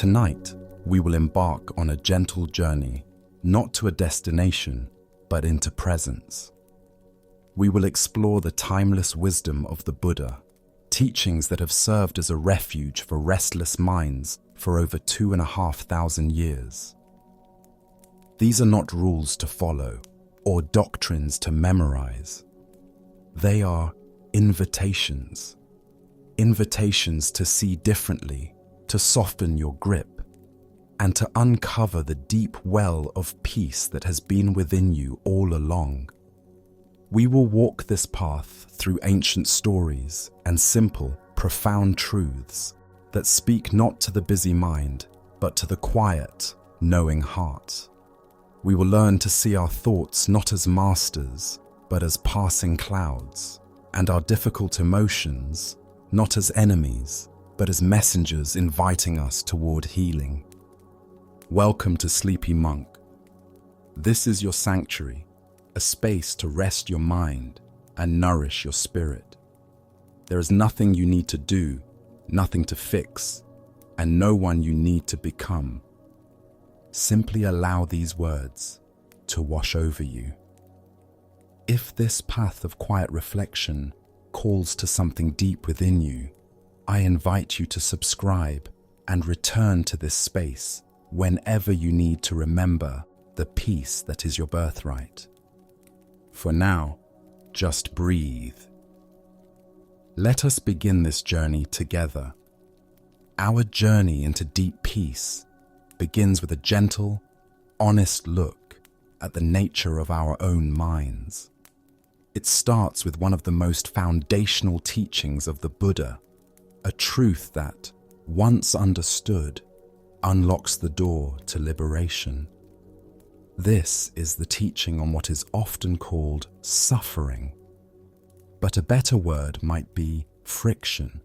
Tonight, we will embark on a gentle journey, not to a destination, but into presence. We will explore the timeless wisdom of the Buddha, teachings that have served as a refuge for restless minds for over 2,500 years. These are not rules to follow or doctrines to memorize. They are invitations. Invitations to see differently, to soften your grip, and to uncover the deep well of peace that has been within you all along. We will walk this path through ancient stories and simple, profound truths that speak not to the busy mind, but to the quiet, knowing heart. We will learn to see our thoughts not as masters, but as passing clouds, and our difficult emotions not as enemies, but as messengers inviting us toward healing. Welcome to Sleepy Monk. This is your sanctuary, a space to rest your mind and nourish your spirit. There is nothing you need to do, nothing to fix, and no one you need to become. Simply allow these words to wash over you. If this path of quiet reflection calls to something deep within you, I invite you to subscribe and return to this space whenever you need to remember the peace that is your birthright. For now, just breathe. Let us begin this journey together. Our journey into deep peace begins with a gentle, honest look at the nature of our own minds. It starts with one of the most foundational teachings of the Buddha, a truth that, once understood, unlocks the door to liberation. This is the teaching on what is often called suffering, but a better word might be friction.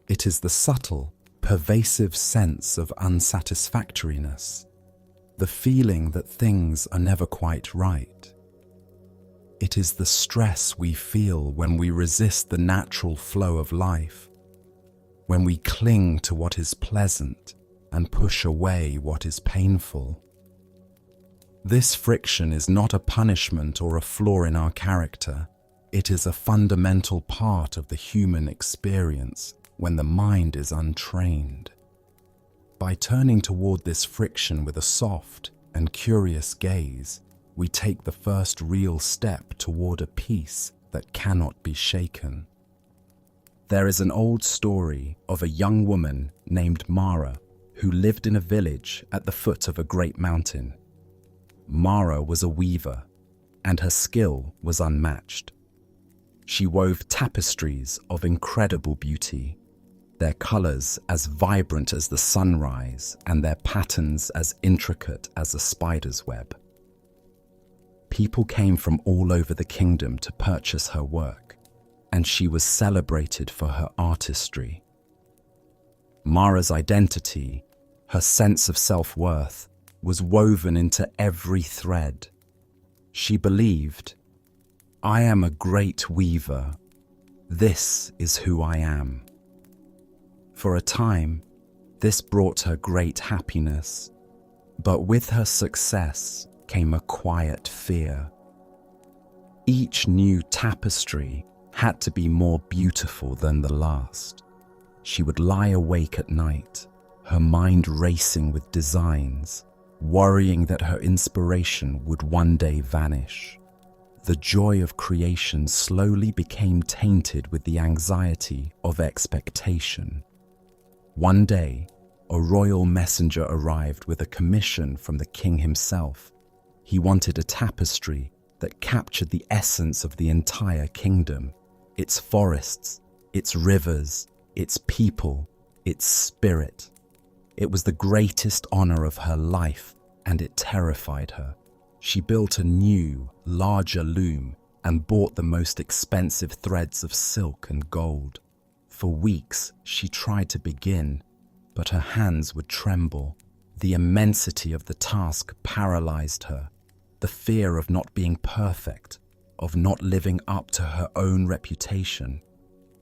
It is the subtle, pervasive sense of unsatisfactoriness, the feeling that things are never quite right. It is the stress we feel when we resist the natural flow of life, when we cling to what is pleasant and push away what is painful. This friction is not a punishment or a flaw in our character. It is a fundamental part of the human experience when the mind is untrained. By turning toward this friction with a soft and curious gaze, we take the first real step toward a peace that cannot be shaken. There is an old story of a young woman named Mara who lived in a village at the foot of a great mountain. Mara was a weaver, and her skill was unmatched. She wove tapestries of incredible beauty, their colors as vibrant as the sunrise and their patterns as intricate as a spider's web. People came from all over the kingdom to purchase her work, and she was celebrated for her artistry. Mara's identity, her sense of self-worth, was woven into every thread. She believed, "I am a great weaver. This is who I am." For a time, this brought her great happiness, but with her success came a quiet fear. Each new tapestry had to be more beautiful than the last. She would lie awake at night, her mind racing with designs, worrying that her inspiration would one day vanish. The joy of creation slowly became tainted with the anxiety of expectation. One day, a royal messenger arrived with a commission from the king himself. He wanted a tapestry that captured the essence of the entire kingdom, its forests, its rivers, its people, its spirit. It was the greatest honor of her life, and it terrified her. She built a new, larger loom and bought the most expensive threads of silk and gold. For weeks, she tried to begin, but her hands would tremble. The immensity of the task paralyzed her. The fear of not being perfect, of not living up to her own reputation,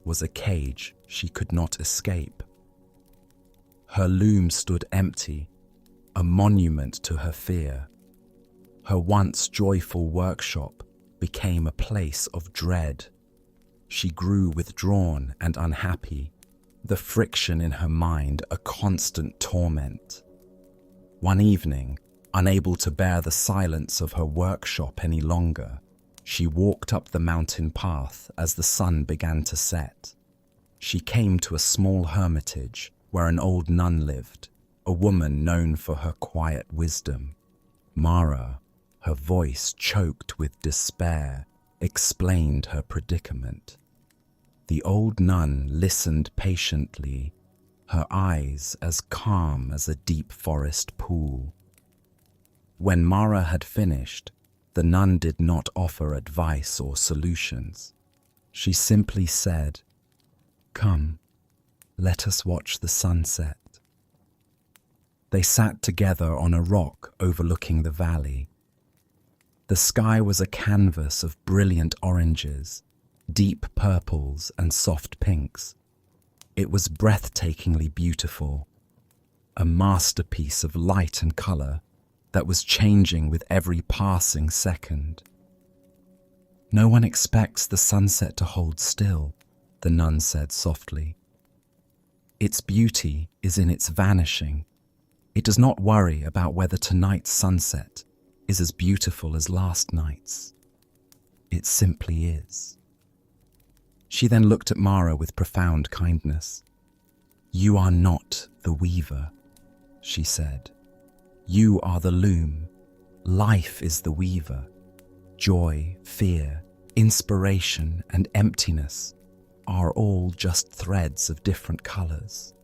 was a cage she could not escape. Her loom stood empty, a monument to her fear. Her once joyful workshop became a place of dread. She grew withdrawn and unhappy, the friction in her mind a constant torment. One evening, unable to bear the silence of her workshop any longer, she walked up the mountain path as the sun began to set. She came to a small hermitage where an old nun lived, a woman known for her quiet wisdom. Mara, her voice choked with despair, explained her predicament. The old nun listened patiently, her eyes as calm as a deep forest pool. When Mara had finished, the nun did not offer advice or solutions. She simply said, "Come, let us watch the sunset." They sat together on a rock overlooking the valley. The sky was a canvas of brilliant oranges, deep purples and soft pinks. It was breathtakingly beautiful, a masterpiece of light and color that was changing with every passing second. "No one expects the sunset to hold still," the nun said softly. "Its beauty is in its vanishing. It does not worry about whether tonight's sunset is as beautiful as last night's. It simply is." She then looked at Mara with profound kindness. "You are not the weaver," she said. "You are the loom. Life is the weaver. Joy, fear, inspiration, and emptiness are all just threads of different colors.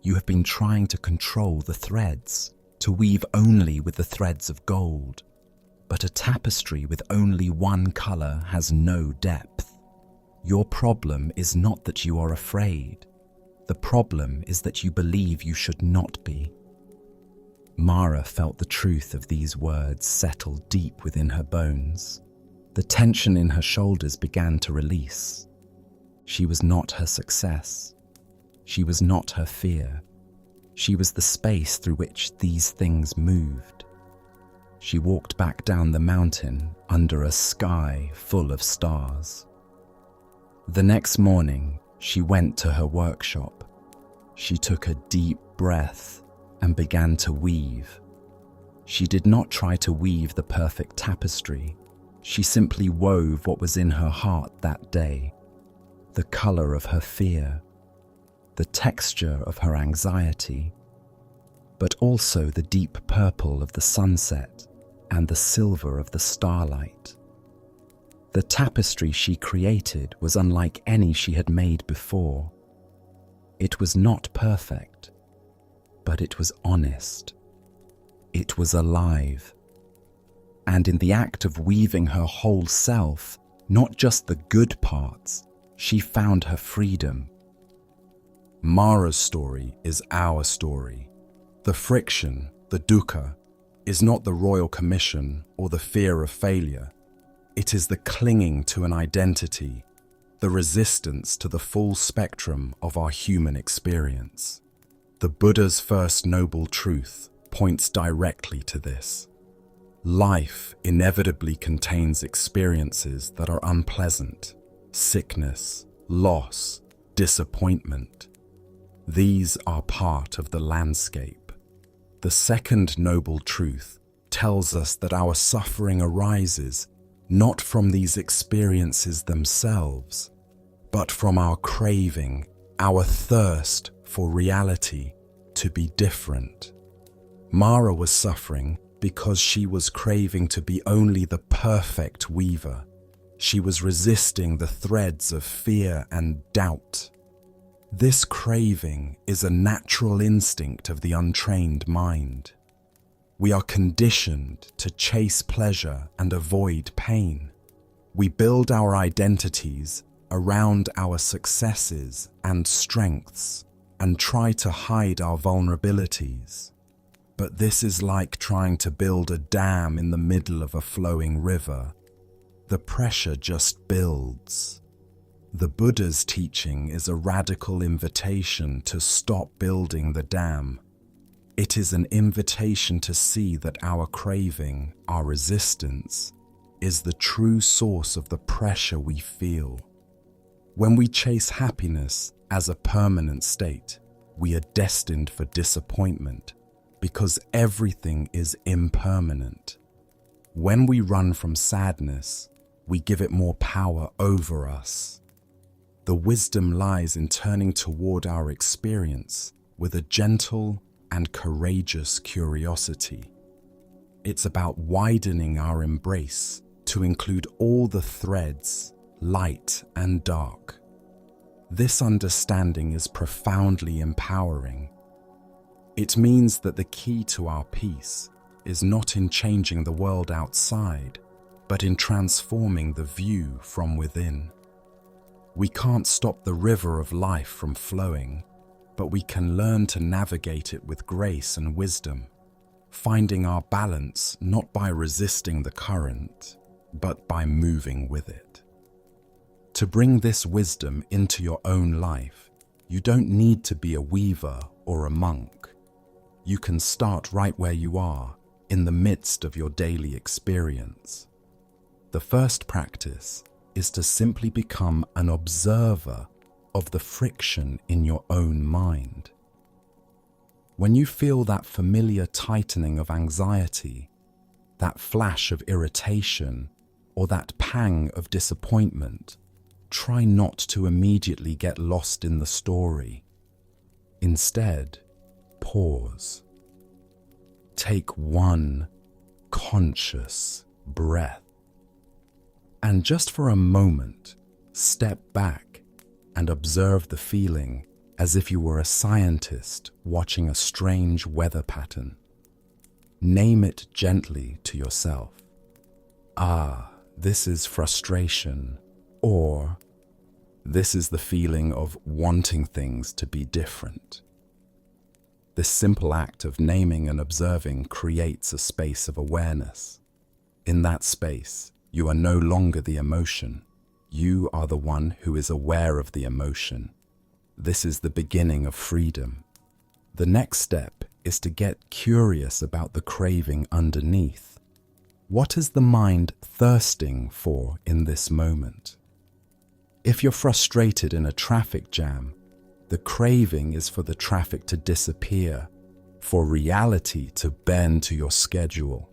You have been trying to control the threads, to weave only with the threads of gold. But a tapestry with only one color has no depth. Your problem is not that you are afraid. The problem is that you believe you should not be." Mara felt the truth of these words settle deep within her bones. The tension in her shoulders began to release. She was not her success. She was not her fear. She was the space through which these things moved. She walked back down the mountain under a sky full of stars. The next morning, she went to her workshop. She took a deep breath and began to weave. She did not try to weave the perfect tapestry. She simply wove what was in her heart that day. The color of her fear, the texture of her anxiety, but also the deep purple of the sunset and the silver of the starlight. The tapestry she created was unlike any she had made before. It was not perfect, but it was honest. It was alive. And in the act of weaving her whole self, not just the good parts, she found her freedom. Mara's story is our story. The friction, the dukkha, is not the royal commission or the fear of failure. It is the clinging to an identity, the resistance to the full spectrum of our human experience. The Buddha's first noble truth points directly to this. Life inevitably contains experiences that are unpleasant: sickness, loss, disappointment. These are part of the landscape. The second noble truth tells us that our suffering arises not from these experiences themselves, but from our craving, our thirst for reality, to be different. Mara was suffering because she was craving to be only the perfect weaver. She was resisting the threads of fear and doubt. This craving is a natural instinct of the untrained mind. We are conditioned to chase pleasure and avoid pain. We build our identities around our successes and strengths and try to hide our vulnerabilities. But this is like trying to build a dam in the middle of a flowing river. The pressure just builds. The Buddha's teaching is a radical invitation to stop building the dam. It is an invitation to see that our craving, our resistance, is the true source of the pressure we feel. When we chase happiness as a permanent state, we are destined for disappointment because everything is impermanent. When we run from sadness, we give it more power over us. The wisdom lies in turning toward our experience with a gentle and courageous curiosity. It's about widening our embrace to include all the threads, light and dark. This understanding is profoundly empowering. It means that the key to our peace is not in changing the world outside, but in transforming the view from within. We can't stop the river of life from flowing, but we can learn to navigate it with grace and wisdom, finding our balance not by resisting the current, but by moving with it. To bring this wisdom into your own life, you don't need to be a weaver or a monk. You can start right where you are, in the midst of your daily experience. The first practice is to simply become an observer of the friction in your own mind. When you feel that familiar tightening of anxiety, that flash of irritation, or that pang of disappointment, try not to immediately get lost in the story. Instead, pause. Take one conscious breath. And just for a moment, step back and observe the feeling as if you were a scientist watching a strange weather pattern. Name it gently to yourself. This is frustration, or this is the feeling of wanting things to be different. This simple act of naming and observing creates a space of awareness. In that space, you are no longer the emotion. You are the one who is aware of the emotion. This is the beginning of freedom. The next step is to get curious about the craving underneath. What is the mind thirsting for in this moment? If you're frustrated in a traffic jam, the craving is for the traffic to disappear, for reality to bend to your schedule.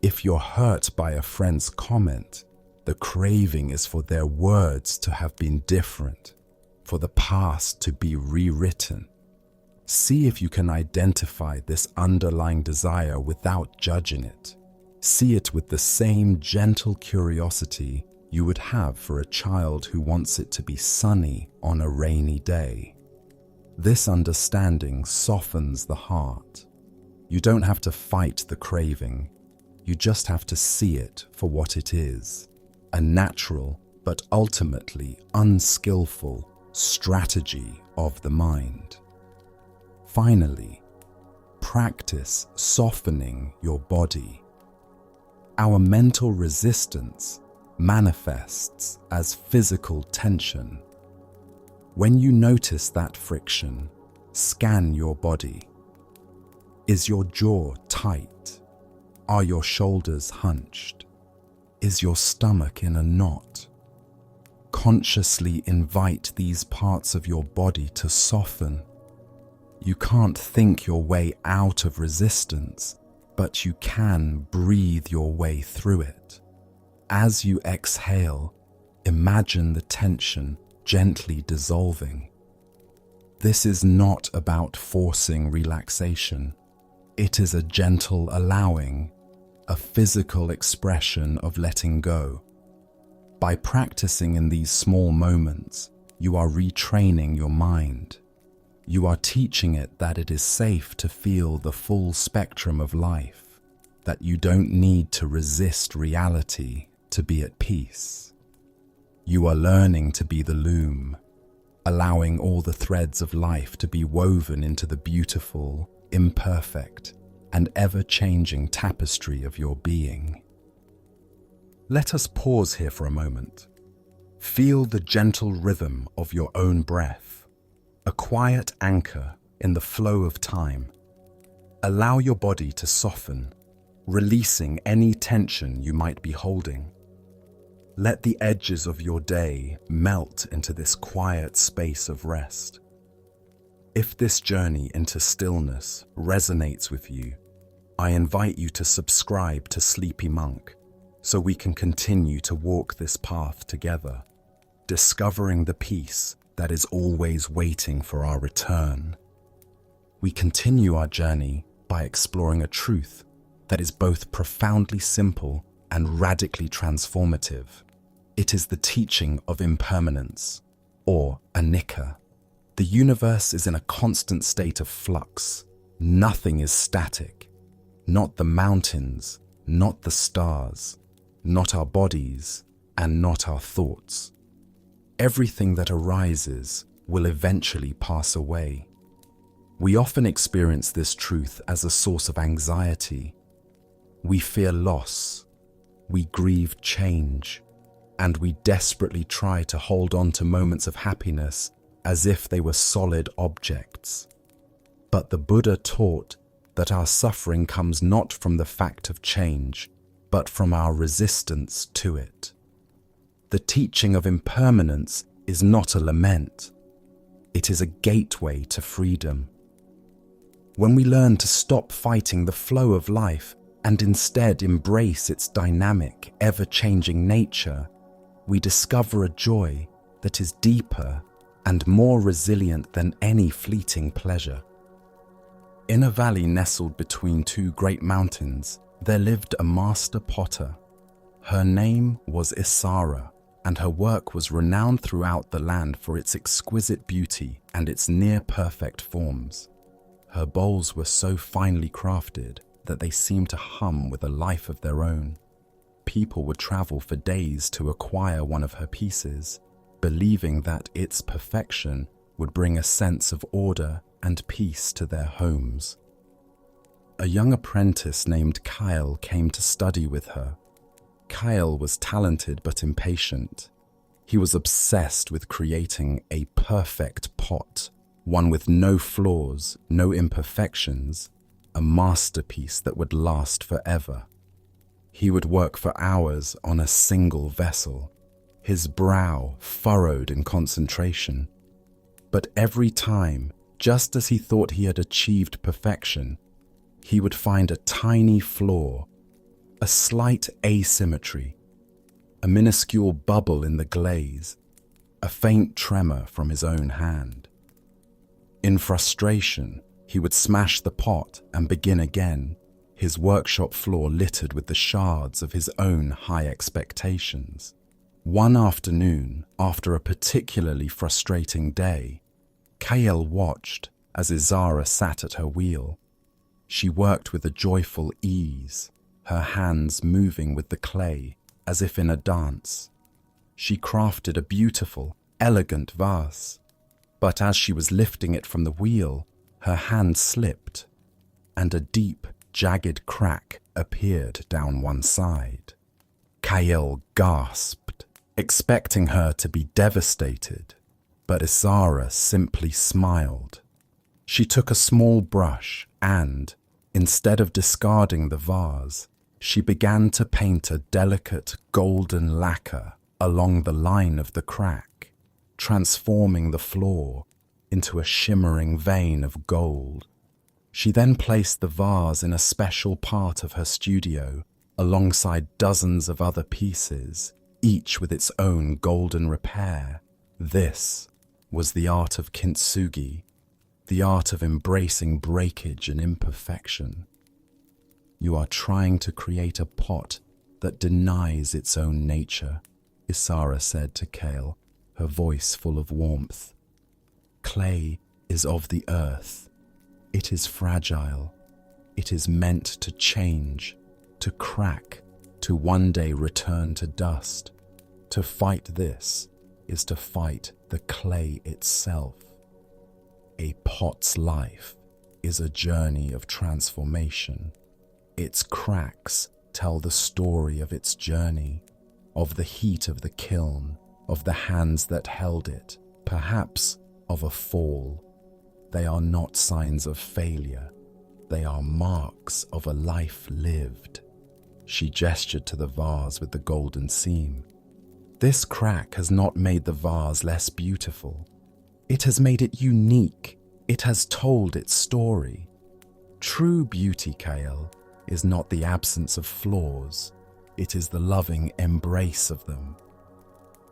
If you're hurt by a friend's comment, the craving is for their words to have been different, for the past to be rewritten. See if you can identify this underlying desire without judging it. See it with the same gentle curiosity you would have for a child who wants it to be sunny on a rainy day. This understanding softens the heart. You don't have to fight the craving. You just have to see it for what it is, a natural but ultimately unskillful strategy of the mind. Finally, practice softening your body. Our mental resistance manifests as physical tension. When you notice that friction, scan your body. Is your jaw tight? Are your shoulders hunched? Is your stomach in a knot? Consciously invite these parts of your body to soften. You can't think your way out of resistance, but you can breathe your way through it. As you exhale, imagine the tension gently dissolving. This is not about forcing relaxation. It is a gentle allowing, a physical expression of letting go. By practicing in these small moments, you are retraining your mind. You are teaching it that it is safe to feel the full spectrum of life, that you don't need to resist reality to be at peace. You are learning to be the loom, allowing all the threads of life to be woven into the beautiful, imperfect, and ever-changing tapestry of your being. Let us pause here for a moment. Feel the gentle rhythm of your own breath, a quiet anchor in the flow of time. Allow your body to soften, releasing any tension you might be holding. Let the edges of your day melt into this quiet space of rest. If this journey into stillness resonates with you, I invite you to subscribe to Sleepy Monk so we can continue to walk this path together, discovering the peace that is always waiting for our return. We continue our journey by exploring a truth that is both profoundly simple and radically transformative. It is the teaching of impermanence, or anicca. The universe is in a constant state of flux. Nothing is static. Not the mountains, not the stars, not our bodies, and not our thoughts. Everything that arises will eventually pass away. We often experience this truth as a source of anxiety. We fear loss, we grieve change, and we desperately try to hold on to moments of happiness as if they were solid objects. But the Buddha taught that our suffering comes not from the fact of change, but from our resistance to it. The teaching of impermanence is not a lament. It is a gateway to freedom. When we learn to stop fighting the flow of life and instead embrace its dynamic, ever-changing nature, we discover a joy that is deeper and more resilient than any fleeting pleasure. In a valley nestled between two great mountains, there lived a master potter. Her name was Isara, and her work was renowned throughout the land for its exquisite beauty and its near-perfect forms. Her bowls were so finely crafted that they seemed to hum with a life of their own. People would travel for days to acquire one of her pieces, believing that its perfection would bring a sense of order and peace to their homes. A young apprentice named Kyle came to study with her. Kyle was talented but impatient. He was obsessed with creating a perfect pot, one with no flaws, no imperfections, a masterpiece that would last forever. He would work for hours on a single vessel, his brow furrowed in concentration. But every time, just as he thought he had achieved perfection, he would find a tiny flaw, a slight asymmetry, a minuscule bubble in the glaze, a faint tremor from his own hand. In frustration, he would smash the pot and begin again, his workshop floor littered with the shards of his own high expectations. One afternoon, after a particularly frustrating day, Kael watched as Isara sat at her wheel. She worked with a joyful ease, her hands moving with the clay as if in a dance. She crafted a beautiful, elegant vase, but as she was lifting it from the wheel, her hand slipped, and a deep, jagged crack appeared down one side. Kael gasped, expecting her to be devastated, but Isara simply smiled. She took a small brush and, instead of discarding the vase, she began to paint a delicate golden lacquer along the line of the crack, transforming the floor into a shimmering vein of gold. She then placed the vase in a special part of her studio alongside dozens of other pieces, each with its own golden repair. This was the art of kintsugi, the art of embracing breakage and imperfection. You are trying to create a pot that denies its own nature, Isara said to Kael, her voice full of warmth. Clay is of the earth. It is fragile. It is meant to change, to crack, to one day return to dust. To fight this is to fight the clay itself. A pot's life is a journey of transformation. Its cracks tell the story of its journey, of the heat of the kiln, of the hands that held it, perhaps of a fall. They are not signs of failure. They are marks of a life lived. She gestured to the vase with the golden seam. This crack has not made the vase less beautiful. It has made it unique. It has told its story. True beauty, Kael, is not the absence of flaws. It is the loving embrace of them.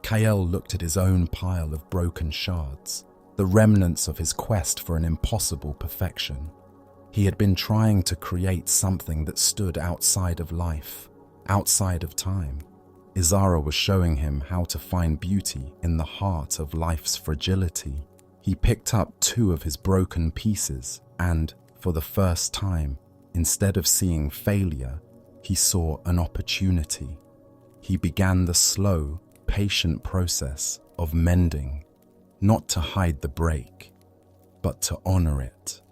Kael looked at his own pile of broken shards, the remnants of his quest for an impossible perfection. He had been trying to create something that stood outside of life, outside of time. Izara was showing him how to find beauty in the heart of life's fragility. He picked up 2 of his broken pieces and, for the first time, instead of seeing failure, he saw an opportunity. He began the slow, patient process of mending, not to hide the break, but to honor it.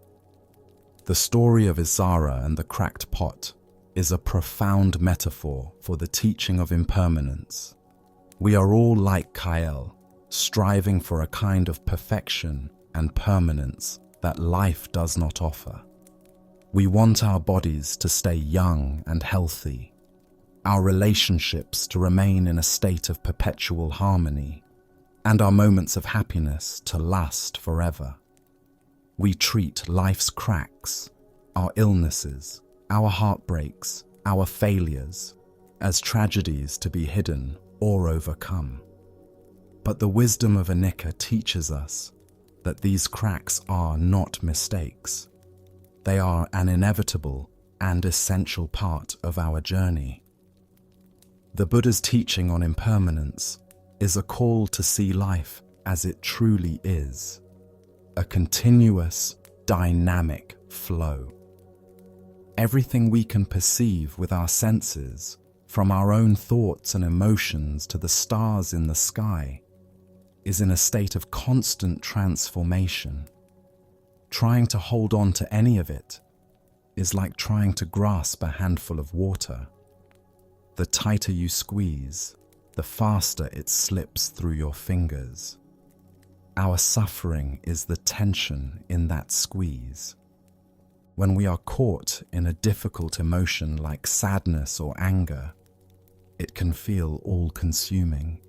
The story of Izara and the cracked pot is a profound metaphor for the teaching of impermanence. We are all like Kael, striving for a kind of perfection and permanence that life does not offer. We want our bodies to stay young and healthy, our relationships to remain in a state of perpetual harmony, and our moments of happiness to last forever. We treat life's cracks, our illnesses, our heartbreaks, our failures, as tragedies to be hidden or overcome. But the wisdom of Anika teaches us that these cracks are not mistakes. They are an inevitable and essential part of our journey. The Buddha's teaching on impermanence is a call to see life as it truly is, a continuous, dynamic flow. Everything we can perceive with our senses, from our own thoughts and emotions to the stars in the sky, is in a state of constant transformation. Trying to hold on to any of it is like trying to grasp a handful of water. The tighter you squeeze, the faster it slips through your fingers. Our suffering is the tension in that squeeze. When we are caught in a difficult emotion like sadness or anger, it can feel all-consuming,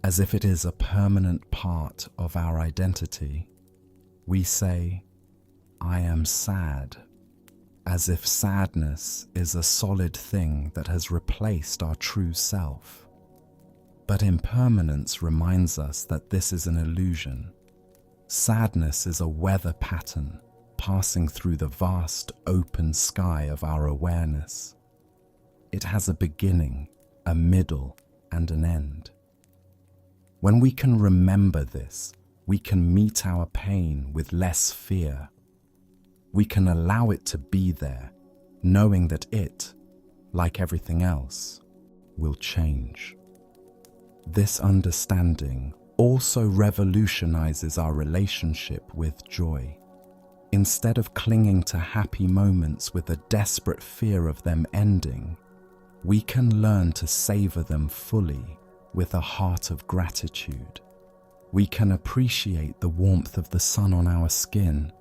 as if it is a permanent part of our identity. We say, "I am sad," as if sadness is a solid thing that has replaced our true self. But impermanence reminds us that this is an illusion. Sadness is a weather pattern passing through the vast open sky of our awareness. It has a beginning, a middle, and an end. When we can remember this, we can meet our pain with less fear. We can allow it to be there, knowing that it, like everything else, will change. This understanding also revolutionizes our relationship with joy. Instead of clinging to happy moments with a desperate fear of them ending, we can learn to savor them fully with a heart of gratitude. We can appreciate the warmth of the sun on our skin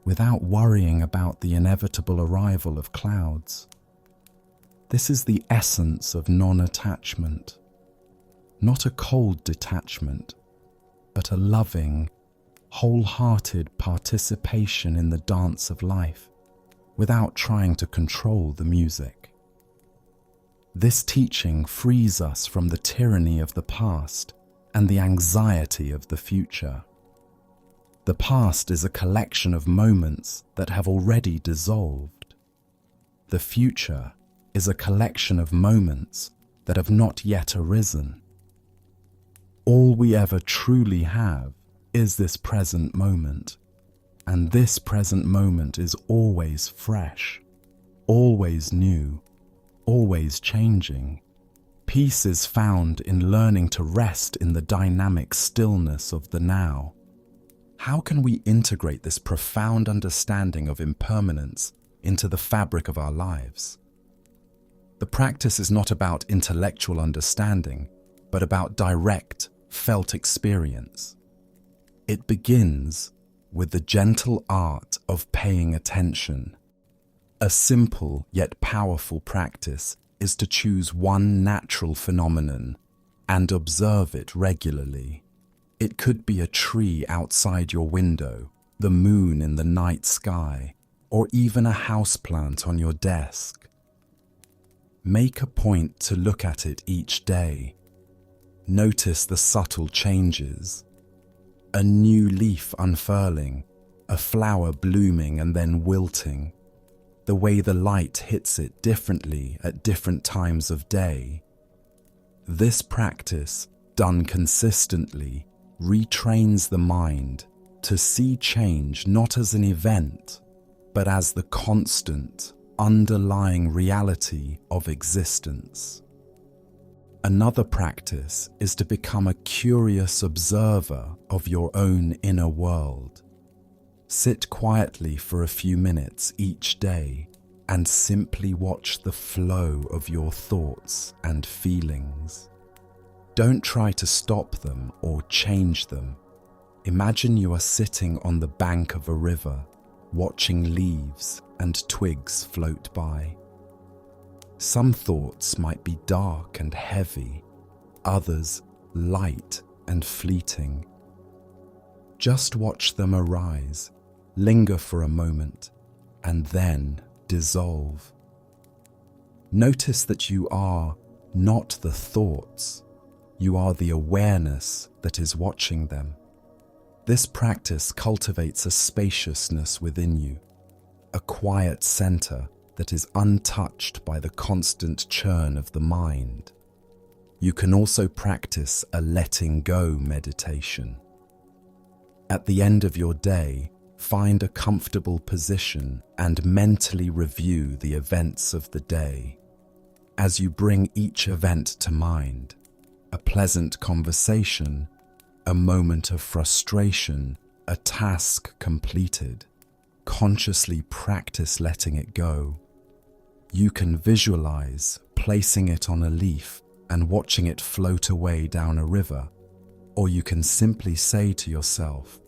without worrying about the inevitable arrival of clouds. This is the essence of non-attachment. Not a cold detachment, but a loving, wholehearted participation in the dance of life without trying to control the music. This teaching frees us from the tyranny of the past and the anxiety of the future. The past is a collection of moments that have already dissolved. The future is a collection of moments that have not yet arisen. All we ever truly have is this present moment, and this present moment is always fresh, always new, always changing. Peace is found in learning to rest in the dynamic stillness of the now. How can we integrate this profound understanding of impermanence into the fabric of our lives? The practice is not about intellectual understanding, but about direct, felt experience. It begins with the gentle art of paying attention. A simple yet powerful practice is to choose one natural phenomenon and observe it regularly. It could be a tree outside your window, the moon in the night sky, or even a houseplant on your desk. Make a point to look at it each day. Notice the subtle changes. A new leaf unfurling, a flower blooming and then wilting, the way the light hits it differently at different times of day. This practice, done consistently, retrains the mind to see change not as an event, but as the constant, underlying reality of existence. Another practice is to become a curious observer of your own inner world. Sit quietly for a few minutes each day and simply watch the flow of your thoughts and feelings. Don't try to stop them or change them. Imagine you are sitting on the bank of a river, watching leaves and twigs float by. Some thoughts might be dark and heavy, others light and fleeting. Just watch them arise, linger for a moment, and then dissolve. Notice that you are not the thoughts, you are the awareness that is watching them. This practice cultivates a spaciousness within you, a quiet center that is untouched by the constant churn of the mind. You can also practice a letting go meditation. At the end of your day, find a comfortable position and mentally review the events of the day. As you bring each event to mind, a pleasant conversation, a moment of frustration, a task completed, consciously practice letting it go. You can visualize placing it on a leaf and watching it float away down a river, or you can simply say to yourself,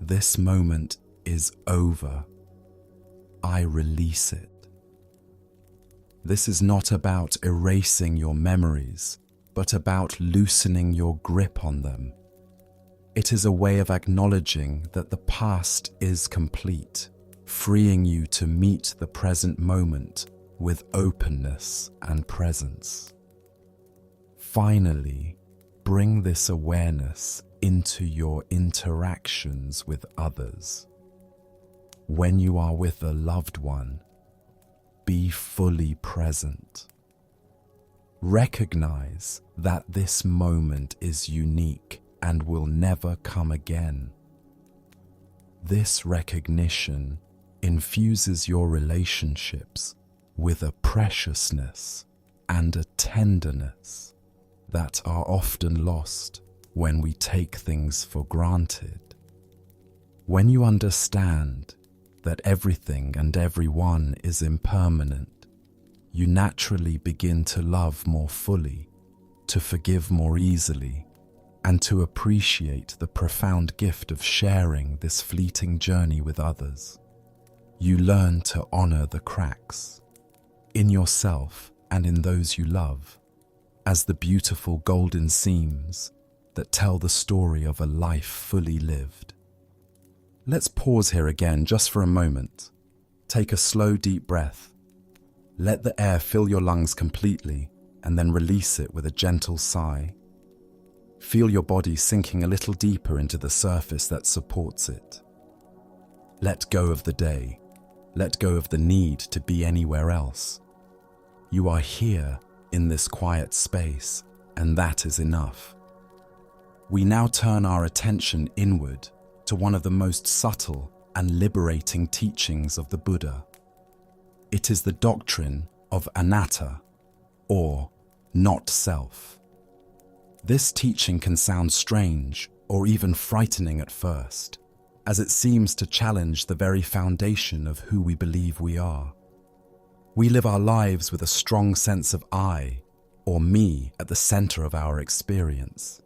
"This moment is over. I release it." This is not about erasing your memories, but about loosening your grip on them. It is a way of acknowledging that the past is complete, freeing you to meet the present moment with openness and presence. Finally, bring this awareness into your interactions with others. When you are with a loved one, be fully present. Recognize that this moment is unique and will never come again. This recognition infuses your relationships with a preciousness and a tenderness that are often lost when we take things for granted. When you understand that everything and everyone is impermanent, you naturally begin to love more fully, to forgive more easily, and to appreciate the profound gift of sharing this fleeting journey with others. You learn to honor the cracks in yourself and in those you love as the beautiful golden seams that tell the story of a life fully lived. Let's pause here again just for a moment. Take a slow, deep breath. Let the air fill your lungs completely and then release it with a gentle sigh. Feel your body sinking a little deeper into the surface that supports it. Let go of the day. Let go of the need to be anywhere else. You are here in this quiet space, and that is enough. We now turn our attention inward to one of the most subtle and liberating teachings of the Buddha. It is the doctrine of anatta, or not self. This teaching can sound strange or even frightening at first, as it seems to challenge the very foundation of who we believe we are. We live our lives with a strong sense of I, or me at the center of our experience.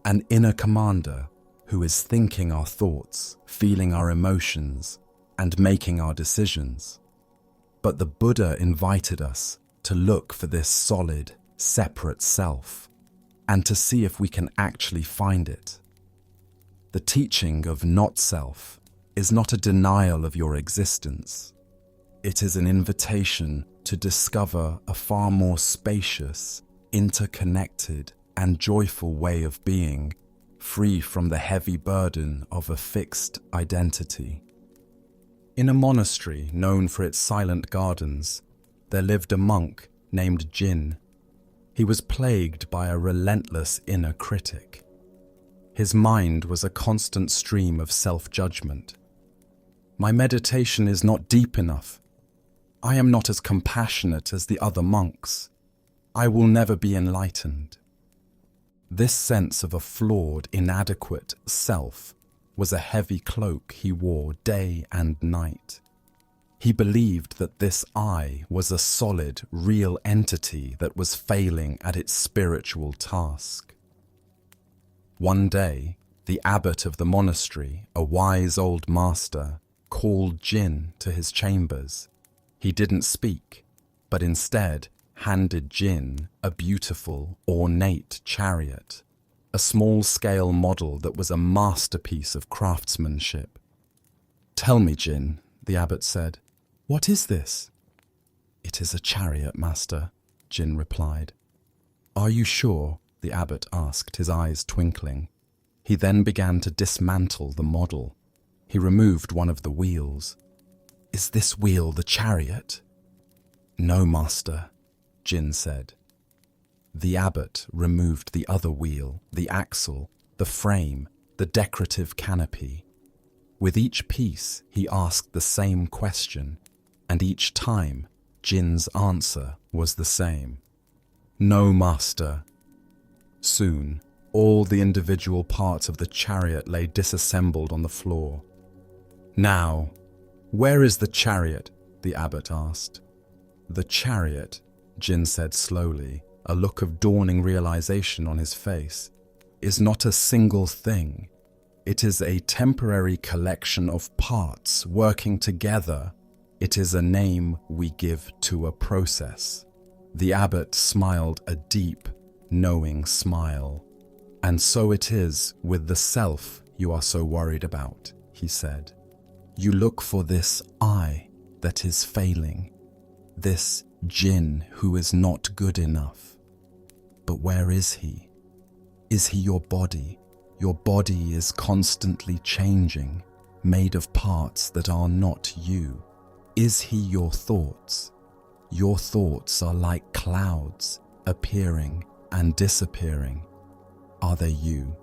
An inner commander who is thinking our thoughts, feeling our emotions, and making our decisions. But the Buddha invited us to look for this solid, separate self, and to see if we can actually find it. The teaching of not-self is not a denial of your existence. It is an invitation to discover a far more spacious, interconnected, and joyful way of being, free from the heavy burden of a fixed identity. In a monastery known for its silent gardens, there lived a monk named Jin. He was plagued by a relentless inner critic. His mind was a constant stream of self-judgment. My meditation is not deep enough. I am not as compassionate as the other monks. I will never be enlightened. This sense of a flawed, inadequate self was a heavy cloak he wore day and night. He believed that this I was a solid, real entity that was failing at its spiritual task. One day, the abbot of the monastery, a wise old master, called Jin to his chambers. He didn't speak, but instead handed Jin a beautiful, ornate chariot, a small-scale model that was a masterpiece of craftsmanship. "Tell me, Jin," the abbot said, "what is this?" "It is a chariot, master," Jin replied. "Are you sure?" the abbot asked, his eyes twinkling. He then began to dismantle the model. He removed one of the wheels. "Is this wheel the chariot?" "No, master," Jin said. The abbot removed the other wheel, the axle, the frame, the decorative canopy. With each piece, he asked the same question, and each time, Jin's answer was the same. "No, master." Soon, all the individual parts of the chariot lay disassembled on the floor. "Now, where is the chariot?" the abbot asked. "The chariot," Jin said slowly, a look of dawning realization on his face, "is not a single thing. It is a temporary collection of parts working together. It is a name we give to a process." The abbot smiled a deep, knowing smile. "And so it is with the self you are so worried about," he said. "You look for this I that is failing, this Jin who is not good enough. But where is he? Is he your body? Your body is constantly changing, made of parts that are not you. Is he your thoughts? Your thoughts are like clouds, appearing and disappearing. Are they you?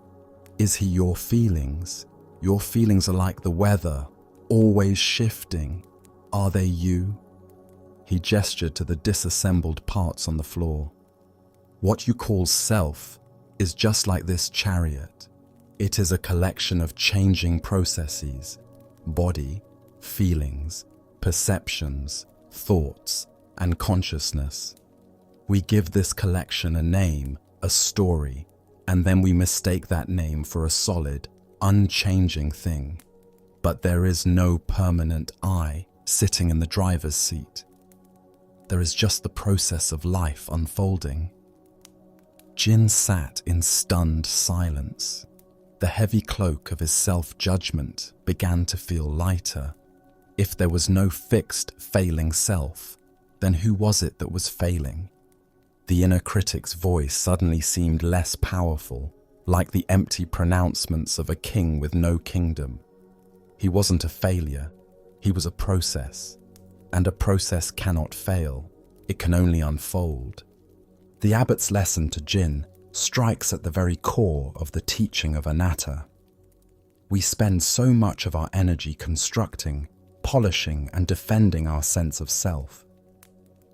Is he your feelings? Your feelings are like the weather, always shifting. Are they you?" He gestured to the disassembled parts on the floor. "What you call self is just like this chariot. It is a collection of changing processes, body, feelings, perceptions, thoughts, and consciousness. We give this collection a name, a story, and then we mistake that name for a solid, unchanging thing. But there is no permanent I sitting in the driver's seat. There is just the process of life unfolding." Jin sat in stunned silence. The heavy cloak of his self-judgment began to feel lighter. If there was no fixed, failing self, then who was it that was failing? The inner critic's voice suddenly seemed less powerful, like the empty pronouncements of a king with no kingdom. He wasn't a failure, he was a process, and a process cannot fail, it can only unfold. The abbot's lesson to Jin strikes at the very core of the teaching of anatta. We spend so much of our energy constructing, polishing, and defending our sense of self.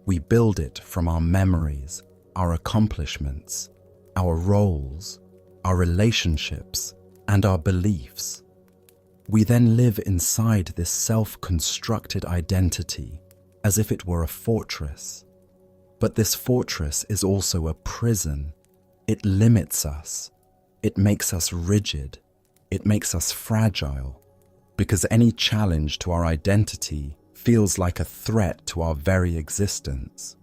We build it from our memories, our accomplishments, our roles, our relationships, and our beliefs. We then live inside this self-constructed identity as if it were a fortress. But this fortress is also a prison. It limits us. It makes us rigid. It makes us fragile, because any challenge to our identity feels like a threat to our very existence.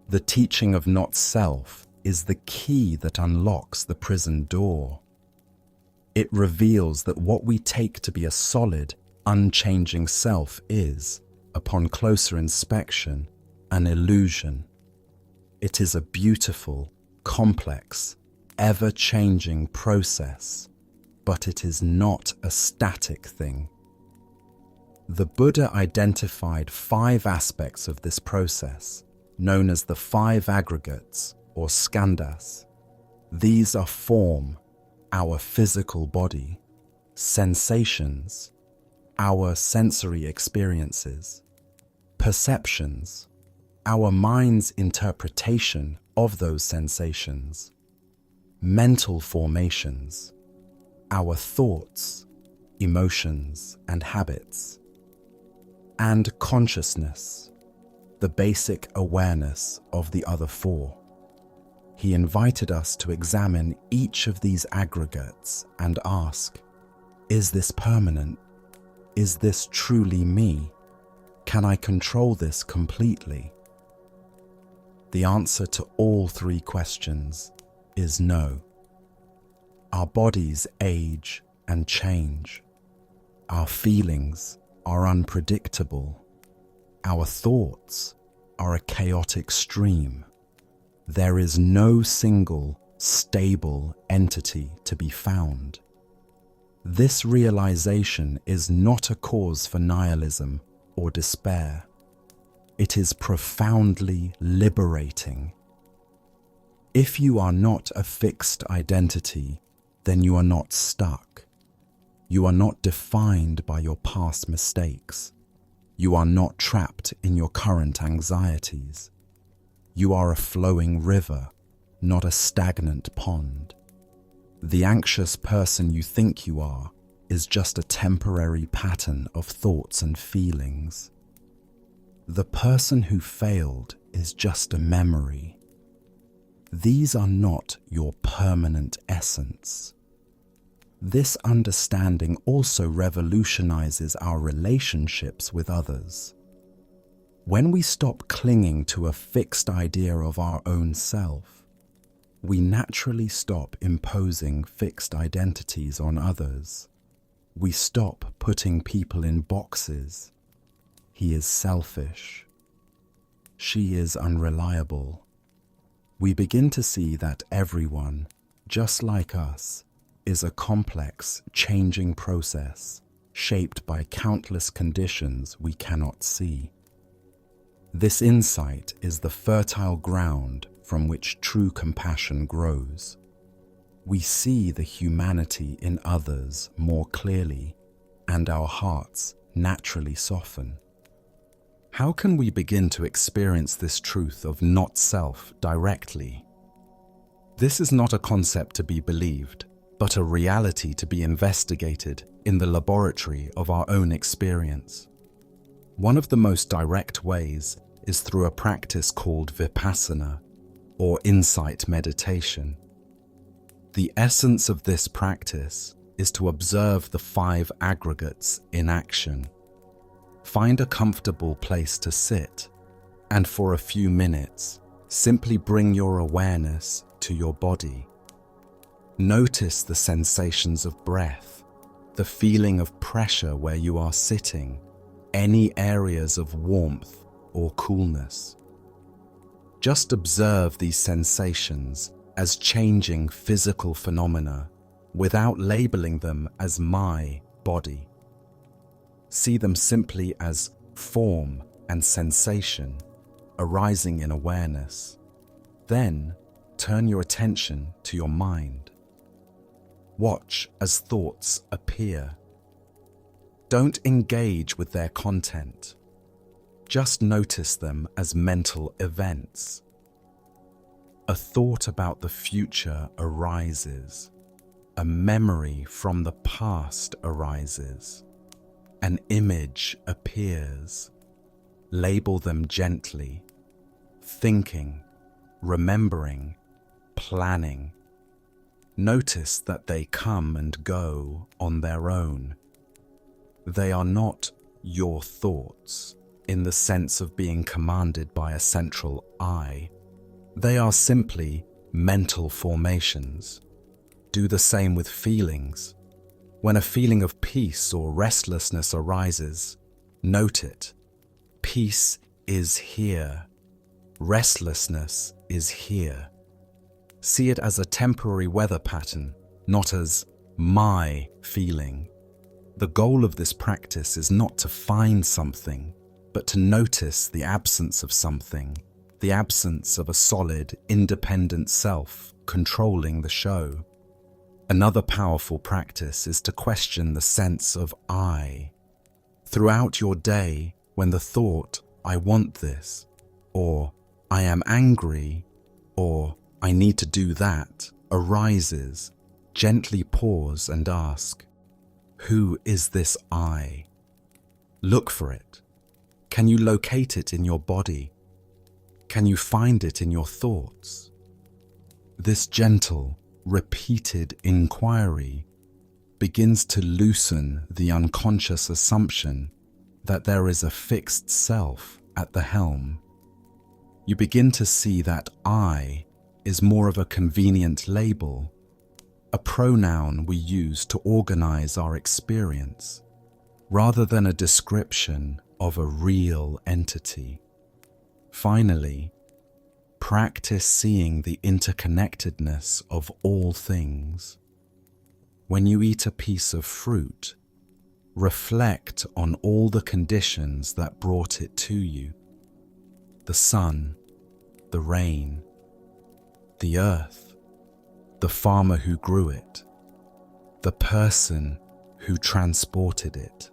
The teaching of not self is the key that unlocks the prison door. It reveals that what we take to be a solid, unchanging self is, upon closer inspection, an illusion. It is a beautiful, complex, ever-changing process, but it is not a static thing. The Buddha identified 5 aspects of this process, known as the 5 aggregates, or skandhas. These are form, our physical body; sensations, our sensory experiences; perceptions, our mind's interpretation of those sensations; mental formations, our thoughts, emotions, and habits; and consciousness, the basic awareness of the other 4. He invited us to examine each of these aggregates and ask, is this permanent? Is this truly me? Can I control this completely? The answer to all 3 questions is no. Our bodies age and change. Our feelings are unpredictable. Our thoughts are a chaotic stream. There is no single, stable entity to be found. This realization is not a cause for nihilism or despair. It is profoundly liberating. If you are not a fixed identity, then you are not stuck. You are not defined by your past mistakes. You are not trapped in your current anxieties. You are a flowing river, not a stagnant pond. The anxious person you think you are is just a temporary pattern of thoughts and feelings. The person who failed is just a memory. These are not your permanent essence. This understanding also revolutionizes our relationships with others. When we stop clinging to a fixed idea of our own self, we naturally stop imposing fixed identities on others. We stop putting people in boxes. He is selfish. She is unreliable. We begin to see that everyone, just like us, is a complex, changing process shaped by countless conditions we cannot see. This insight is the fertile ground from which true compassion grows. We see the humanity in others more clearly, and our hearts naturally soften. How can we begin to experience this truth of not self directly? This is not a concept to be believed, but a reality to be investigated in the laboratory of our own experience. One of the most direct ways is through a practice called vipassana, or insight meditation. The essence of this practice is to observe the 5 aggregates in action. Find a comfortable place to sit, and for a few minutes, simply bring your awareness to your body. Notice the sensations of breath, the feeling of pressure where you are sitting, any areas of warmth or coolness. Just observe these sensations as changing physical phenomena without labeling them as my body. See them simply as form and sensation arising in awareness. Then turn your attention to your mind. Watch as thoughts appear. Don't engage with their content. Just notice them as mental events. A thought about the future arises. A memory from the past arises. An image appears. Label them gently. thinking, remembering, planning. Notice that they come and go on their own. They are not your thoughts in the sense of being commanded by a central I. They are simply mental formations. Do the same with feelings. When a feeling of peace or restlessness arises, note it. Peace is here. Restlessness is here. See it as a temporary weather pattern, not as my feeling. The goal of this practice is not to find something, but to notice the absence of something, the absence of a solid, independent self controlling the show. Another powerful practice is to question the sense of I. Throughout your day, when the thought, I want this, or I am angry, or I need to do that, arises, gently pause and ask, who is this I? Look for it. Can you locate it in your body? Can you find it in your thoughts? This gentle, repeated inquiry begins to loosen the unconscious assumption that there is a fixed self at the helm. You begin to see that I is more of a convenient label, a pronoun we use to organize our experience, rather than a description of a real entity. Finally, practice seeing the interconnectedness of all things. When you eat a piece of fruit, reflect on all the conditions that brought it to you. The sun, the rain, the earth, the farmer who grew it, the person who transported it.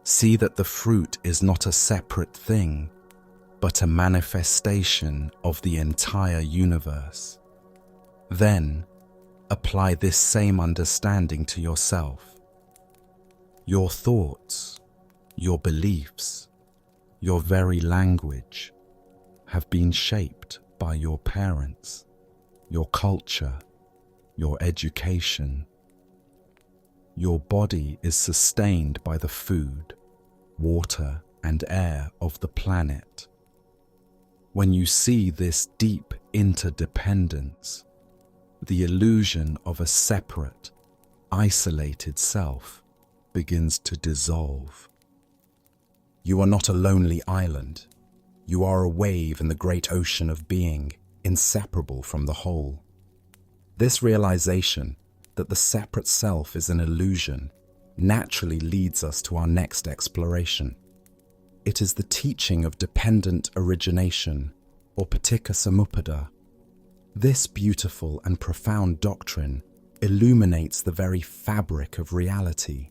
See that the fruit is not a separate thing, but a manifestation of the entire universe. Then, apply this same understanding to yourself. Your thoughts, your beliefs, your very language have been shaped by your parents, your culture, your education. Your body is sustained by the food, water, and air of the planet. When you see this deep interdependence, the illusion of a separate, isolated self begins to dissolve. You are not a lonely island. You are a wave in the great ocean of being, inseparable from the whole. This realization that the separate self is an illusion naturally leads us to our next exploration. It is the teaching of dependent origination, or paticca samuppada. This beautiful and profound doctrine illuminates the very fabric of reality,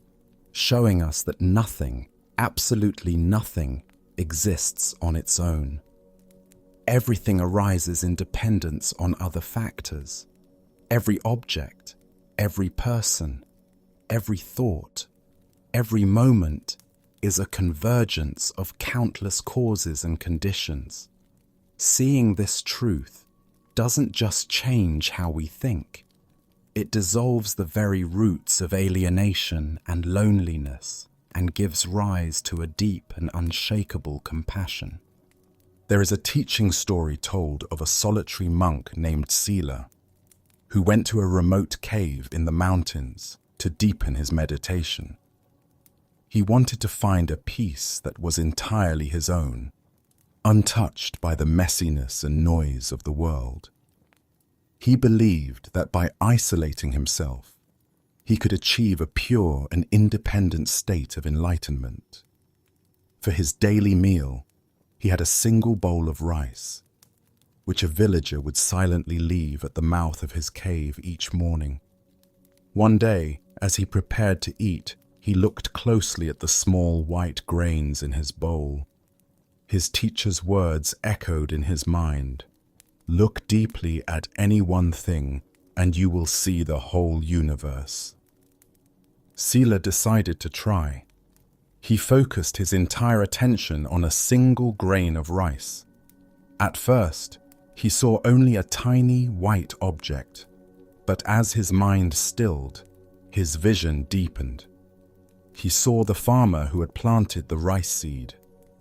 showing us that nothing, absolutely nothing, exists on its own. Everything arises in dependence on other factors. Every object, every person, every thought, every moment is a convergence of countless causes and conditions. Seeing this truth doesn't just change how we think. It dissolves the very roots of alienation and loneliness and gives rise to a deep and unshakable compassion. There is a teaching story told of a solitary monk named Sila, who went to a remote cave in the mountains to deepen his meditation. He wanted to find a peace that was entirely his own, untouched by the messiness and noise of the world. He believed that by isolating himself, he could achieve a pure and independent state of enlightenment. For his daily meal, he had a single bowl of rice, which a villager would silently leave at the mouth of his cave each morning. One day, as he prepared to eat, he looked closely at the small white grains in his bowl. His teacher's words echoed in his mind. Look deeply at any one thing, and you will see the whole universe. Sila decided to try. He focused his entire attention on a single grain of rice. At first, he saw only a tiny white object, but as his mind stilled, his vision deepened. He saw the farmer who had planted the rice seed,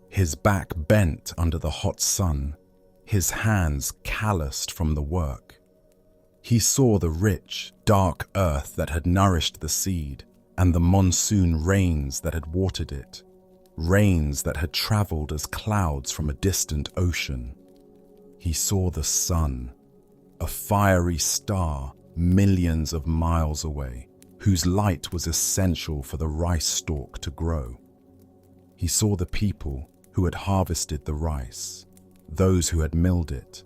his back bent under the hot sun, his hands calloused from the work. He saw the rich, dark earth that had nourished the seed and the monsoon rains that had watered it, rains that had traveled as clouds from a distant ocean. He saw the sun, a fiery star millions of miles away, whose light was essential for the rice stalk to grow. He saw the people who had harvested the rice, those who had milled it,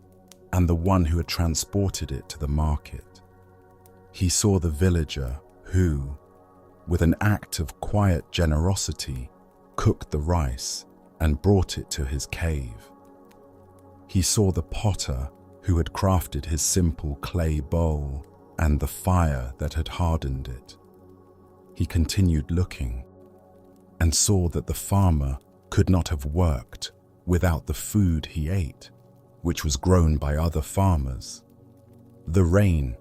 and the one who had transported it to the market. He saw the villager who, with an act of quiet generosity, cooked the rice and brought it to his cave. He saw the potter who had crafted his simple clay bowl and the fire that had hardened it. He continued looking and saw that the farmer could not have worked without the food he ate, which was grown by other farmers. The rain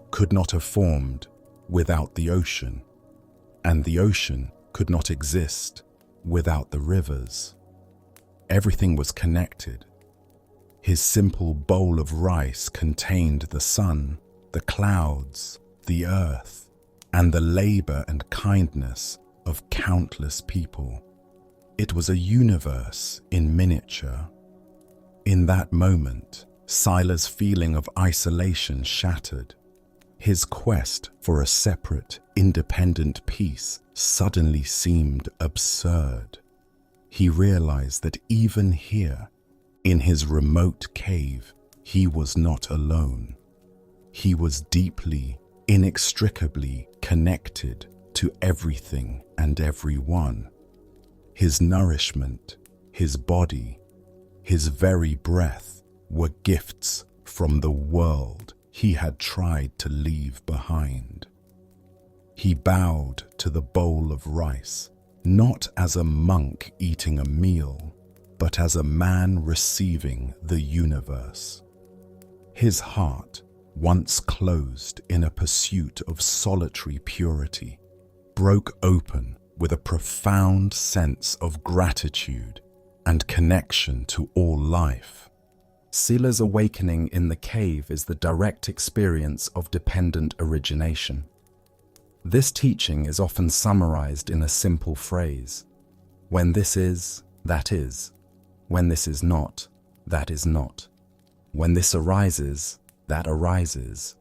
could not have formed without the ocean, and the ocean could not exist without the rivers. Everything was connected. His simple bowl of rice contained the sun, the clouds, the earth, and the labor and kindness of countless people. It was a universe in miniature. In that moment, Sila's feeling of isolation shattered. His quest for a separate, independent peace suddenly seemed absurd. He realized that even here, in his remote cave, he was not alone. He was deeply, inextricably connected to everything and everyone. His nourishment, his body, his very breath were gifts from the world he had tried to leave behind. He bowed to the bowl of rice, not as a monk eating a meal, but as a man receiving the universe. His heart, once closed in a pursuit of solitary purity, broke open with a profound sense of gratitude and connection to all life. Sila's awakening in the cave is the direct experience of dependent origination. This teaching is often summarized in a simple phrase: when this is, that is. When this is not, that is not. When this arises, that arises.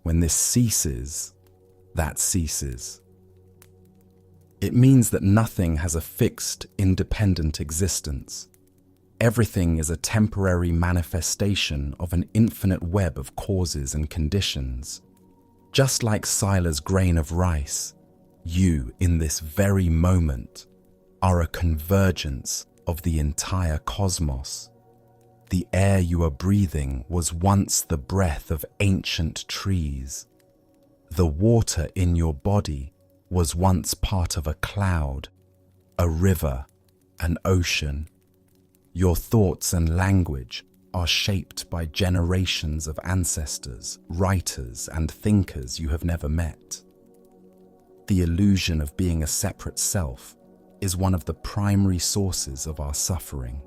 When this ceases, that ceases. It means that nothing has a fixed, independent existence. Everything is a temporary manifestation of an infinite web of causes and conditions. Just like Sila's grain of rice, you, in this very moment, are a convergence of the entire cosmos. The air you are breathing was once the breath of ancient trees. The water in your body was once part of a cloud, a river, an ocean. Your thoughts and language are shaped by generations of ancestors, writers, and thinkers you have never met. The illusion of being a separate self is one of the primary sources of our suffering.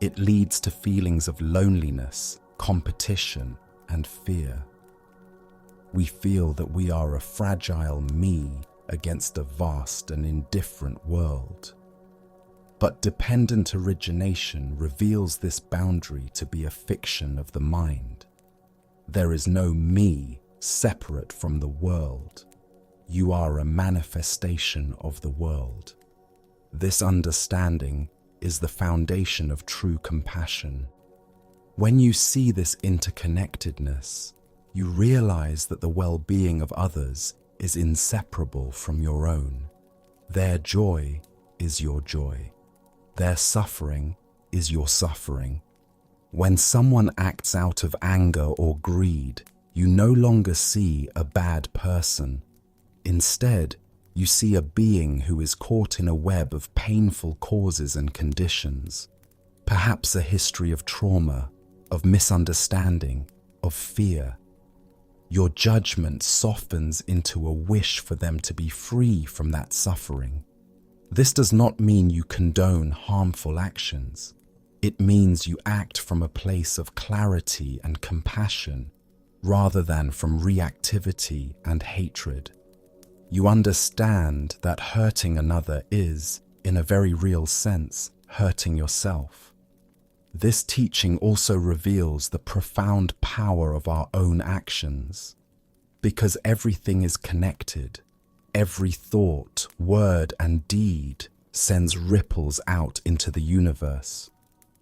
It leads to feelings of loneliness, competition, and fear. We feel that we are a fragile me against a vast and indifferent world. But dependent origination reveals this boundary to be a fiction of the mind. There is no me separate from the world. You are a manifestation of the world. This understanding is the foundation of true compassion. When you see this interconnectedness, you realize that the well-being of others is inseparable from your own. Their joy is your joy. Their suffering is your suffering. When someone acts out of anger or greed, you no longer see a bad person. Instead, you see a being who is caught in a web of painful causes and conditions. Perhaps a history of trauma, of misunderstanding, of fear. Your judgment softens into a wish for them to be free from that suffering. This does not mean you condone harmful actions. It means you act from a place of clarity and compassion, rather than from reactivity and hatred. You understand that hurting another is, in a very real sense, hurting yourself. This teaching also reveals the profound power of our own actions. Because everything is connected, every thought, word, and deed sends ripples out into the universe.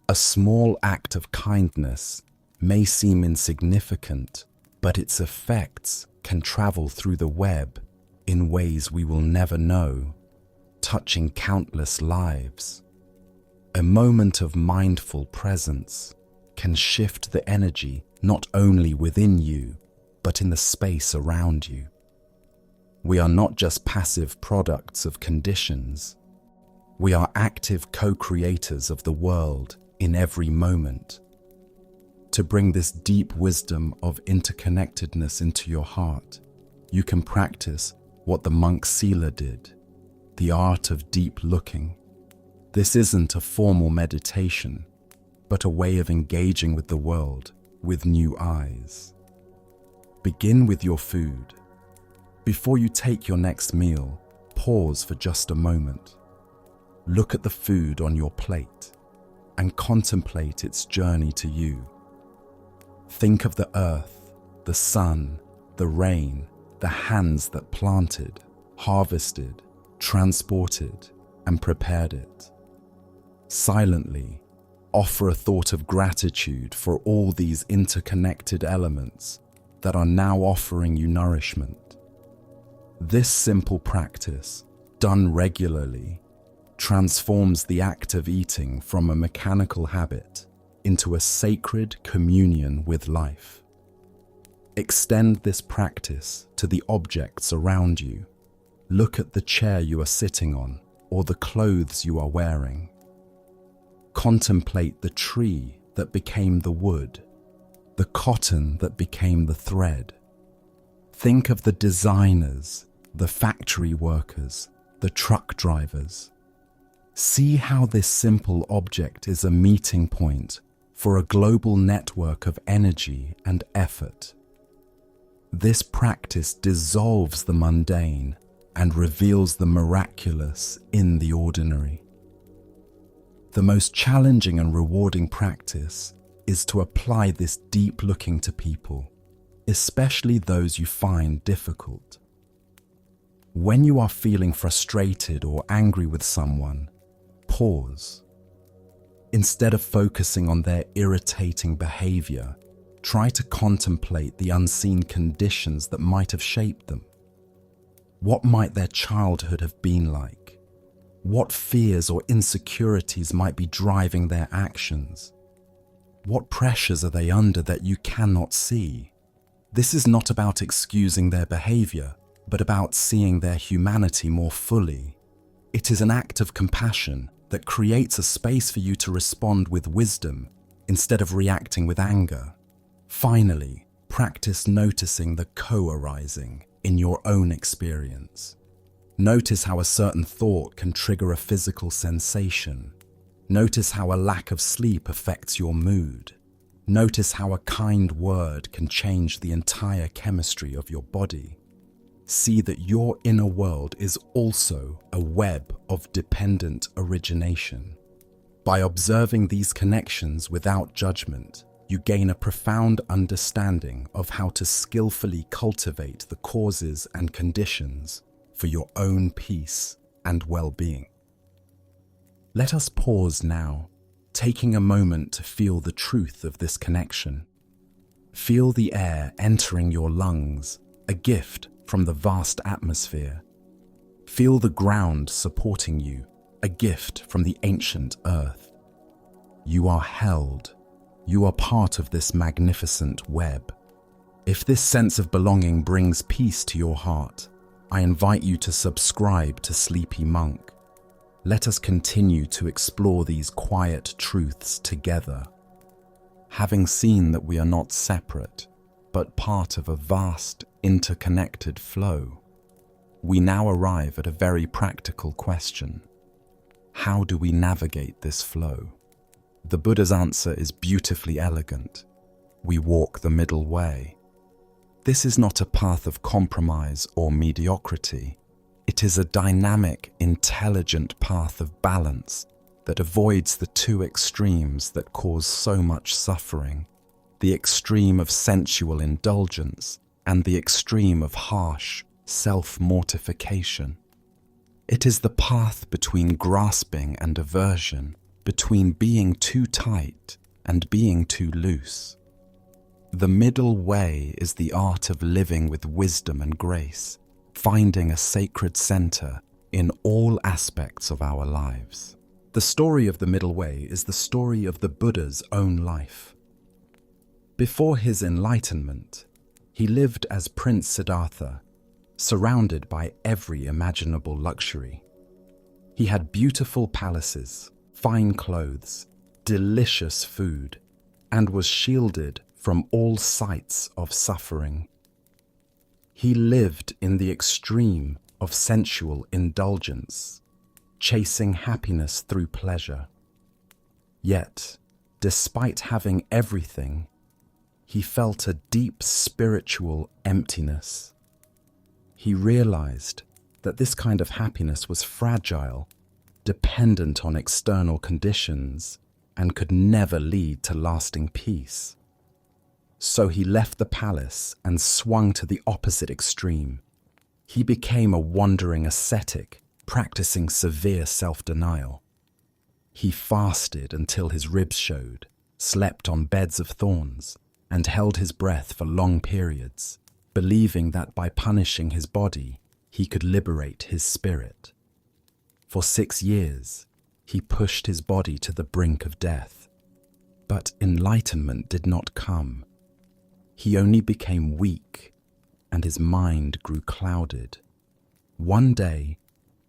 A small act of kindness may seem insignificant, but its effects can travel through the web in ways we will never know, touching countless lives. A moment of mindful presence can shift the energy not only within you, but in the space around you. We are not just passive products of conditions. We are active co-creators of the world in every moment. To bring this deep wisdom of interconnectedness into your heart, you can practice what the monk Sila did, the art of deep looking. This isn't a formal meditation, but a way of engaging with the world with new eyes. Begin with your food. Before you take your next meal, pause for just a moment. Look at the food on your plate and contemplate its journey to you. Think of the earth, the sun, the rain, the hands that planted, harvested, transported, and prepared it. Silently, offer a thought of gratitude for all these interconnected elements that are now offering you nourishment. This simple practice, done regularly, transforms the act of eating from a mechanical habit into a sacred communion with life. Extend this practice to the objects around you. Look at the chair you are sitting on or the clothes you are wearing. Contemplate the tree that became the wood, the cotton that became the thread. Think of the designers, the factory workers, the truck drivers. See how this simple object is a meeting point for a global network of energy and effort. This practice dissolves the mundane and reveals the miraculous in the ordinary. The most challenging and rewarding practice is to apply this deep looking to people, especially those you find difficult. When you are feeling frustrated or angry with someone, pause. Instead of focusing on their irritating behavior, try to contemplate the unseen conditions that might have shaped them. What might their childhood have been like? What fears or insecurities might be driving their actions? What pressures are they under that you cannot see? This is not about excusing their behavior, but about seeing their humanity more fully. It is an act of compassion that creates a space for you to respond with wisdom instead of reacting with anger. Finally, practice noticing the co-arising in your own experience. Notice how a certain thought can trigger a physical sensation. Notice how a lack of sleep affects your mood. Notice how a kind word can change the entire chemistry of your body. See that your inner world is also a web of dependent origination. By observing these connections without judgment, you gain a profound understanding of how to skillfully cultivate the causes and conditions for your own peace and well-being. Let us pause now, taking a moment to feel the truth of this connection. Feel the air entering your lungs, a gift from the vast atmosphere. Feel the ground supporting you, a gift from the ancient earth. You are held. You are part of this magnificent web. If this sense of belonging brings peace to your heart, I invite you to subscribe to Sleepy Monk. Let us continue to explore these quiet truths together. Having seen that we are not separate, but part of a vast, interconnected flow, we now arrive at a very practical question. How do we navigate this flow? The Buddha's answer is beautifully elegant. We walk the middle way. This is not a path of compromise or mediocrity. It is a dynamic, intelligent path of balance that avoids the two extremes that cause so much suffering, the extreme of sensual indulgence and the extreme of harsh self-mortification. It is the path between grasping and aversion, between being too tight and being too loose. The middle way is the art of living with wisdom and grace, finding a sacred center in all aspects of our lives. The story of the middle way is the story of the Buddha's own life. Before his enlightenment, he lived as Prince Siddhartha, surrounded by every imaginable luxury. He had beautiful palaces, fine clothes, delicious food, and was shielded from all sights of suffering. He lived in the extreme of sensual indulgence, chasing happiness through pleasure. Yet, despite having everything, he felt a deep spiritual emptiness. He realized that this kind of happiness was fragile, dependent on external conditions, and could never lead to lasting peace. So he left the palace and swung to the opposite extreme. He became a wandering ascetic, practicing severe self-denial. He fasted until his ribs showed, slept on beds of thorns, and held his breath for long periods, believing that by punishing his body, he could liberate his spirit. For 6 years, he pushed his body to the brink of death. But enlightenment did not come. He only became weak, and his mind grew clouded. One day,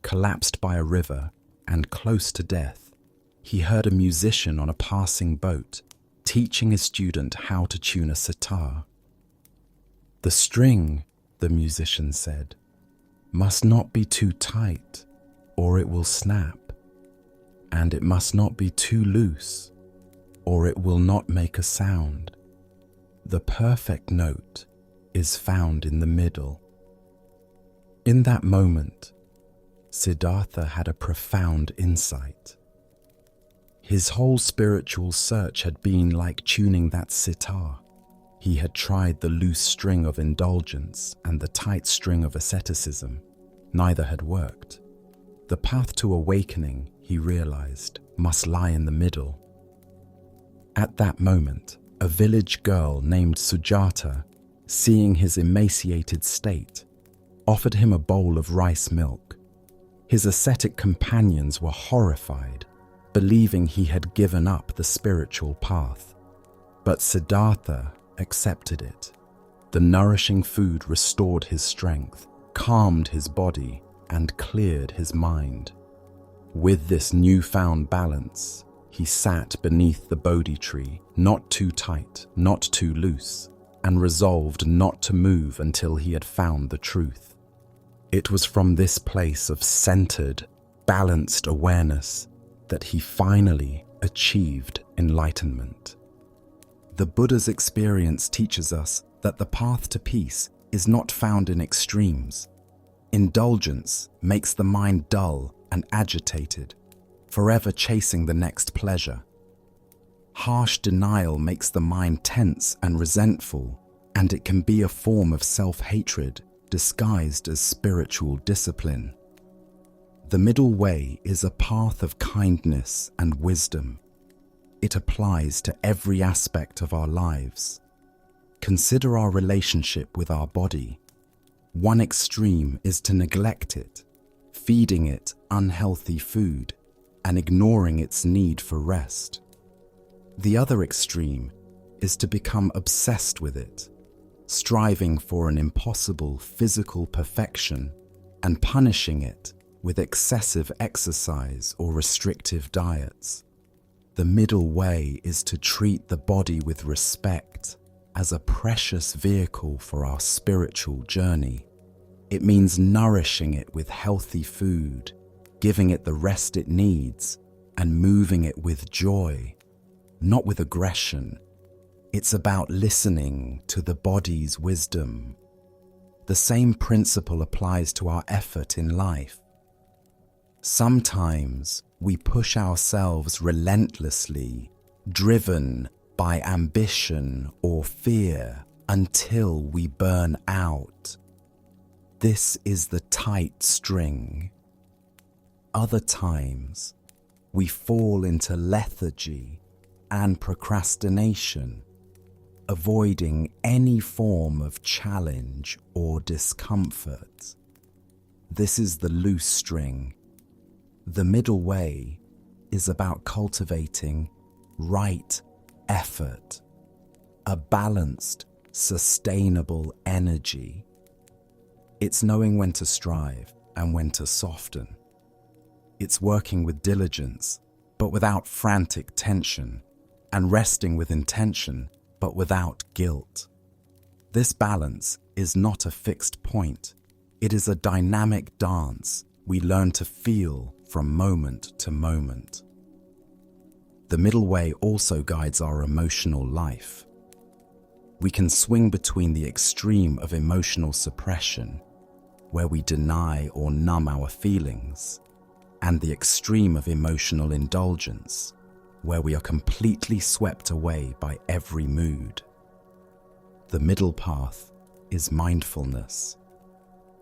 collapsed by a river and close to death, he heard a musician on a passing boat teaching a student how to tune a sitar. "The string," the musician said, "must not be too tight, or it will snap, and it must not be too loose, or it will not make a sound. The perfect note is found in the middle." In that moment, Siddhartha had a profound insight. His whole spiritual search had been like tuning that sitar. He had tried the loose string of indulgence and the tight string of asceticism. Neither had worked. The path to awakening, he realized, must lie in the middle. At that moment, a village girl named Sujata, seeing his emaciated state, offered him a bowl of rice milk. His ascetic companions were horrified, believing he had given up the spiritual path. But Siddhartha accepted it. The nourishing food restored his strength, calmed his body, and cleared his mind. With this newfound balance, he sat beneath the Bodhi tree, not too tight, not too loose, and resolved not to move until he had found the truth. It was from this place of centered, balanced awareness that he finally achieved enlightenment. The Buddha's experience teaches us that the path to peace is not found in extremes. Indulgence makes the mind dull and agitated, forever chasing the next pleasure. Harsh denial makes the mind tense and resentful, and it can be a form of self-hatred disguised as spiritual discipline. The middle way is a path of kindness and wisdom. It applies to every aspect of our lives. Consider our relationship with our body. One extreme is to neglect it, feeding it unhealthy food and ignoring its need for rest. The other extreme is to become obsessed with it, striving for an impossible physical perfection and punishing it with excessive exercise or restrictive diets. The middle way is to treat the body with respect as a precious vehicle for our spiritual journey. It means nourishing it with healthy food, giving it the rest it needs, and moving it with joy, not with aggression. It's about listening to the body's wisdom. The same principle applies to our effort in life. Sometimes we push ourselves relentlessly, driven by ambition or fear until we burn out. This is the tight string. Other times, we fall into lethargy and procrastination, avoiding any form of challenge or discomfort. This is the loose string. The middle way is about cultivating right effort, a balanced, sustainable energy. It's knowing when to strive and when to soften. It's working with diligence, but without frantic tension, and resting with intention, but without guilt. This balance is not a fixed point. It is a dynamic dance we learn to feel from moment to moment. The middle way also guides our emotional life. We can swing between the extreme of emotional suppression, where we deny or numb our feelings, and the extreme of emotional indulgence, where we are completely swept away by every mood. The middle path is mindfulness.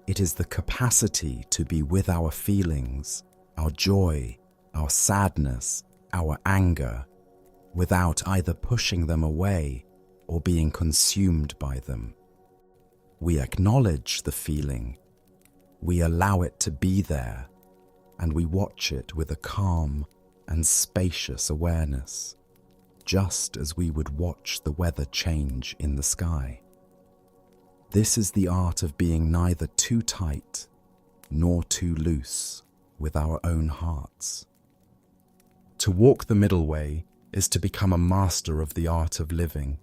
It is the capacity to be with our feelings, our joy, our sadness, our anger, without either pushing them away or being consumed by them. We acknowledge the feeling, we allow it to be there, and we watch it with a calm and spacious awareness, just as we would watch the weather change in the sky. This is the art of being neither too tight nor too loose with our own hearts. To walk the middle way is to become a master of the art of living.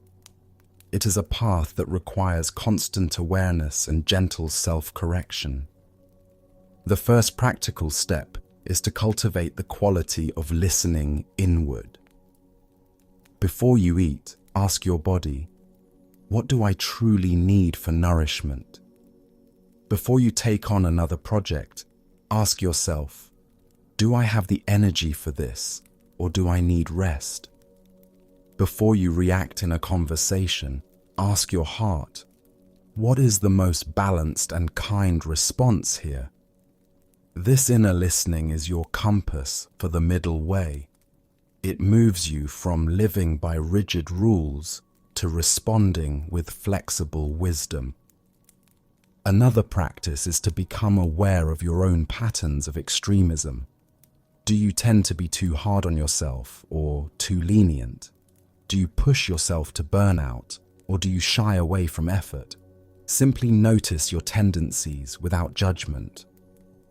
It is a path that requires constant awareness and gentle self-correction. The first practical step is to cultivate the quality of listening inward. Before you eat, ask your body, what do I truly need for nourishment? Before you take on another project, ask yourself, do I have the energy for this, or do I need rest? Before you react in a conversation, ask your heart, what is the most balanced and kind response here? This inner listening is your compass for the middle way. It moves you from living by rigid rules to responding with flexible wisdom. Another practice is to become aware of your own patterns of extremism. Do you tend to be too hard on yourself or too lenient? Do you push yourself to burnout or do you shy away from effort? Simply notice your tendencies without judgment.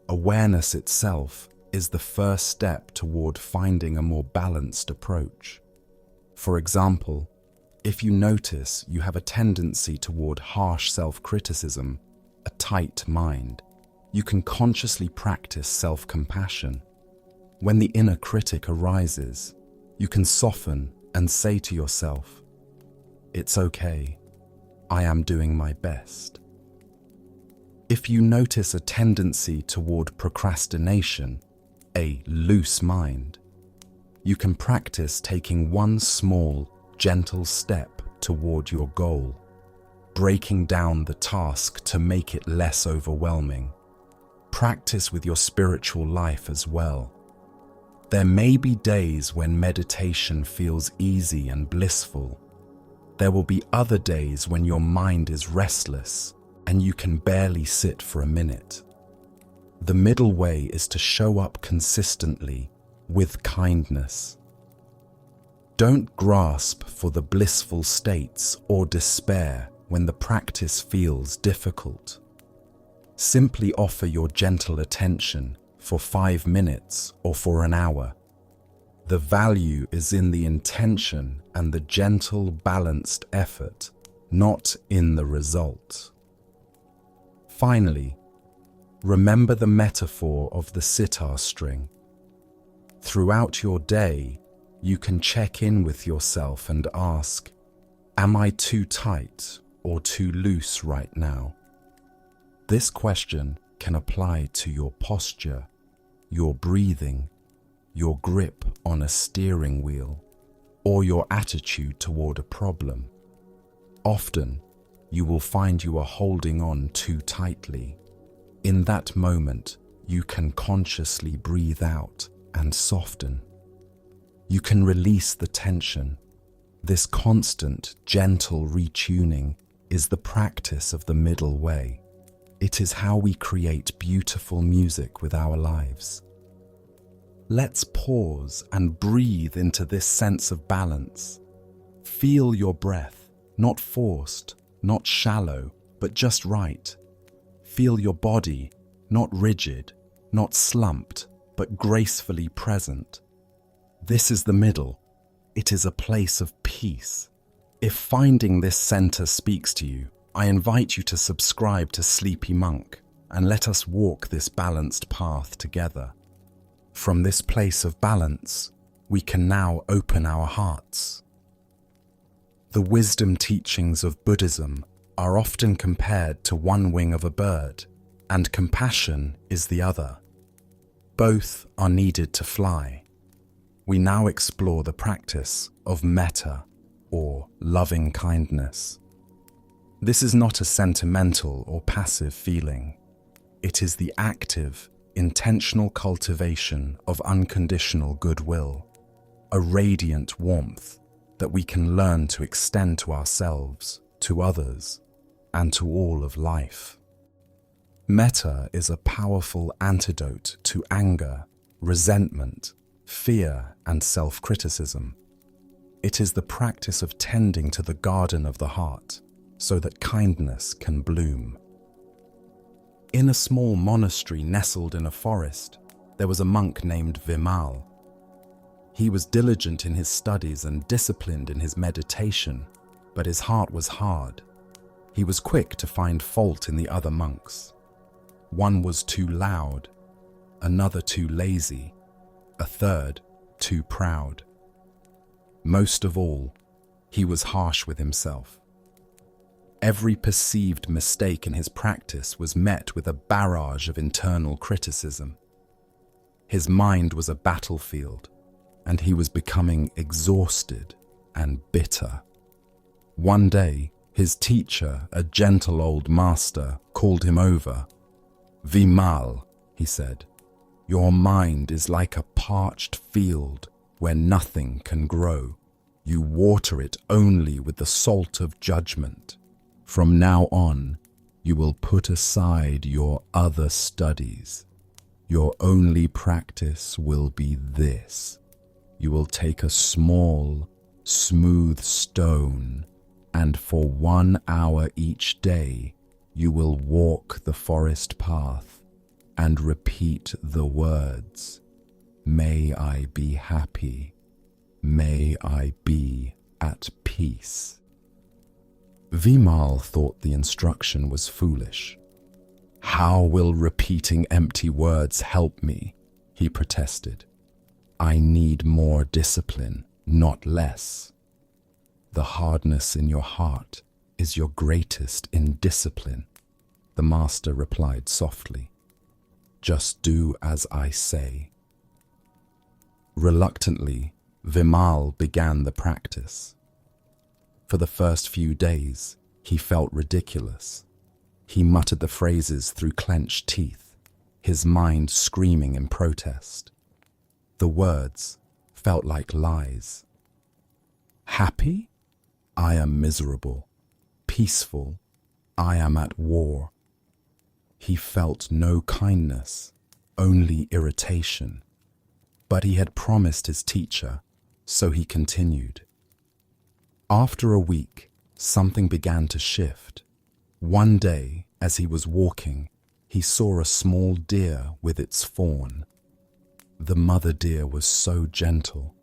Awareness itself is the first step toward finding a more balanced approach. For example, if you notice you have a tendency toward harsh self-criticism, a tight mind, you can consciously practice self-compassion. When the inner critic arises, you can soften and say to yourself, "It's okay, I am doing my best." If you notice a tendency toward procrastination, a loose mind, you can practice taking one small, gentle step toward your goal, breaking down the task to make it less overwhelming. Practice with your spiritual life as well. There may be days when meditation feels easy and blissful. There will be other days when your mind is restless and you can barely sit for a minute. The middle way is to show up consistently with kindness. Don't grasp for the blissful states or despair when the practice feels difficult. Simply offer your gentle attention, for 5 minutes, or for an hour. The value is in the intention and the gentle, balanced effort, not in the result. Finally, remember the metaphor of the sitar string. Throughout your day, you can check in with yourself and ask, am I too tight or too loose right now? This question can apply to your posture, your breathing, your grip on a steering wheel, or your attitude toward a problem. Often, you will find you are holding on too tightly. In that moment, you can consciously breathe out and soften. You can release the tension. This constant, gentle retuning is the practice of the middle way. It is how we create beautiful music with our lives. Let's pause and breathe into this sense of balance. Feel your breath, not forced, not shallow, but just right. Feel your body, not rigid, not slumped, but gracefully present. This is the middle. It is a place of peace. If finding this center speaks to you, I invite you to subscribe to Sleepy Monk and let us walk this balanced path together. From this place of balance, we can now open our hearts. The wisdom teachings of Buddhism are often compared to one wing of a bird, and compassion is the other. Both are needed to fly. We now explore the practice of metta, or loving kindness. This is not a sentimental or passive feeling. It is the active, intentional cultivation of unconditional goodwill, a radiant warmth that we can learn to extend to ourselves, to others, and to all of life. Metta is a powerful antidote to anger, resentment, fear, and self-criticism. It is the practice of tending to the garden of the heart so that kindness can bloom. In a small monastery nestled in a forest, there was a monk named Vimal. He was diligent in his studies and disciplined in his meditation, but his heart was hard. He was quick to find fault in the other monks. One was too loud, another too lazy, a third too proud. Most of all, he was harsh with himself. Every perceived mistake in his practice was met with a barrage of internal criticism. His mind was a battlefield, and he was becoming exhausted and bitter. One day, his teacher, a gentle old master, called him over. "Vimal," he said, "your mind is like a parched field where nothing can grow. You water it only with the salt of judgment. From now on, you will put aside your other studies. Your only practice will be this. You will take a small, smooth stone, and for 1 hour each day, you will walk the forest path and repeat the words, 'May I be happy. May I be at peace.'" Vimal thought the instruction was foolish. "How will repeating empty words help me?" he protested. "I need more discipline, not less." "The hardness in your heart is your greatest indiscipline," the master replied softly. "Just do as I say." Reluctantly, Vimal began the practice. For the first few days, he felt ridiculous. He muttered the phrases through clenched teeth, his mind screaming in protest. The words felt like lies. Happy? I am miserable. Peaceful? I am at war. He felt no kindness, only irritation. But he had promised his teacher, so he continued. After a week, something began to shift. One day, as he was walking, he saw a small deer with its fawn. The mother deer was so gentle,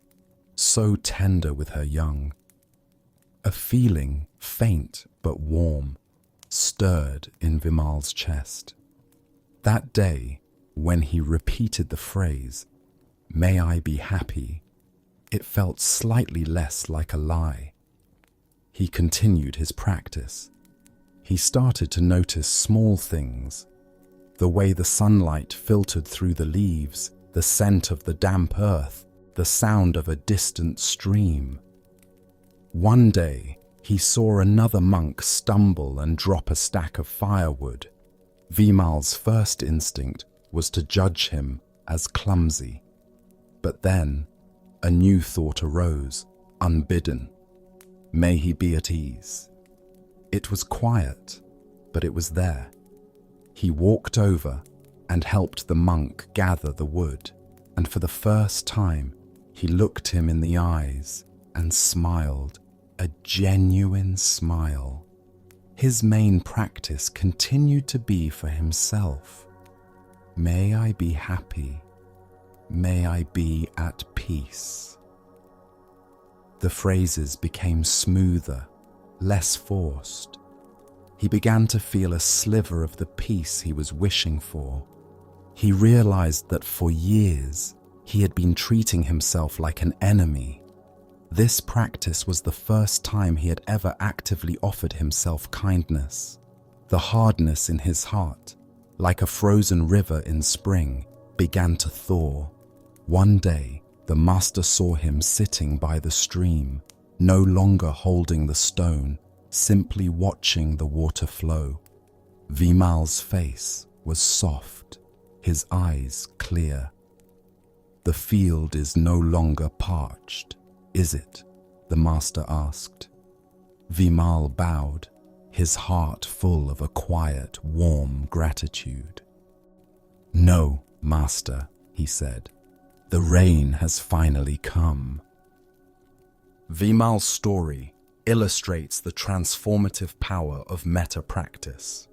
so tender with her young. A feeling, faint but warm, stirred in Vimal's chest. That day, when he repeated the phrase, "May I be happy," it felt slightly less like a lie. He continued his practice. He started to notice small things, the way the sunlight filtered through the leaves, the scent of the damp earth, the sound of a distant stream. One day, he saw another monk stumble and drop a stack of firewood. Vimal's first instinct was to judge him as clumsy. But then, a new thought arose, unbidden. May he be at ease. It was quiet, but it was there. He walked over and helped the monk gather the wood, and for the first time, he looked him in the eyes and smiled, a genuine smile. His main practice continued to be for himself. May I be happy. May I be at peace. The phrases became smoother, less forced. He began to feel a sliver of the peace he was wishing for. He realized that for years, he had been treating himself like an enemy. This practice was the first time he had ever actively offered himself kindness. The hardness in his heart, like a frozen river in spring, began to thaw. One day, the master saw him sitting by the stream, no longer holding the stone, simply watching the water flow. Vimal's face was soft, his eyes clear. The field is no longer parched, is it? The master asked. Vimal bowed, his heart full of a quiet, warm gratitude. No, master, he said. The rain has finally come. Vimal's story illustrates the transformative power of metta practice.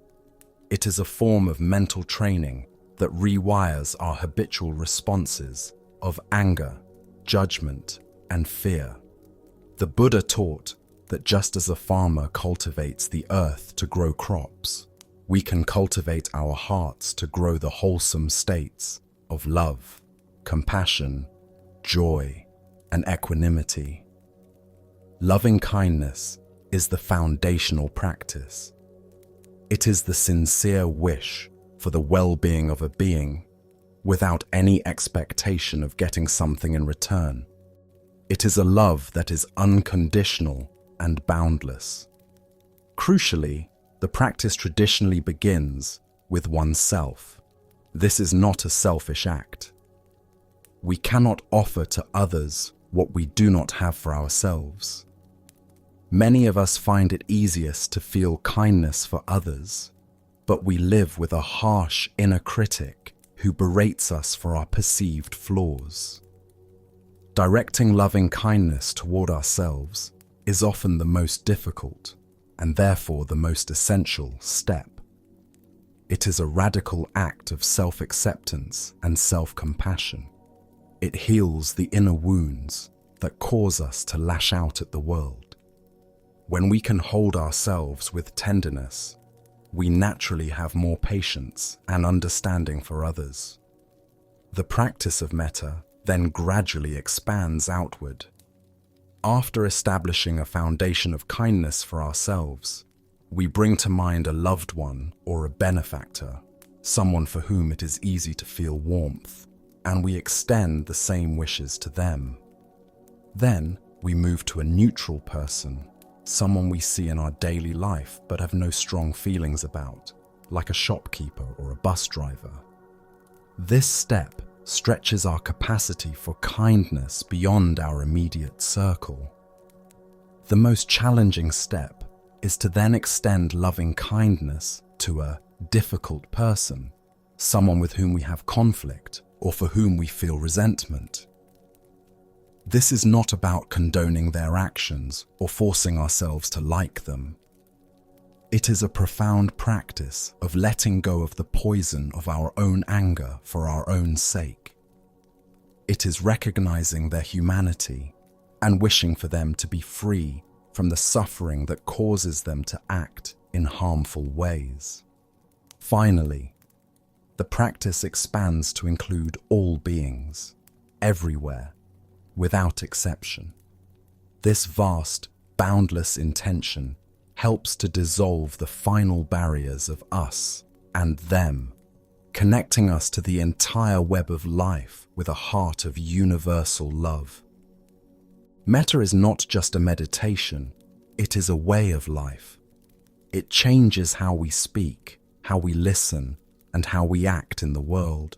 It is a form of mental training that rewires our habitual responses of anger, judgment, and fear. The Buddha taught that just as a farmer cultivates the earth to grow crops, we can cultivate our hearts to grow the wholesome states of love, compassion, joy, and equanimity. Loving kindness is the foundational practice. It is the sincere wish for the well-being of a being without any expectation of getting something in return. It is a love that is unconditional and boundless. Crucially, the practice traditionally begins with oneself. This is not a selfish act. We cannot offer to others what we do not have for ourselves. Many of us find it easiest to feel kindness for others, but we live with a harsh inner critic who berates us for our perceived flaws. Directing loving kindness toward ourselves is often the most difficult and therefore the most essential step. It is a radical act of self-acceptance and self-compassion. It heals the inner wounds that cause us to lash out at the world. When we can hold ourselves with tenderness, we naturally have more patience and understanding for others. The practice of metta then gradually expands outward. After establishing a foundation of kindness for ourselves, we bring to mind a loved one or a benefactor, someone for whom it is easy to feel warmth, and we extend the same wishes to them. Then we move to a neutral person, someone we see in our daily life but have no strong feelings about, like a shopkeeper or a bus driver. This step stretches our capacity for kindness beyond our immediate circle. The most challenging step is to then extend loving kindness to a difficult person, someone with whom we have conflict or for whom we feel resentment. This is not about condoning their actions or forcing ourselves to like them. It is a profound practice of letting go of the poison of our own anger for our own sake. It is recognizing their humanity and wishing for them to be free from the suffering that causes them to act in harmful ways. Finally, the practice expands to include all beings, everywhere, without exception. This vast, boundless intention helps to dissolve the final barriers of us and them, connecting us to the entire web of life with a heart of universal love. Metta is not just a meditation, it is a way of life. It changes how we speak, how we listen, and how we act in the world.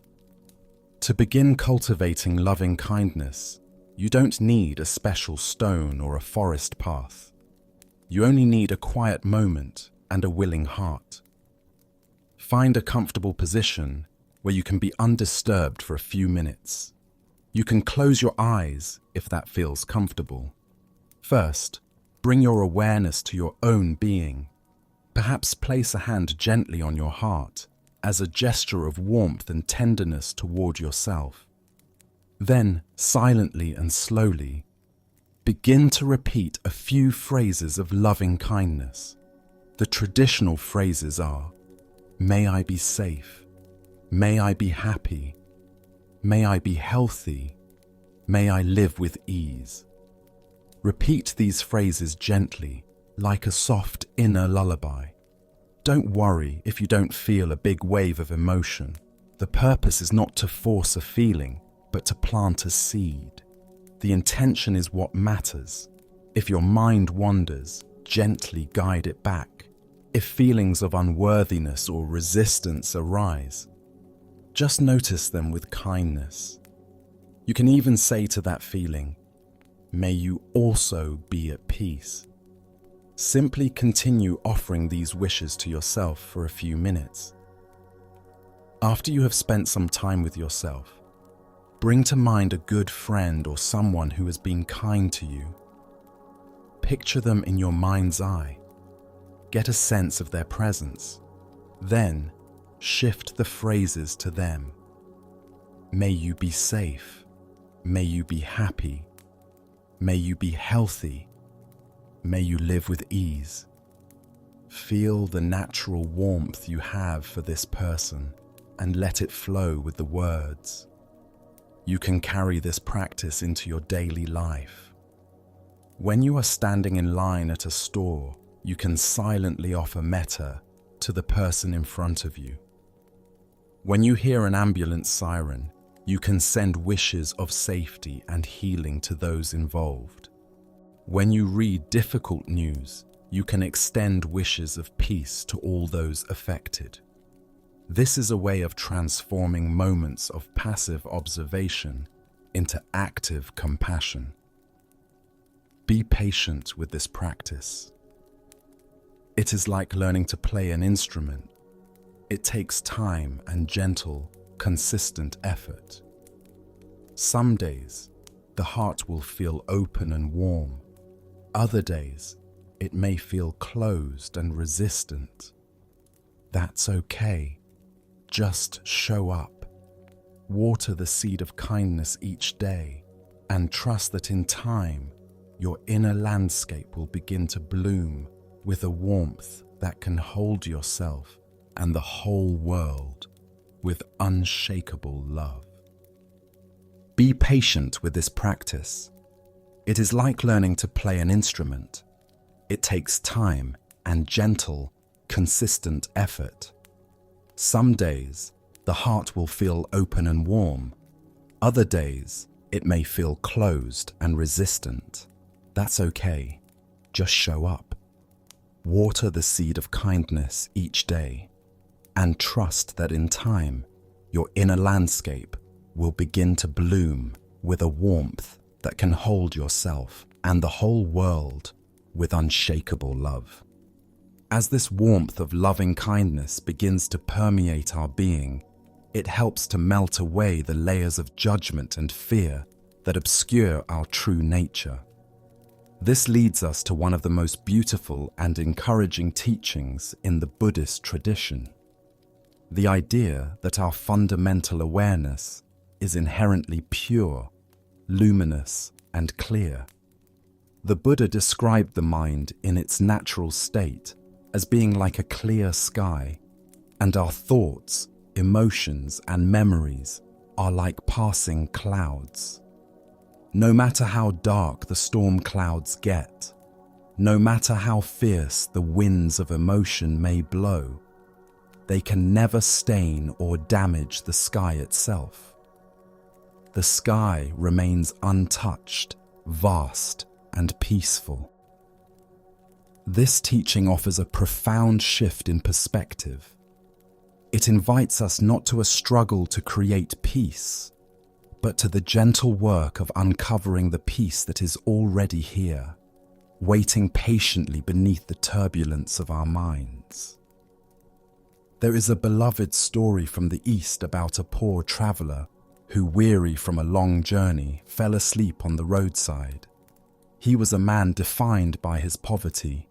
To begin cultivating loving kindness, you don't need a special stone or a forest path. You only need a quiet moment and a willing heart. Find a comfortable position where you can be undisturbed for a few minutes. You can close your eyes if that feels comfortable. First, bring your awareness to your own being. Perhaps place a hand gently on your heart as a gesture of warmth and tenderness toward yourself. Then, silently and slowly, begin to repeat a few phrases of loving kindness. The traditional phrases are, "May I be safe," "May I be happy," "May I be healthy," "May I live with ease." Repeat these phrases gently, like a soft inner lullaby. Don't worry if you don't feel a big wave of emotion. The purpose is not to force a feeling, but to plant a seed. The intention is what matters. If your mind wanders, gently guide it back. If feelings of unworthiness or resistance arise, just notice them with kindness. You can even say to that feeling, "May you also be at peace." Simply continue offering these wishes to yourself for a few minutes. After you have spent some time with yourself, bring to mind a good friend or someone who has been kind to you. Picture them in your mind's eye. Get a sense of their presence. Then, shift the phrases to them. May you be safe. May you be happy. May you be healthy. May you live with ease. Feel the natural warmth you have for this person and let it flow with the words. You can carry this practice into your daily life. When you are standing in line at a store, you can silently offer metta to the person in front of you. When you hear an ambulance siren, you can send wishes of safety and healing to those involved. When you read difficult news, you can extend wishes of peace to all those affected. This is a way of transforming moments of passive observation into active compassion. Be patient with this practice. It is like learning to play an instrument. It takes time and gentle, consistent effort. Some days, the heart will feel open and warm. Other days, it may feel closed and resistant. That's okay. Just show up. Water the seed of kindness each day and trust that in time, your inner landscape will begin to bloom with a warmth that can hold yourself and the whole world with unshakable love. Be patient with this practice. It is like learning to play an instrument. It takes time and gentle, consistent effort. Some days, the heart will feel open and warm. Other days, it may feel closed and resistant. That's okay. Just show up. Water the seed of kindness each day and trust that in time, your inner landscape will begin to bloom with a warmth that can hold yourself and the whole world with unshakable love. As this warmth of loving kindness begins to permeate our being, it helps to melt away the layers of judgment and fear that obscure our true nature. This leads us to one of the most beautiful and encouraging teachings in the Buddhist tradition. The idea that our fundamental awareness is inherently pure, luminous, and clear. The Buddha described the mind in its natural state as being like a clear sky, and our thoughts, emotions, and memories are like passing clouds. No matter how dark the storm clouds get, no matter how fierce the winds of emotion may blow, they can never stain or damage the sky itself. The sky remains untouched, vast, and peaceful. This teaching offers a profound shift in perspective. It invites us not to a struggle to create peace, but to the gentle work of uncovering the peace that is already here, waiting patiently beneath the turbulence of our minds. There is a beloved story from the East about a poor traveler who, weary from a long journey, fell asleep on the roadside. He was a man defined by his poverty.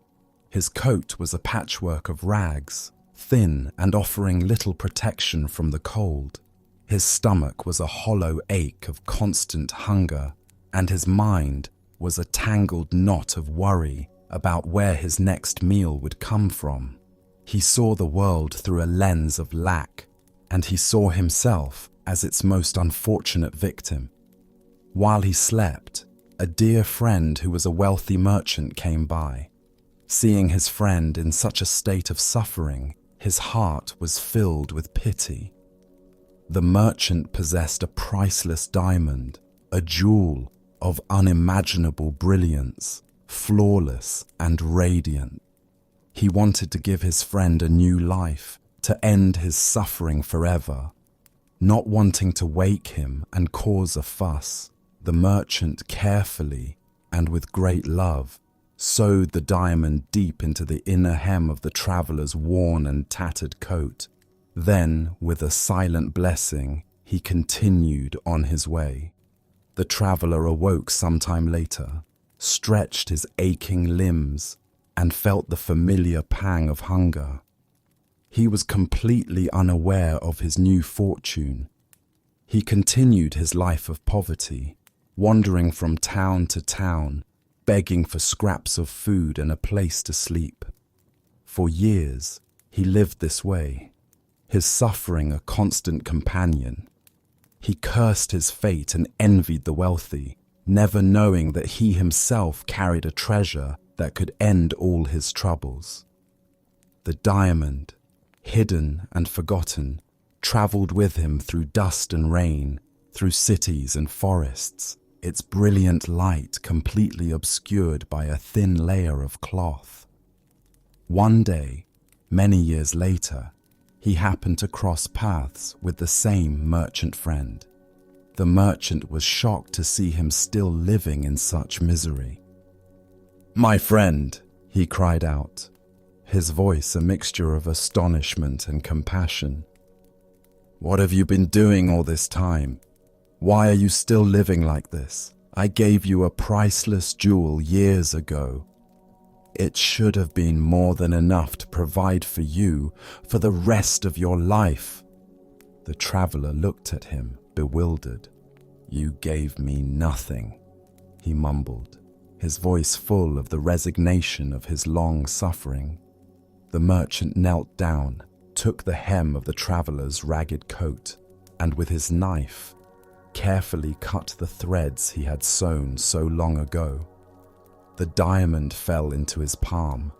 His coat was a patchwork of rags, thin and offering little protection from the cold. His stomach was a hollow ache of constant hunger, and his mind was a tangled knot of worry about where his next meal would come from. He saw the world through a lens of lack, and he saw himself as its most unfortunate victim. While he slept, a dear friend who was a wealthy merchant came by. Seeing his friend in such a state of suffering, his heart was filled with pity. The merchant possessed a priceless diamond, a jewel of unimaginable brilliance, flawless and radiant. He wanted to give his friend a new life, to end his suffering forever. Not wanting to wake him and cause a fuss, the merchant carefully and with great love sewed the diamond deep into the inner hem of the traveler's worn and tattered coat. Then, with a silent blessing, he continued on his way. The traveler awoke some time later, stretched his aching limbs, and felt the familiar pang of hunger. He was completely unaware of his new fortune. He continued his life of poverty, wandering from town to town, begging for scraps of food and a place to sleep. For years, he lived this way, his suffering a constant companion. He cursed his fate and envied the wealthy, never knowing that he himself carried a treasure that could end all his troubles. The diamond, hidden and forgotten, traveled with him through dust and rain, through cities and forests, its brilliant light completely obscured by a thin layer of cloth. One day, many years later, he happened to cross paths with the same merchant friend. The merchant was shocked to see him still living in such misery. "My friend," he cried out, his voice a mixture of astonishment and compassion. "What have you been doing all this time? Why are you still living like this? I gave you a priceless jewel years ago. It should have been more than enough to provide for you for the rest of your life." The traveler looked at him, bewildered. "You gave me nothing," he mumbled, his voice full of the resignation of his long suffering. The merchant knelt down, took the hem of the traveler's ragged coat, and with his knife, carefully cut the threads he had sewn so long ago. The diamond fell into his palm,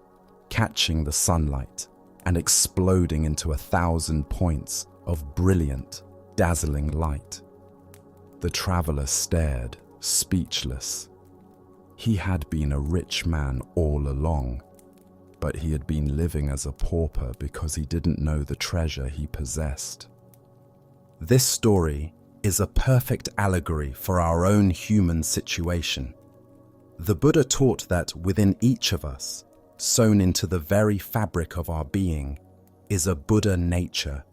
catching the sunlight and exploding into 1,000 points of brilliant, dazzling light. The traveler stared, speechless. He had been a rich man all along, but he had been living as a pauper because he didn't know the treasure he possessed. This story is a perfect allegory for our own human situation. The Buddha taught that within each of us, sewn into the very fabric of our being, is a Buddha nature,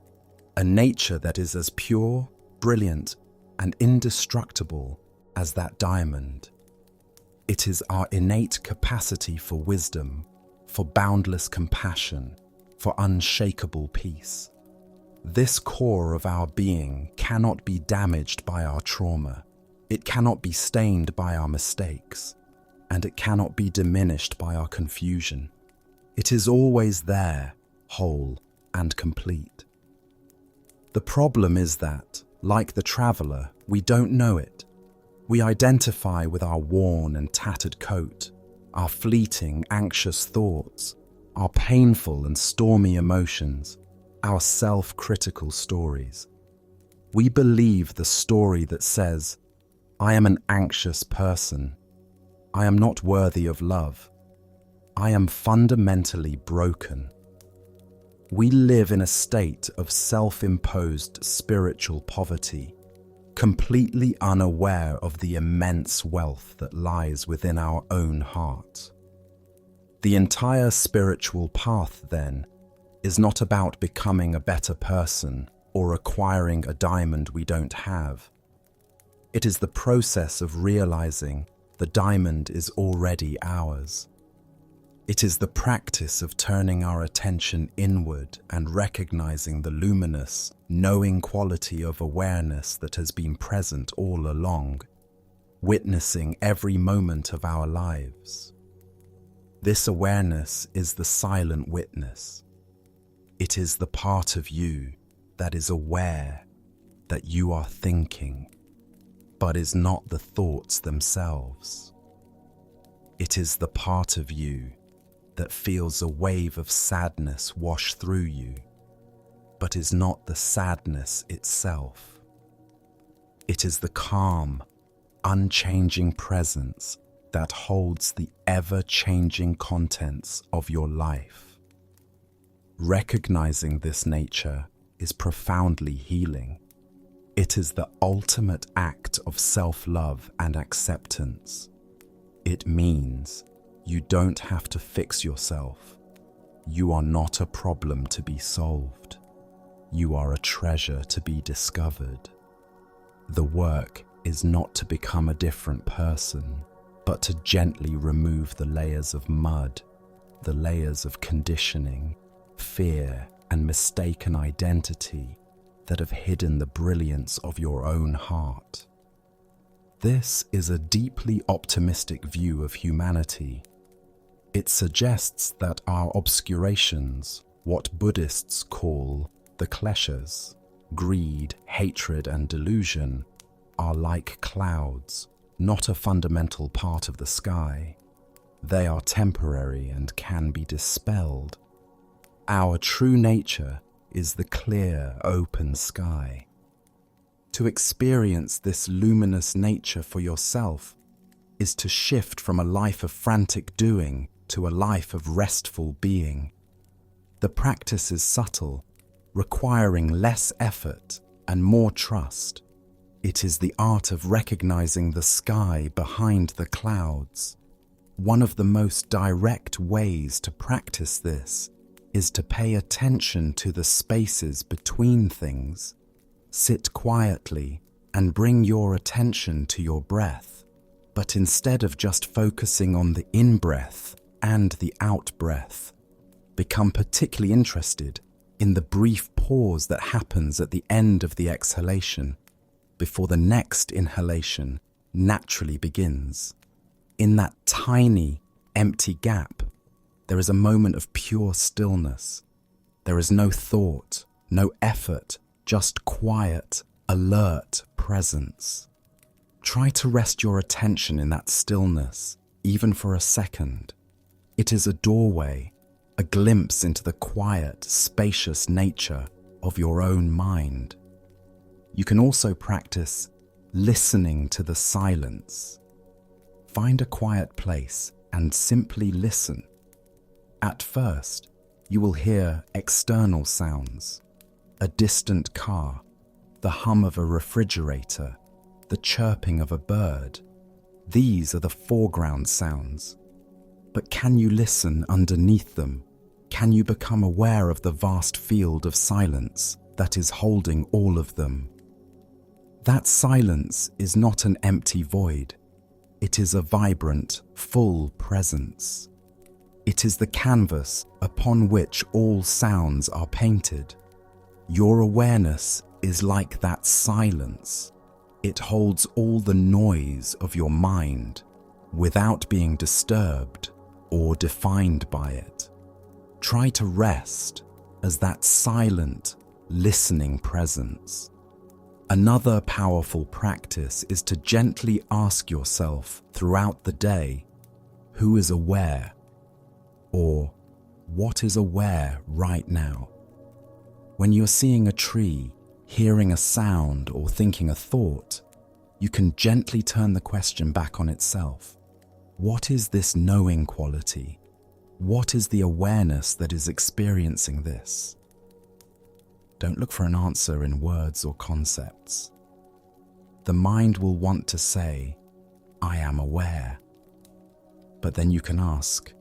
a nature that is as pure, brilliant, and indestructible as that diamond. It is our innate capacity for wisdom, for boundless compassion, for unshakable peace. This core of our being cannot be damaged by our trauma. It cannot be stained by our mistakes, and it cannot be diminished by our confusion. It is always there, whole and complete. The problem is that, like the traveler, we don't know it. We identify with our worn and tattered coat, our fleeting, anxious thoughts, our painful and stormy emotions, our self-critical stories. We believe the story that says, "I am an anxious person. I am not worthy of love. I am fundamentally broken." We live in a state of self-imposed spiritual poverty, completely unaware of the immense wealth that lies within our own heart. The entire spiritual path, then, is not about becoming a better person or acquiring a diamond we don't have. It is the process of realizing the diamond is already ours. It is the practice of turning our attention inward and recognizing the luminous, knowing quality of awareness that has been present all along, witnessing every moment of our lives. This awareness is the silent witness. It is the part of you that is aware that you are thinking, but is not the thoughts themselves. It is the part of you that feels a wave of sadness wash through you, but is not the sadness itself. It is the calm, unchanging presence that holds the ever-changing contents of your life. Recognizing this nature is profoundly healing. It is the ultimate act of self-love and acceptance. It means you don't have to fix yourself. You are not a problem to be solved. You are a treasure to be discovered. The work is not to become a different person, but to gently remove the layers of mud, the layers of conditioning, fear, and mistaken identity that have hidden the brilliance of your own heart. This is a deeply optimistic view of humanity. It suggests that our obscurations, what Buddhists call the kleshas, greed, hatred, and delusion, are like clouds, not a fundamental part of the sky. They are temporary and can be dispelled. Our true nature is the clear, open sky. To experience this luminous nature for yourself is to shift from a life of frantic doing to a life of restful being. The practice is subtle, requiring less effort and more trust. It is the art of recognizing the sky behind the clouds. One of the most direct ways to practice this is to pay attention to the spaces between things. Sit quietly and bring your attention to your breath, but instead of just focusing on the in-breath and the out-breath, become particularly interested in the brief pause that happens at the end of the exhalation before the next inhalation naturally begins. In that tiny, empty gap, there is a moment of pure stillness. There is no thought, no effort, just quiet, alert presence. Try to rest your attention in that stillness, even for a second. It is a doorway, a glimpse into the quiet, spacious nature of your own mind. You can also practice listening to the silence. Find a quiet place and simply listen. At first, you will hear external sounds, a distant car, the hum of a refrigerator, the chirping of a bird. These are the foreground sounds. But can you listen underneath them? Can you become aware of the vast field of silence that is holding all of them? That silence is not an empty void. It is a vibrant, full presence. It is the canvas upon which all sounds are painted. Your awareness is like that silence. It holds all the noise of your mind without being disturbed or defined by it. Try to rest as that silent, listening presence. Another powerful practice is to gently ask yourself throughout the day, who is aware? Or what is aware right now? When you're seeing a tree, hearing a sound, or thinking a thought, you can gently turn the question back on itself. What is this knowing quality? What is the awareness that is experiencing this? Don't look for an answer in words or concepts. The mind will want to say, I am aware. But then you can ask,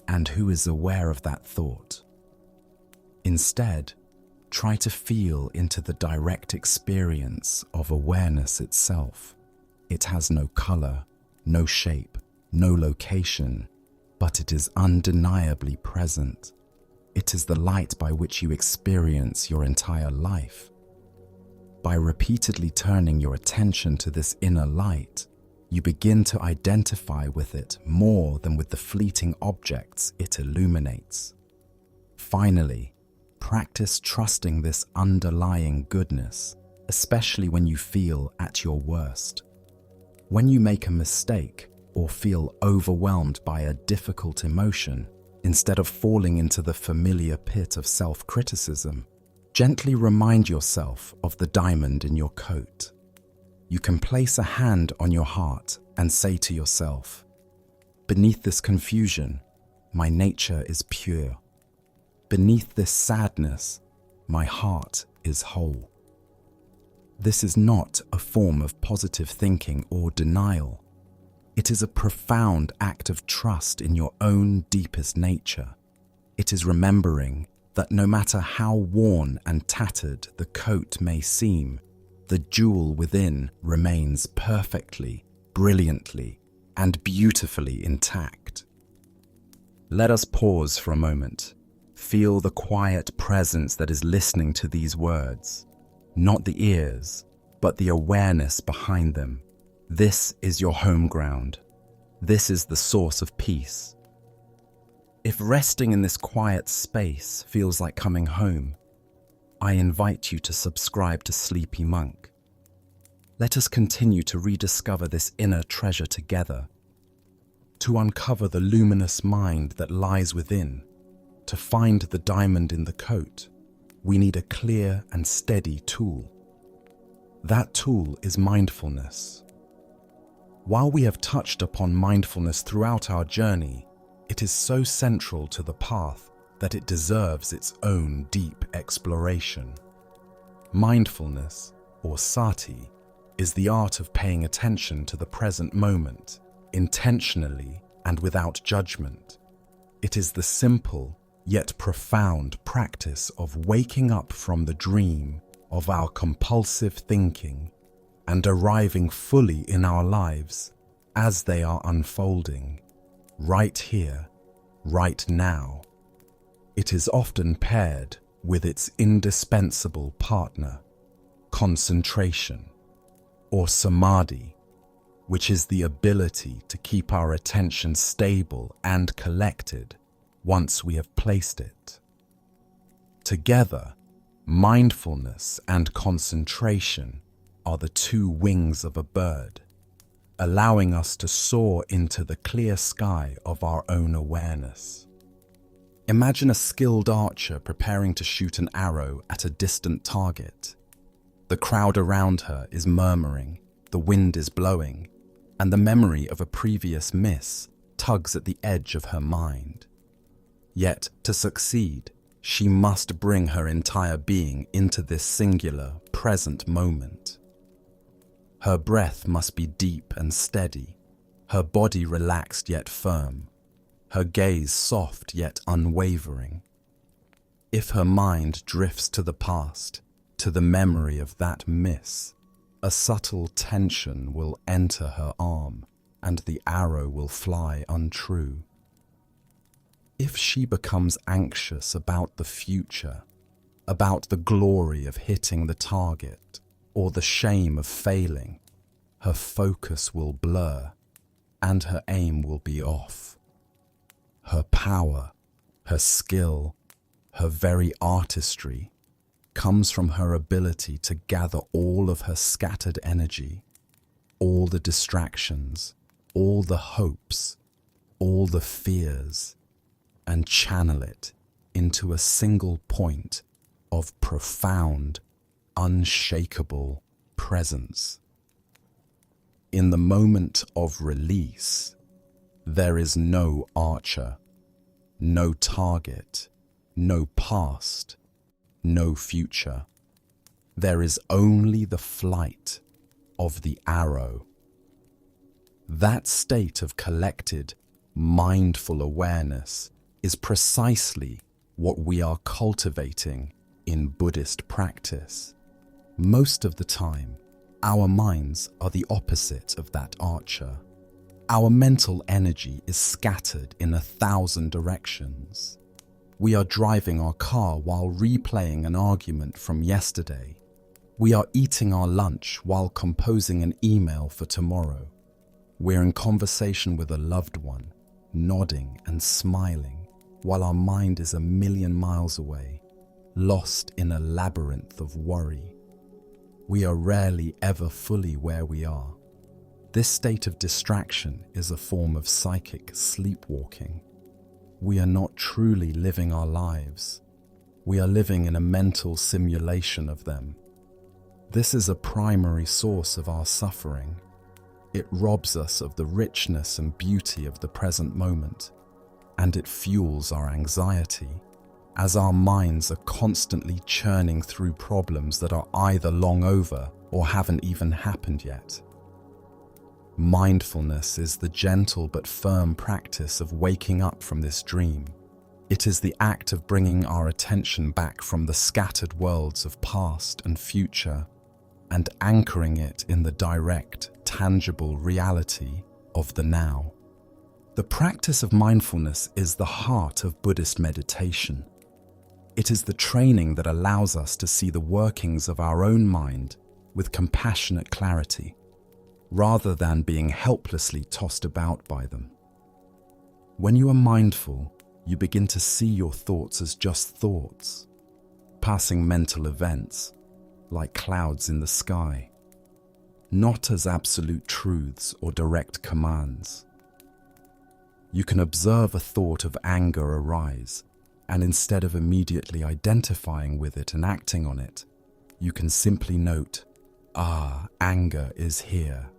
and who is aware of that thought? Instead, try to feel into the direct experience of awareness itself. It has no color, no shape, no location, but it is undeniably present. It is the light by which you experience your entire life. By repeatedly turning your attention to this inner light, you begin to identify with it more than with the fleeting objects it illuminates. Finally, practice trusting this underlying goodness, especially when you feel at your worst. When you make a mistake or feel overwhelmed by a difficult emotion, instead of falling into the familiar pit of self-criticism, gently remind yourself of the diamond in your coat. You can place a hand on your heart and say to yourself, beneath this confusion, my nature is pure. Beneath this sadness, my heart is whole. This is not a form of positive thinking or denial. It is a profound act of trust in your own deepest nature. It is remembering that no matter how worn and tattered the coat may seem, the jewel within remains perfectly, brilliantly, and beautifully intact. Let us pause for a moment. Feel the quiet presence that is listening to these words. Not the ears, but the awareness behind them. This is your home ground. This is the source of peace. If resting in this quiet space feels like coming home, I invite you to subscribe to Sleepy Monk. Let us continue to rediscover this inner treasure together, to uncover the luminous mind that lies within. To find the diamond in the coat, we need a clear and steady tool. That tool is mindfulness. While we have touched upon mindfulness throughout our journey, it is so central to the path that it deserves its own deep exploration. Mindfulness, or sati, is the art of paying attention to the present moment, intentionally and without judgment. It is the simple yet profound practice of waking up from the dream of our compulsive thinking and arriving fully in our lives as they are unfolding, right here, right now. It is often paired with its indispensable partner, concentration, or samadhi, which is the ability to keep our attention stable and collected once we have placed it. Together, mindfulness and concentration are the two wings of a bird, allowing us to soar into the clear sky of our own awareness. Imagine a skilled archer preparing to shoot an arrow at a distant target. The crowd around her is murmuring, the wind is blowing, and the memory of a previous miss tugs at the edge of her mind. Yet, to succeed, she must bring her entire being into this singular, present moment. Her breath must be deep and steady, her body relaxed yet firm, her gaze soft yet unwavering. If her mind drifts to the past, to the memory of that miss, a subtle tension will enter her arm, and the arrow will fly untrue. If she becomes anxious about the future, about the glory of hitting the target or the shame of failing, her focus will blur and her aim will be off. Her power, her skill, her very artistry comes from her ability to gather all of her scattered energy, all the distractions, all the hopes, all the fears, and channel it into a single point of profound, unshakable presence. In the moment of release, there is no archer, no target, no past, no future. There is only the flight of the arrow. That state of collected, mindful awareness is precisely what we are cultivating in Buddhist practice. Most of the time, our minds are the opposite of that archer. Our mental energy is scattered in 1,000 directions. We are driving our car while replaying an argument from yesterday. We are eating our lunch while composing an email for tomorrow. We're in conversation with a loved one, nodding and smiling, while our mind is 1,000,000 miles away, lost in a labyrinth of worry. We are rarely ever fully where we are. This state of distraction is a form of psychic sleepwalking. We are not truly living our lives. We are living in a mental simulation of them. This is a primary source of our suffering. It robs us of the richness and beauty of the present moment, and it fuels our anxiety, as our minds are constantly churning through problems that are either long over or haven't even happened yet. Mindfulness is the gentle but firm practice of waking up from this dream. It is the act of bringing our attention back from the scattered worlds of past and future and anchoring it in the direct, tangible reality of the now. The practice of mindfulness is the heart of Buddhist meditation. It is the training that allows us to see the workings of our own mind with compassionate clarity, rather than being helplessly tossed about by them. When you are mindful, you begin to see your thoughts as just thoughts, passing mental events like clouds in the sky, not as absolute truths or direct commands. You can observe a thought of anger arise, and instead of immediately identifying with it and acting on it, you can simply note, anger is here.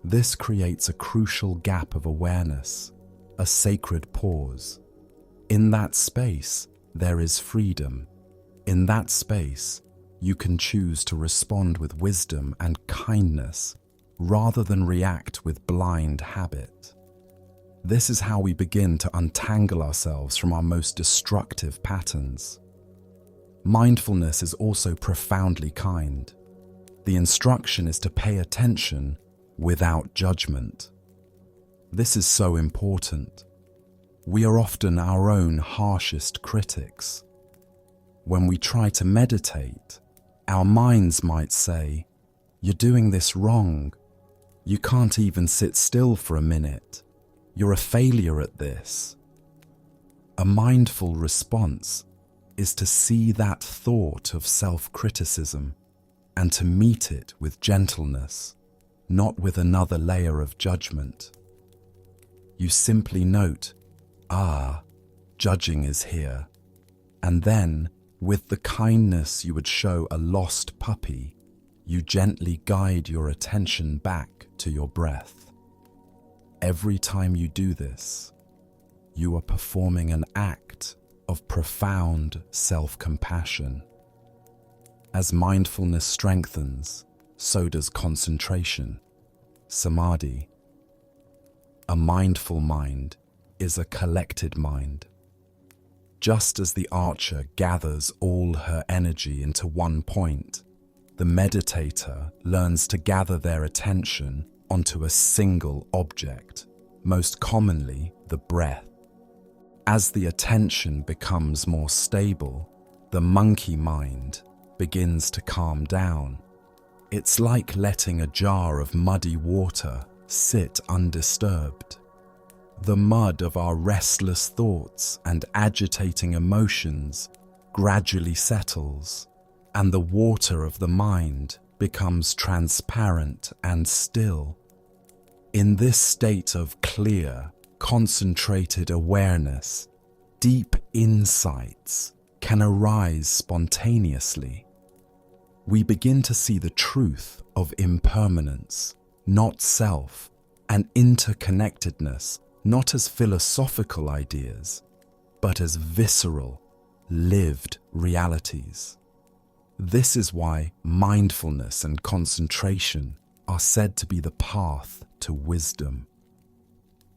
This creates a crucial gap of awareness, a sacred pause. In that space, there is freedom. In that space, you can choose to respond with wisdom and kindness rather than react with blind habit. This is how we begin to untangle ourselves from our most destructive patterns. Mindfulness is also profoundly kind. The instruction is to pay attention without judgment. This is so important. We are often our own harshest critics. When we try to meditate, our minds might say, "You're doing this wrong. You can't even sit still for a minute. You're a failure at this." A mindful response is to see that thought of self-criticism and to meet it with gentleness, not with another layer of judgment. You simply note, judging is here, and then, with the kindness you would show a lost puppy, you gently guide your attention back to your breath. Every time you do this, you are performing an act of profound self-compassion. As mindfulness strengthens, so does concentration, samadhi. A mindful mind is a collected mind. Just as the archer gathers all her energy into one point, the meditator learns to gather their attention onto a single object, most commonly the breath. As the attention becomes more stable, the monkey mind begins to calm down. It's like letting a jar of muddy water sit undisturbed. The mud of our restless thoughts and agitating emotions gradually settles, and the water of the mind becomes transparent and still. In this state of clear, concentrated awareness, deep insights can arise spontaneously. We begin to see the truth of impermanence, not self, and interconnectedness, not as philosophical ideas, but as visceral, lived realities. This is why mindfulness and concentration are said to be the path to wisdom.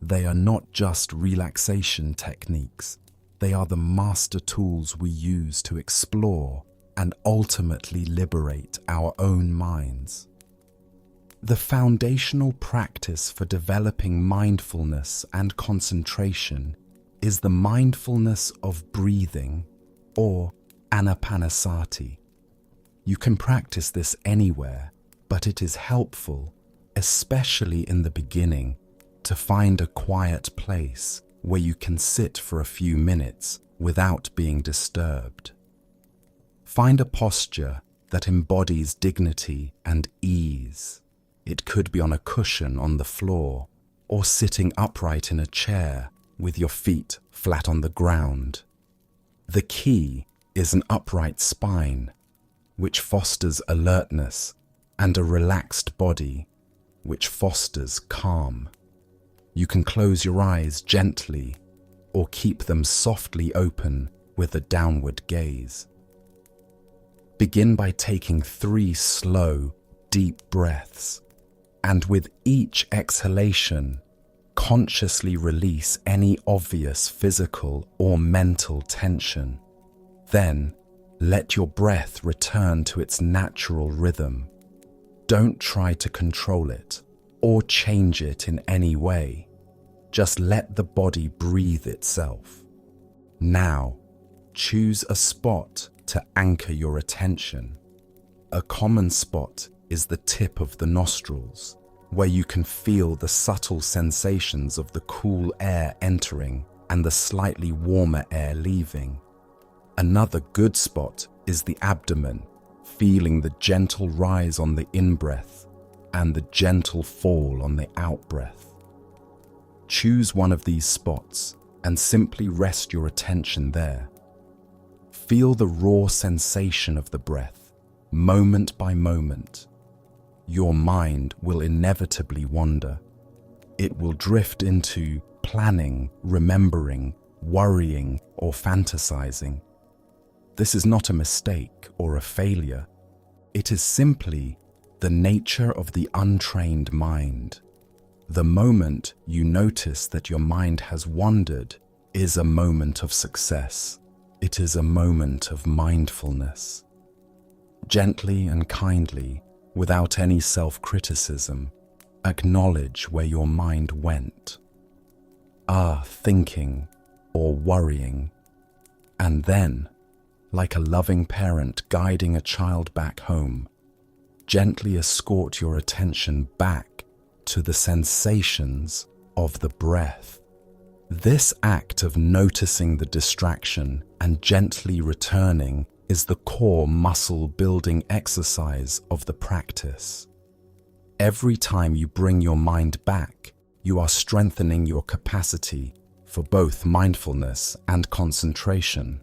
They are not just relaxation techniques, they are the master tools we use to explore and ultimately liberate our own minds. The foundational practice for developing mindfulness and concentration is the mindfulness of breathing, or anapanasati. You can practice this anywhere, but it is helpful, especially in the beginning, to find a quiet place where you can sit for a few minutes without being disturbed. Find a posture that embodies dignity and ease. It could be on a cushion on the floor, or sitting upright in a chair with your feet flat on the ground. The key is an upright spine, which fosters alertness, and a relaxed body, which fosters calm. You can close your eyes gently or keep them softly open with a downward gaze. Begin by taking 3 slow, deep breaths, and with each exhalation, consciously release any obvious physical or mental tension. Then, let your breath return to its natural rhythm. Don't try to control it or change it in any way. Just let the body breathe itself. Now, choose a spot to anchor your attention. A common spot is the tip of the nostrils, where you can feel the subtle sensations of the cool air entering and the slightly warmer air leaving. Another good spot is the abdomen, feeling the gentle rise on the in-breath and the gentle fall on the out-breath. Choose one of these spots and simply rest your attention there. Feel the raw sensation of the breath, moment by moment. Your mind will inevitably wander. It will drift into planning, remembering, worrying, or fantasizing. This is not a mistake or a failure. It is simply the nature of the untrained mind. The moment you notice that your mind has wandered is a moment of success. It is a moment of mindfulness. Gently and kindly, without any self-criticism, acknowledge where your mind went. Thinking or worrying. And then, like a loving parent guiding a child back home, gently escort your attention back to the sensations of the breath. This act of noticing the distraction and gently returning is the core muscle-building exercise of the practice. Every time you bring your mind back, you are strengthening your capacity for both mindfulness and concentration.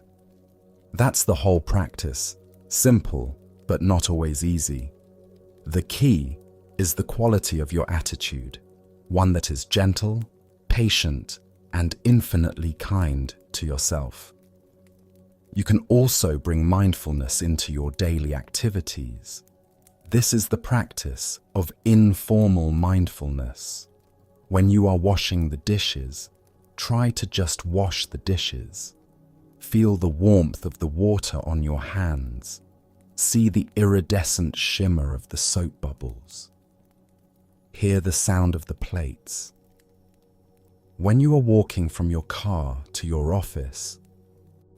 That's the whole practice, simple but not always easy. The key is the quality of your attitude, one that is gentle, patient, and infinitely kind to yourself. You can also bring mindfulness into your daily activities. This is the practice of informal mindfulness. When you are washing the dishes, try to just wash the dishes. Feel the warmth of the water on your hands. See the iridescent shimmer of the soap bubbles. Hear the sound of the plates. When you are walking from your car to your office,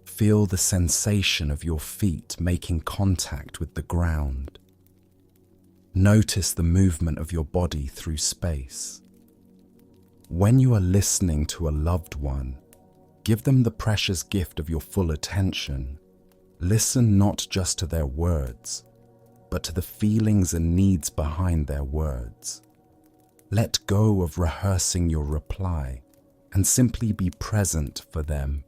feel the sensation of your feet making contact with the ground. Notice the movement of your body through space. When you are listening to a loved one, give them the precious gift of your full attention. Listen not just to their words, but to the feelings and needs behind their words. Let go of rehearsing your reply and simply be present for them.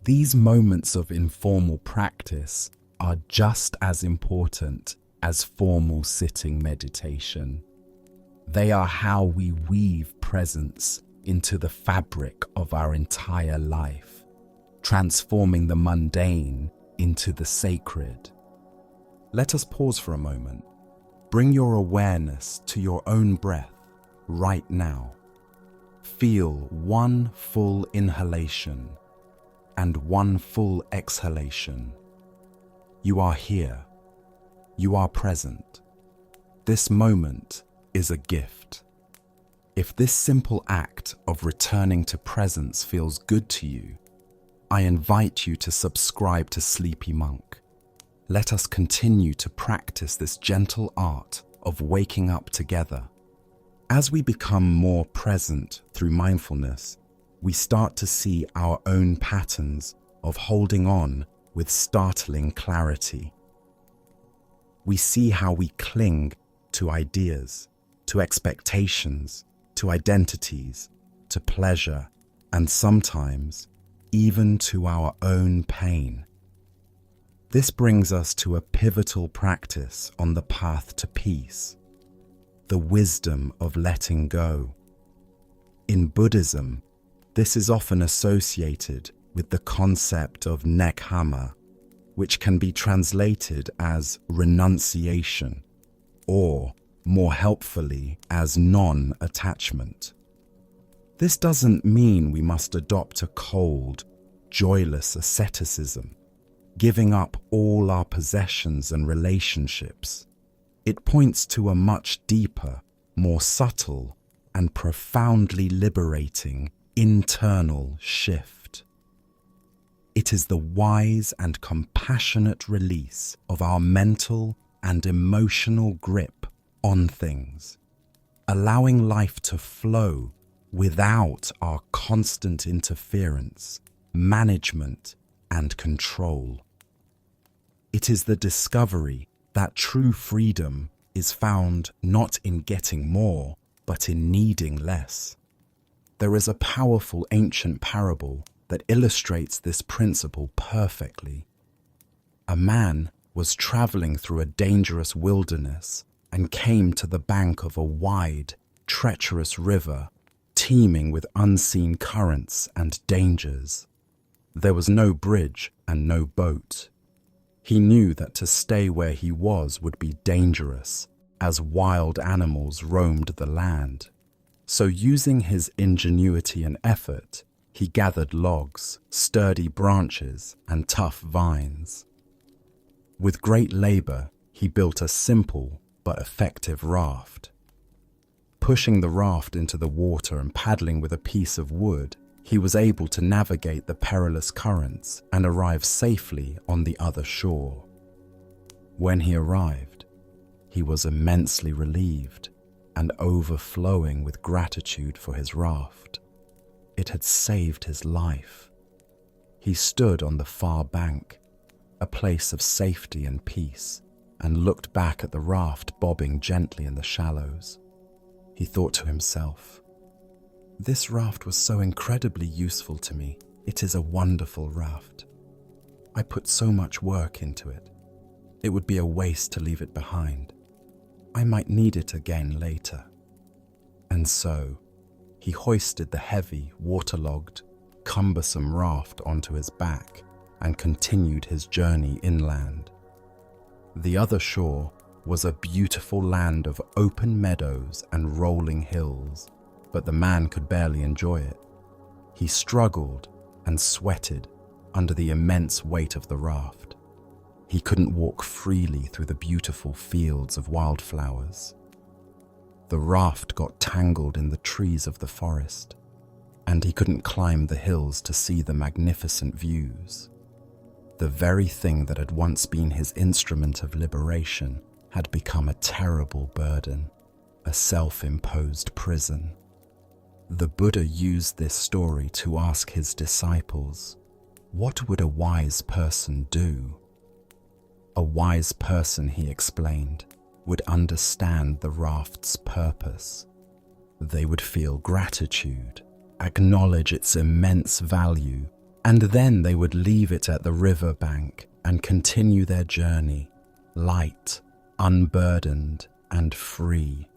These moments of informal practice are just as important as formal sitting meditation. They are how we weave presence into the fabric of our entire life, transforming the mundane into the sacred. Let us pause for a moment. Bring your awareness to your own breath right now. Feel one full inhalation and one full exhalation. You are here. You are present. This moment is a gift. If this simple act of returning to presence feels good to you, I invite you to subscribe to Sleepy Monk. Let us continue to practice this gentle art of waking up together. As we become more present through mindfulness, we start to see our own patterns of holding on with startling clarity. We see how we cling to ideas, to expectations, to identities, to pleasure, and sometimes even to our own pain. This brings us to a pivotal practice on the path to peace, the wisdom of letting go. In Buddhism, this is often associated with the concept of nekkhamma, which can be translated as renunciation, or more helpfully as non-attachment. This doesn't mean we must adopt a cold, joyless asceticism, giving up all our possessions and relationships. It points to a much deeper, more subtle, and profoundly liberating internal shift. It is the wise and compassionate release of our mental and emotional grip on things, allowing life to flow without our constant interference, management, and control. It is the discovery that true freedom is found not in getting more, but in needing less. There is a powerful ancient parable that illustrates this principle perfectly. A man was traveling through a dangerous wilderness and came to the bank of a wide, treacherous river teeming with unseen currents and dangers. There was no bridge and no boat. He knew that to stay where he was would be dangerous, as wild animals roamed the land. So using his ingenuity and effort, he gathered logs, sturdy branches, and tough vines. With great labor, he built a simple but effective raft. Pushing the raft into the water and paddling with a piece of wood, he was able to navigate the perilous currents and arrive safely on the other shore. When he arrived, he was immensely relieved and overflowing with gratitude for his raft. It had saved his life. He stood on the far bank, a place of safety and peace, and looked back at the raft bobbing gently in the shallows. He thought to himself, "This raft was so incredibly useful to me. It is a wonderful raft. I put so much work into it. It would be a waste to leave it behind. I might need it again later." And so, he hoisted the heavy, waterlogged, cumbersome raft onto his back and continued his journey inland. The other shore was a beautiful land of open meadows and rolling hills, but the man could barely enjoy it. He struggled and sweated under the immense weight of the raft. He couldn't walk freely through the beautiful fields of wildflowers. The raft got tangled in the trees of the forest, and he couldn't climb the hills to see the magnificent views. The very thing that had once been his instrument of liberation had become a terrible burden, a self-imposed prison. The Buddha used this story to ask his disciples, what would a wise person do? A wise person, he explained, would understand the raft's purpose. They would feel gratitude, acknowledge its immense value, and then they would leave it at the riverbank and continue their journey, light, unburdened, and free.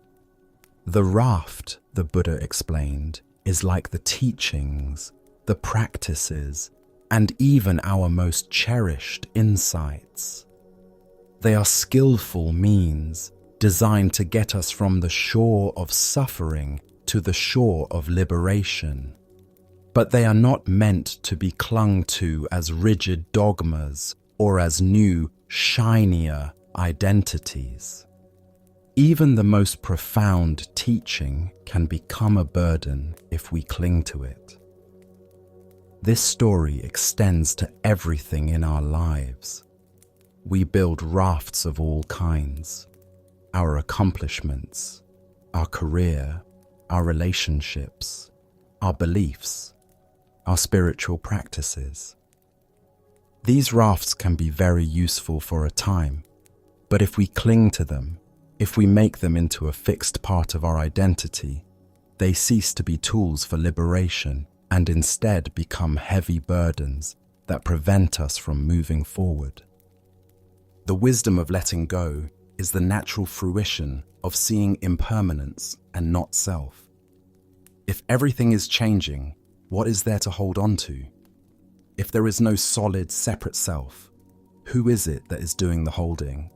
The raft, the Buddha explained, is like the teachings, the practices, and even our most cherished insights. They are skillful means designed to get us from the shore of suffering to the shore of liberation. But they are not meant to be clung to as rigid dogmas or as new, shinier identities. Even the most profound teaching can become a burden if we cling to it. This story extends to everything in our lives. We build rafts of all kinds: our accomplishments, our career, our relationships, our beliefs, our spiritual practices. These rafts can be very useful for a time, but if we cling to them, if we make them into a fixed part of our identity, they cease to be tools for liberation and instead become heavy burdens that prevent us from moving forward. The wisdom of letting go is the natural fruition of seeing impermanence and not self. If everything is changing, what is there to hold on to? If there is no solid, separate self, who is it that is doing the holding?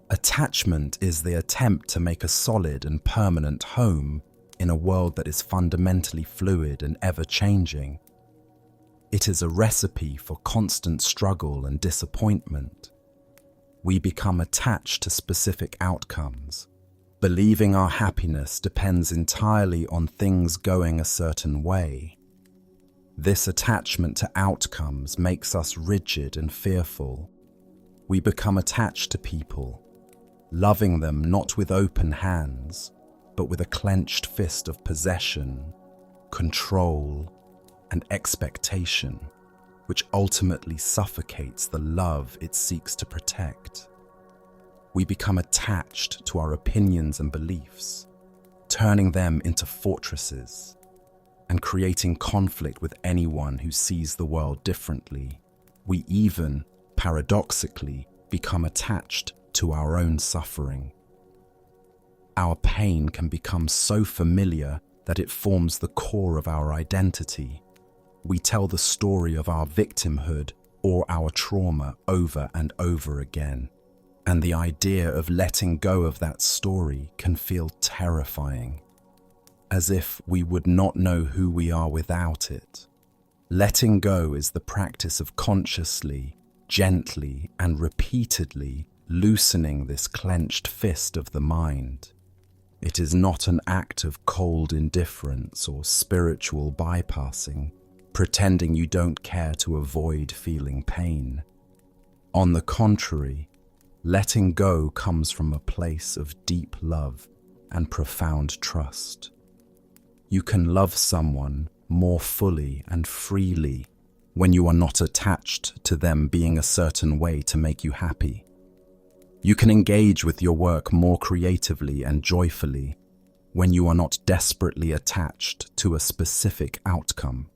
Attachment is the attempt to make a solid and permanent home in a world that is fundamentally fluid and ever-changing. It is a recipe for constant struggle and disappointment. We become attached to specific outcomes, believing our happiness depends entirely on things going a certain way. This attachment to outcomes makes us rigid and fearful. We become attached to people, loving them not with open hands, but with a clenched fist of possession, control, and expectation, which ultimately suffocates the love it seeks to protect. We become attached to our opinions and beliefs, turning them into fortresses, and creating conflict with anyone who sees the world differently. We even, paradoxically, become attached to our own suffering. Our pain can become so familiar that it forms the core of our identity. We tell the story of our victimhood or our trauma over and over again, and the idea of letting go of that story can feel terrifying, as if we would not know who we are without it. Letting go is the practice of consciously, gently, and repeatedly loosening this clenched fist of the mind. It is not an act of cold indifference or spiritual bypassing, pretending you don't care to avoid feeling pain. On the contrary, letting go comes from a place of deep love and profound trust. You can love someone more fully and freely when you are not attached to them being a certain way to make you happy. You can engage with your work more creatively and joyfully when you are not desperately attached to a specific outcome.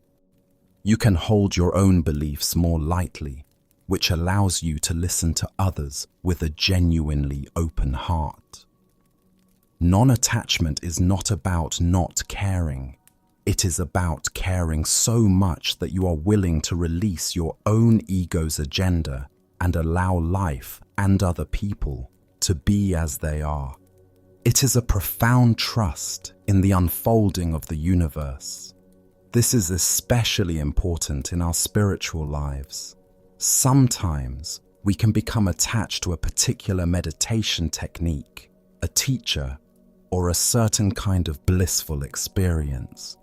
You can hold your own beliefs more lightly, which allows you to listen to others with a genuinely open heart. Non-attachment is not about not caring. It is about caring so much that you are willing to release your own ego's agenda and allow life and other people to be as they are. It is a profound trust in the unfolding of the universe. This is especially important in our spiritual lives. Sometimes we can become attached to a particular meditation technique, a teacher, or a certain kind of blissful experience.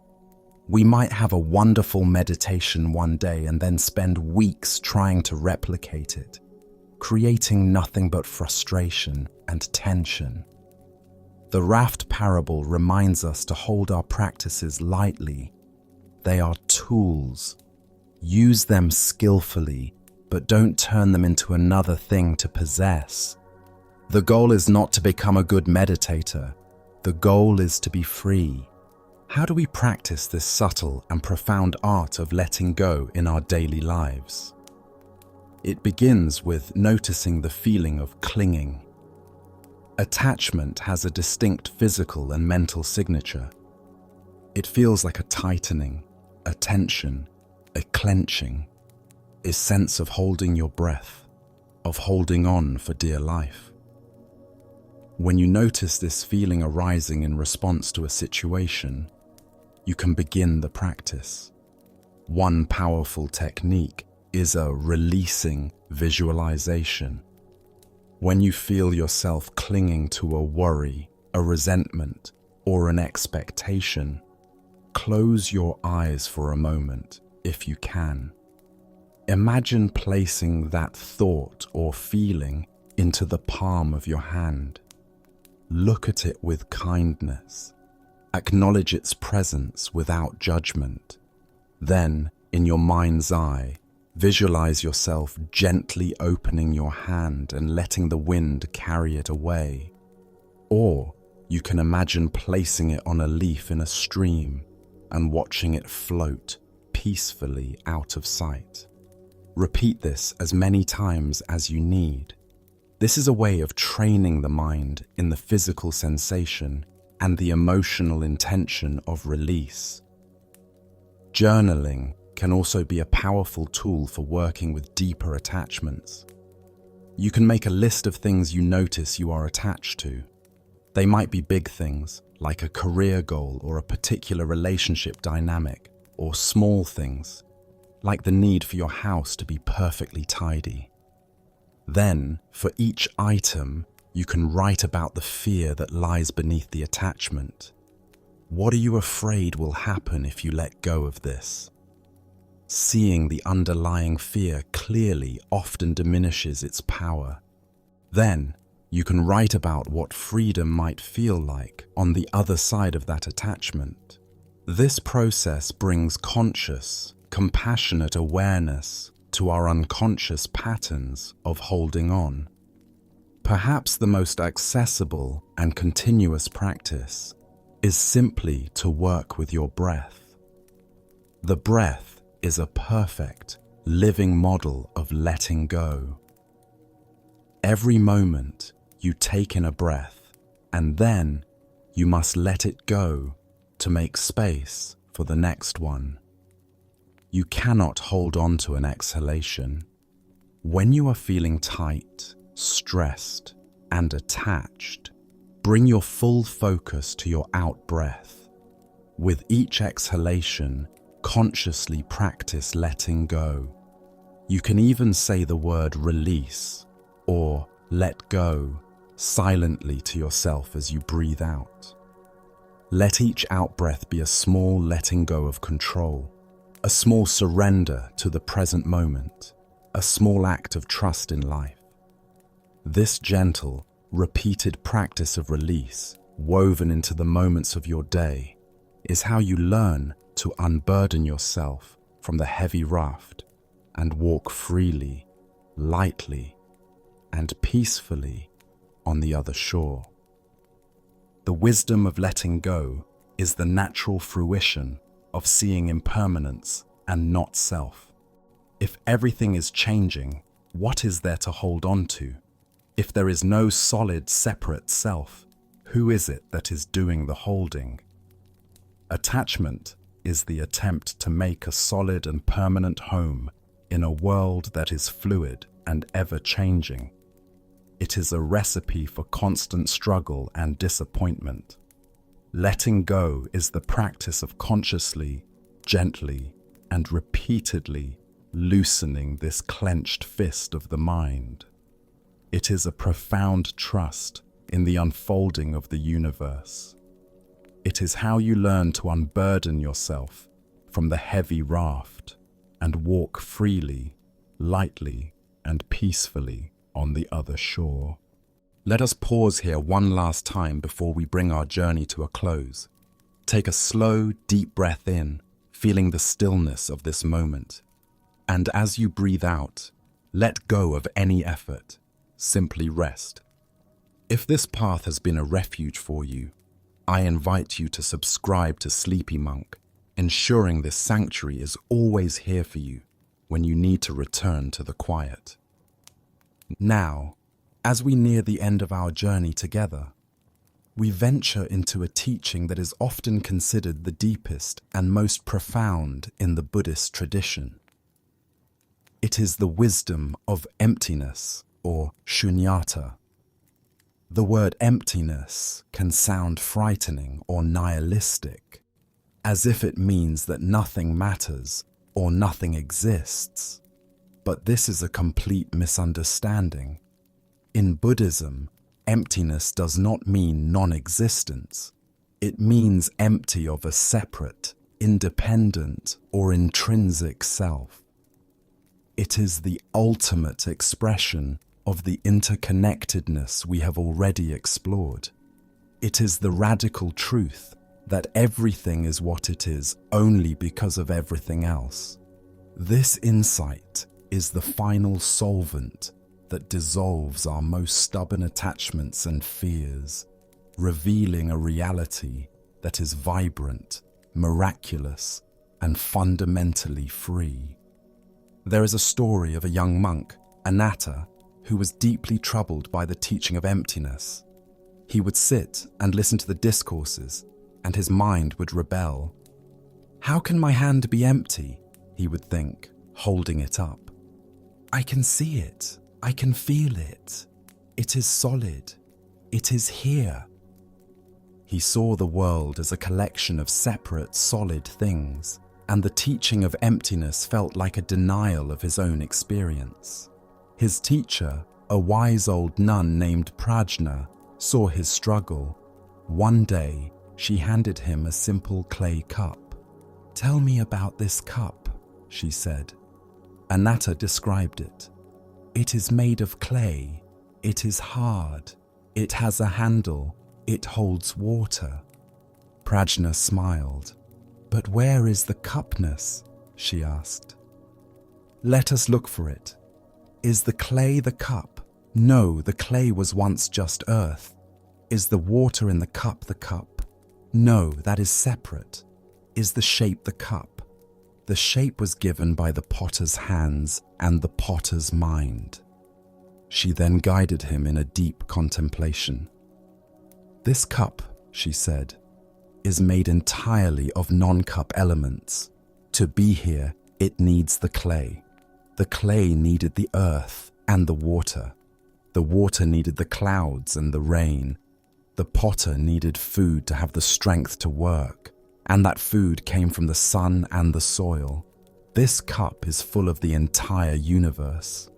We might have a wonderful meditation one day and then spend weeks trying to replicate it, creating nothing but frustration and tension. The raft parable reminds us to hold our practices lightly. They are tools. Use them skillfully, but don't turn them into another thing to possess. The goal is not to become a good meditator. The goal is to be free. How do we practice this subtle and profound art of letting go in our daily lives? It begins with noticing the feeling of clinging. Attachment has a distinct physical and mental signature. It feels like a tightening, a tension, a clenching, a sense of holding your breath, of holding on for dear life. When you notice this feeling arising in response to a situation, you can begin the practice. One powerful technique is a releasing visualization. When you feel yourself clinging to a worry, a resentment, or an expectation, close your eyes for a moment, if you can. Imagine placing that thought or feeling into the palm of your hand. Look at it with kindness. Acknowledge its presence without judgment. Then, in your mind's eye, visualize yourself gently opening your hand and letting the wind carry it away. Or you can imagine placing it on a leaf in a stream and watching it float peacefully out of sight. Repeat this as many times as you need. This is a way of training the mind in the physical sensation and the emotional intention of release. Journaling can also be a powerful tool for working with deeper attachments. You can make a list of things you notice you are attached to. They might be big things, like a career goal or a particular relationship dynamic, or small things, like the need for your house to be perfectly tidy. Then, for each item, you can write about the fear that lies beneath the attachment. What are you afraid will happen if you let go of this? Seeing the underlying fear clearly often diminishes its power. Then, you can write about what freedom might feel like on the other side of that attachment. This process brings conscious, compassionate awareness to our unconscious patterns of holding on. Perhaps the most accessible and continuous practice is simply to work with your breath. The breath is a perfect, living model of letting go. Every moment you take in a breath, and then you must let it go to make space for the next one. You cannot hold on to an exhalation. When you are feeling tight, stressed, and attached, bring your full focus to your out-breath. With each exhalation, consciously practice letting go. You can even say the word release or let go silently to yourself as you breathe out. Let each out-breath be a small letting go of control, a small surrender to the present moment, a small act of trust in life. This gentle, repeated practice of release, woven into the moments of your day, is how you learn to unburden yourself from the heavy raft and walk freely, lightly, and peacefully on the other shore. The wisdom of letting go is the natural fruition of seeing impermanence and not self. If everything is changing, what is there to hold on to? If there is no solid, separate self, who is it that is doing the holding? Attachment is the attempt to make a solid and permanent home in a world that is fluid and ever-changing. It is a recipe for constant struggle and disappointment. Letting go is the practice of consciously, gently, and repeatedly loosening this clenched fist of the mind. It is a profound trust in the unfolding of the universe. It is how you learn to unburden yourself from the heavy raft and walk freely, lightly, and peacefully on the other shore. Let us pause here one last time before we bring our journey to a close. Take a slow, deep breath in, feeling the stillness of this moment. And as you breathe out, let go of any effort. Simply rest. If this path has been a refuge for you, I invite you to subscribe to Sleepy Monk, ensuring this sanctuary is always here for you when you need to return to the quiet. Now, as we near the end of our journey together, we venture into a teaching that is often considered the deepest and most profound in the Buddhist tradition. It is the wisdom of emptiness, or shunyata. The word emptiness can sound frightening or nihilistic, as if it means that nothing matters or nothing exists. But this is a complete misunderstanding. In Buddhism, emptiness does not mean non-existence. It means empty of a separate, independent, or intrinsic self. It is the ultimate expression of the interconnectedness we have already explored. It is the radical truth that everything is what it is only because of everything else. This insight is the final solvent that dissolves our most stubborn attachments and fears, revealing a reality that is vibrant, miraculous, and fundamentally free. There is a story of a young monk, Anatta, who was deeply troubled by the teaching of emptiness. He would sit and listen to the discourses, and his mind would rebel. "How can my hand be empty?" he would think, holding it up. "I can see it. I can feel it. It is solid. It is here." He saw the world as a collection of separate, solid things, and the teaching of emptiness felt like a denial of his own experience. His teacher, a wise old nun named Prajna, saw his struggle. One day, she handed him a simple clay cup. "Tell me about this cup," she said. Anatta described it. "It is made of clay. It is hard. It has a handle. It holds water." Prajna smiled. "But where is the cupness?" she asked. "Let us look for it. Is the clay the cup? No, the clay was once just earth. Is the water in the cup the cup? No, that is separate. Is the shape the cup? The shape was given by the potter's hands and the potter's mind." She then guided him in a deep contemplation. "This cup," she said, "is made entirely of non-cup elements. To be here, it needs the clay. The clay needed the earth and the water. The water needed the clouds and the rain. The potter needed food to have the strength to work, and that food came from the sun and the soil. This cup is full of the entire universe.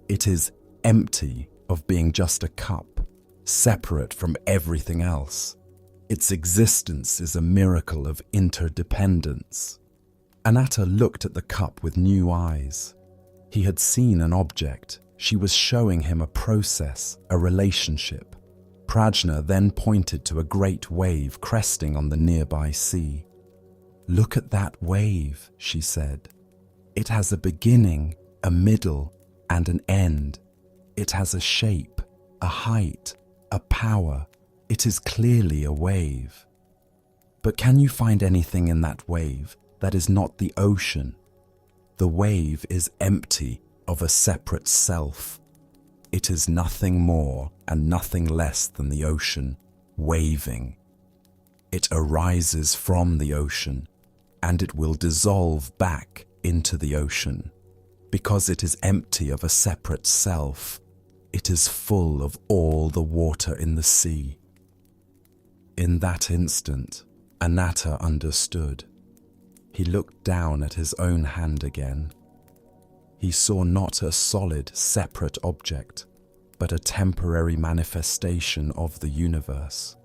It is empty of being just a cup, separate from everything else. Its existence is a miracle of interdependence." Anatta looked at the cup with new eyes. He had seen an object. She was showing him a process, a relationship. Prajna then pointed to a great wave cresting on the nearby sea. "Look at that wave," she said. "It has a beginning, a middle, and an end. It has a shape, a height, a power. It is clearly a wave. But can you find anything in that wave that is not the ocean? The wave is empty of a separate self. It is nothing more and nothing less than the ocean, waving. It arises from the ocean, and it will dissolve back into the ocean. Because it is empty of a separate self, it is full of all the water in the sea." In that instant, Anatta understood. He looked down at his own hand again. He saw not a solid, separate object, but a temporary manifestation of the universe.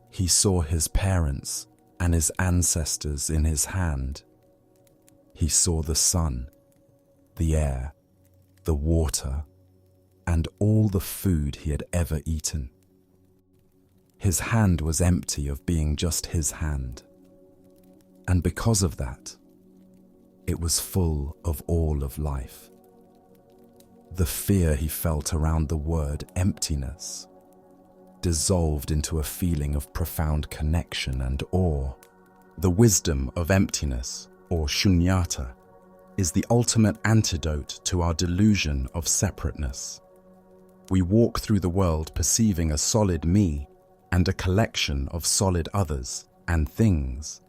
He saw his parents and his ancestors in his hand. He saw the sun, the air, the water, and all the food he had ever eaten. His hand was empty of being just his hand. And because of that, it was full of all of life. The fear he felt around the word emptiness dissolved into a feeling of profound connection and awe. The wisdom of emptiness, or shunyata, is the ultimate antidote to our delusion of separateness. We walk through the world perceiving a solid me and a collection of solid others and things.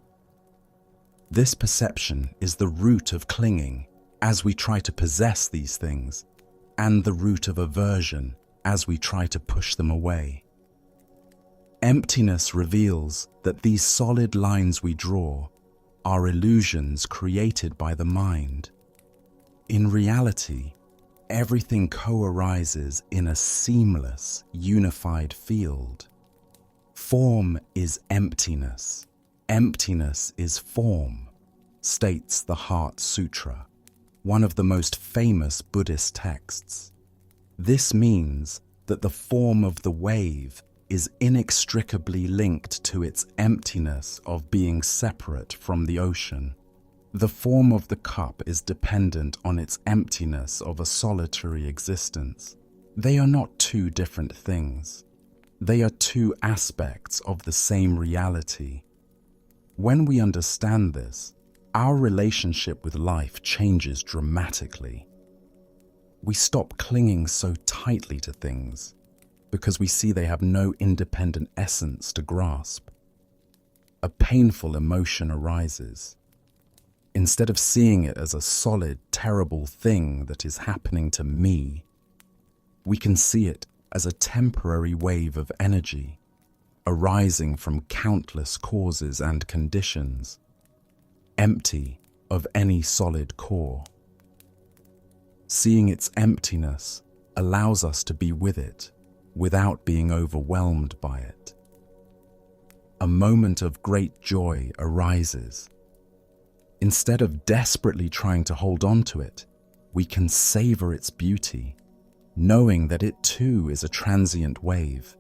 This perception is the root of clinging as we try to possess these things, and the root of aversion as we try to push them away. Emptiness reveals that these solid lines we draw are illusions created by the mind. In reality, everything co-arises in a seamless, unified field. Form is emptiness. Emptiness is form, states the Heart Sutra, one of the most famous Buddhist texts. This means that the form of the wave is inextricably linked to its emptiness of being separate from the ocean. The form of the cup is dependent on its emptiness of a solitary existence. They are not two different things. They are two aspects of the same reality. When we understand this, our relationship with life changes dramatically. We stop clinging so tightly to things because we see they have no independent essence to grasp. A painful emotion arises. Instead of seeing it as a solid, terrible thing that is happening to me, we can see it as a temporary wave of energy arising from countless causes and conditions, empty of any solid core. Seeing its emptiness allows us to be with it without being overwhelmed by it. A moment of great joy arises. Instead of desperately trying to hold on to it, we can savor its beauty, knowing that it too is a transient wave,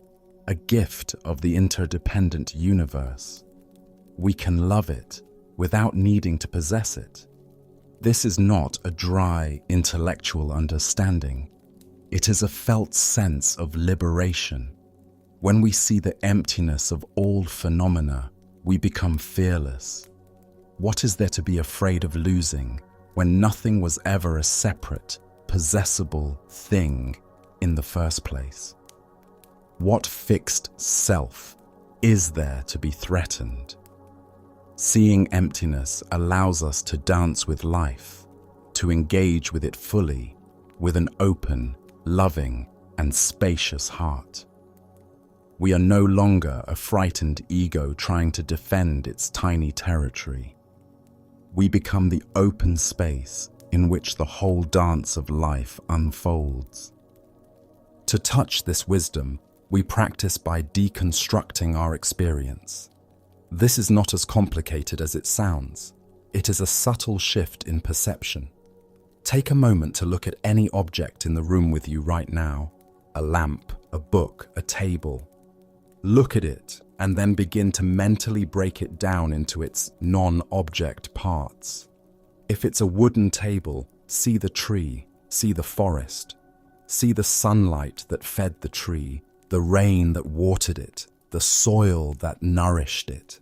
a gift of the interdependent universe. We can love it without needing to possess it. This is not a dry, intellectual understanding. It is a felt sense of liberation. When we see the emptiness of all phenomena, we become fearless. What is there to be afraid of losing when nothing was ever a separate, possessible thing in the first place? What fixed self is there to be threatened? Seeing emptiness allows us to dance with life, to engage with it fully, with an open, loving, and spacious heart. We are no longer a frightened ego trying to defend its tiny territory. We become the open space in which the whole dance of life unfolds. To touch this wisdom, we practice by deconstructing our experience. This is not as complicated as it sounds. It is a subtle shift in perception. Take a moment to look at any object in the room with you right now: a lamp, a book, a table. Look at it and then begin to mentally break it down into its non-object parts. If it's a wooden table, see the tree, see the forest, see the sunlight that fed the tree, the rain that watered it, the soil that nourished it.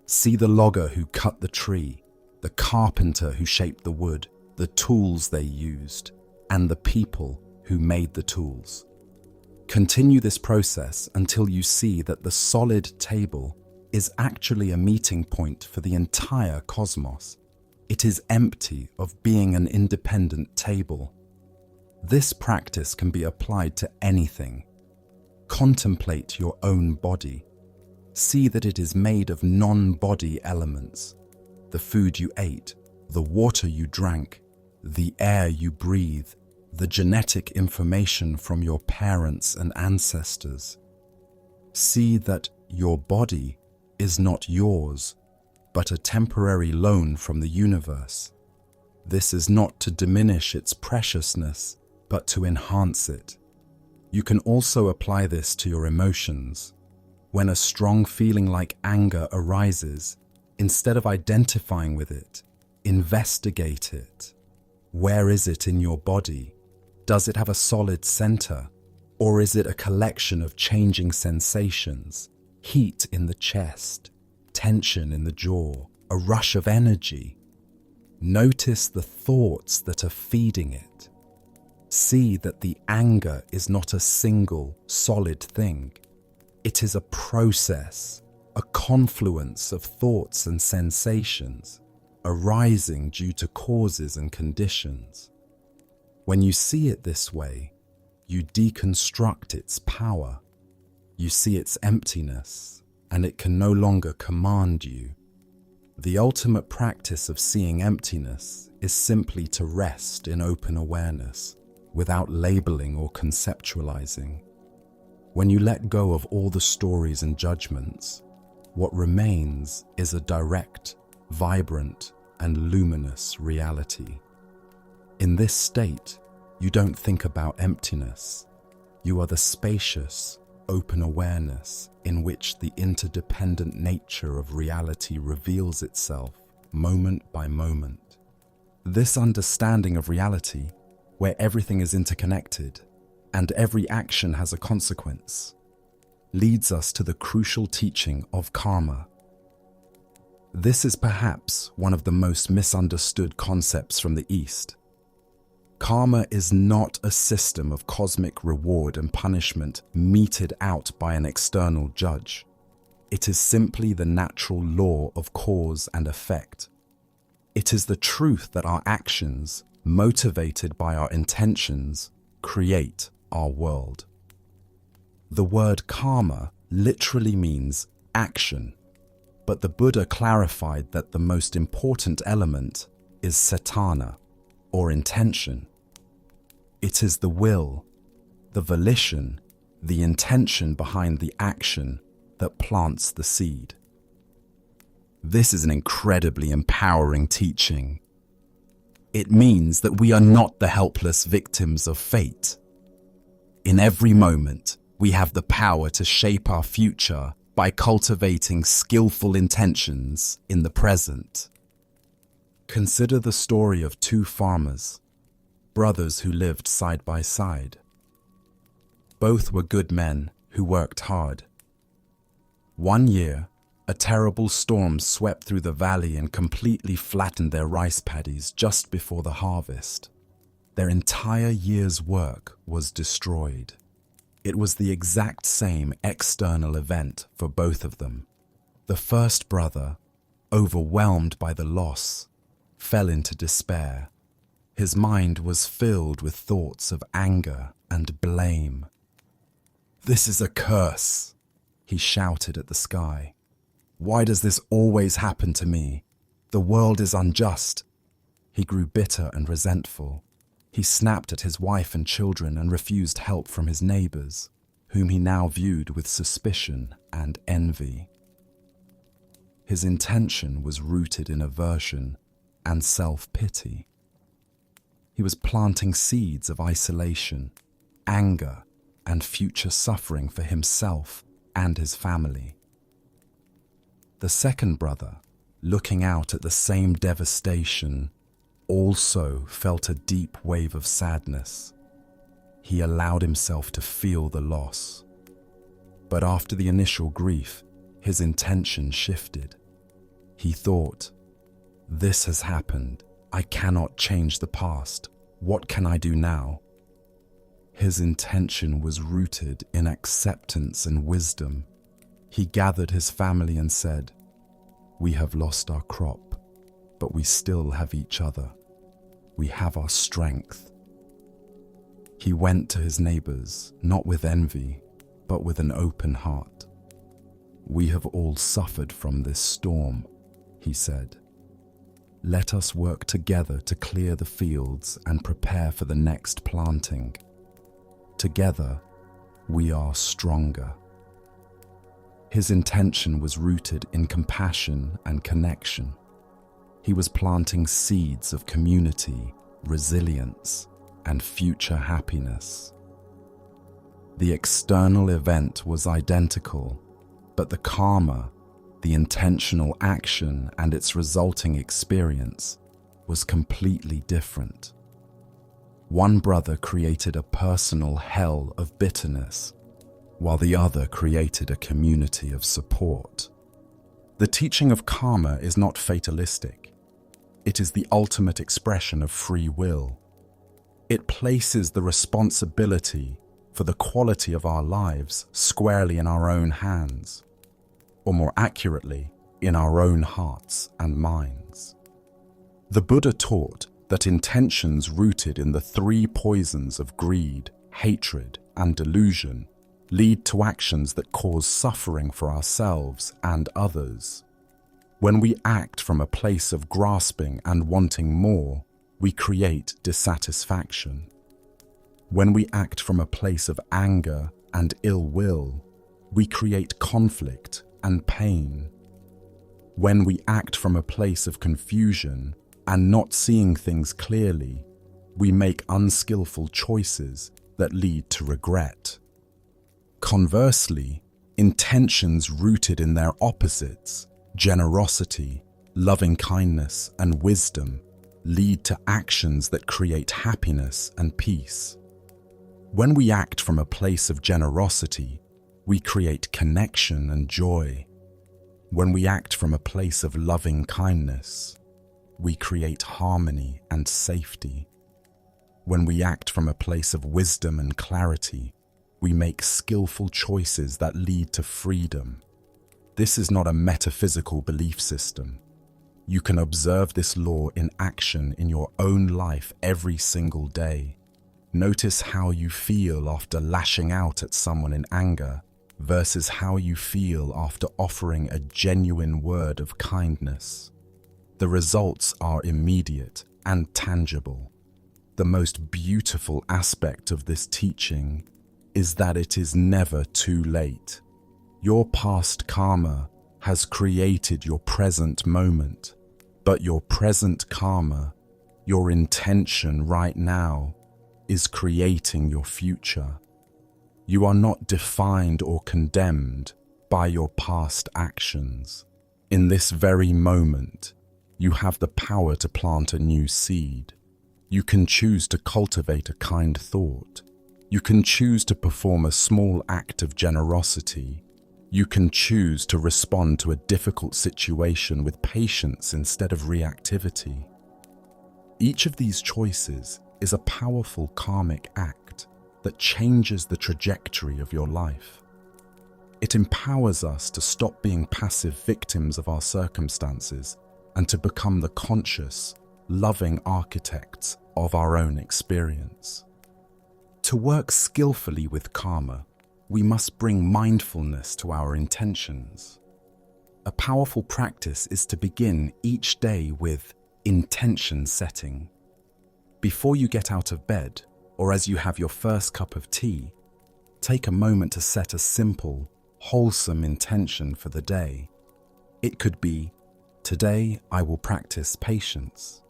See the logger who cut the tree, the carpenter who shaped the wood, the tools they used, and the people who made the tools. Continue this process until you see that the solid table is actually a meeting point for the entire cosmos. It is empty of being an independent table. This practice can be applied to anything. Contemplate your own body. See that it is made of non-body elements: the food you ate, the water you drank, the air you breathe, the genetic information from your parents and ancestors. See that your body is not yours, but a temporary loan from the universe. This is not to diminish its preciousness, but to enhance it. You can also apply this to your emotions. When a strong feeling like anger arises, instead of identifying with it, investigate it. Where is it in your body? Does it have a solid center? Or is it a collection of changing sensations? Heat in the chest, tension in the jaw, a rush of energy? Notice the thoughts that are feeding it. See that the anger is not a single, solid thing. It is a process, a confluence of thoughts and sensations, arising due to causes and conditions. When you see it this way, you deconstruct its power. You see its emptiness, and it can no longer command you. The ultimate practice of seeing emptiness is simply to rest in open awareness, without labeling or conceptualizing. When you let go of all the stories and judgments, what remains is a direct, vibrant, and luminous reality. In this state, you don't think about emptiness. You are the spacious, open awareness in which the interdependent nature of reality reveals itself moment by moment. This understanding of reality, where everything is interconnected and every action has a consequence, leads us to the crucial teaching of karma. This is perhaps one of the most misunderstood concepts from the East. Karma is not a system of cosmic reward and punishment meted out by an external judge. It is simply the natural law of cause and effect. It is the truth that our actions, motivated by our intentions, create our world. The word karma literally means action, but the Buddha clarified that the most important element is cetana, or intention. It is the will, the volition, the intention behind the action that plants the seed. This is an incredibly empowering teaching. It means that we are not the helpless victims of fate. In every moment, we have the power to shape our future by cultivating skillful intentions in the present. Consider the story of two farmers, brothers who lived side by side. Both were good men who worked hard. One year, a terrible storm swept through the valley and completely flattened their rice paddies just before the harvest. Their entire year's work was destroyed. It was the exact same external event for both of them. The first brother, overwhelmed by the loss, fell into despair. His mind was filled with thoughts of anger and blame. "This is a curse," he shouted at the sky. "Why does this always happen to me? The world is unjust." He grew bitter and resentful. He snapped at his wife and children and refused help from his neighbors, whom he now viewed with suspicion and envy. His intention was rooted in aversion and self-pity. He was planting seeds of isolation, anger, and future suffering for himself and his family. The second brother, looking out at the same devastation, also felt a deep wave of sadness. He allowed himself to feel the loss. But after the initial grief, his intention shifted. He thought, "This has happened. I cannot change the past. What can I do now?" His intention was rooted in acceptance and wisdom. He gathered his family and said, "We have lost our crop, but we still have each other. We have our strength." He went to his neighbors, not with envy, but with an open heart. "We have all suffered from this storm," he said. Let us work together to clear the fields and prepare for the next planting. Together, we are stronger. His intention was rooted in compassion and connection. He was planting seeds of community, resilience, and future happiness. The external event was identical, but the karma, the intentional action and its resulting experience was completely different. One brother created a personal hell of bitterness, while the other created a community of support. The teaching of karma is not fatalistic. It is the ultimate expression of free will. It places the responsibility for the quality of our lives squarely in our own hands, or more accurately, in our own hearts and minds. The Buddha taught that intentions rooted in the three poisons of greed, hatred, and delusion lead to actions that cause suffering for ourselves and others. When we act from a place of grasping and wanting more, we create dissatisfaction. When we act from a place of anger and ill will, we create conflict and pain. When we act from a place of confusion and not seeing things clearly, we make unskillful choices that lead to regret. Conversely, intentions rooted in their opposites, generosity, loving kindness, and wisdom, lead to actions that create happiness and peace. When we act from a place of generosity, we create connection and joy. When we act from a place of loving kindness, we create harmony and safety. When we act from a place of wisdom and clarity, we make skillful choices that lead to freedom. This is not a metaphysical belief system. You can observe this law in action in your own life every single day. Notice how you feel after lashing out at someone in anger versus how you feel after offering a genuine word of kindness. The results are immediate and tangible. The most beautiful aspect of this teaching is that it is never too late. Your past karma has created your present moment, but your present karma, your intention right now, is creating your future. You are not defined or condemned by your past actions. In this very moment, you have the power to plant a new seed. You can choose to cultivate a kind thought. You can choose to perform a small act of generosity. You can choose to respond to a difficult situation with patience instead of reactivity. Each of these choices is a powerful karmic act that changes the trajectory of your life. It empowers us to stop being passive victims of our circumstances and to become the conscious, loving architects of our own experience. To work skillfully with karma, we must bring mindfulness to our intentions. A powerful practice is to begin each day with intention setting. Before you get out of bed, or as you have your first cup of tea, take a moment to set a simple, wholesome intention for the day. It could be, today I will practice patience,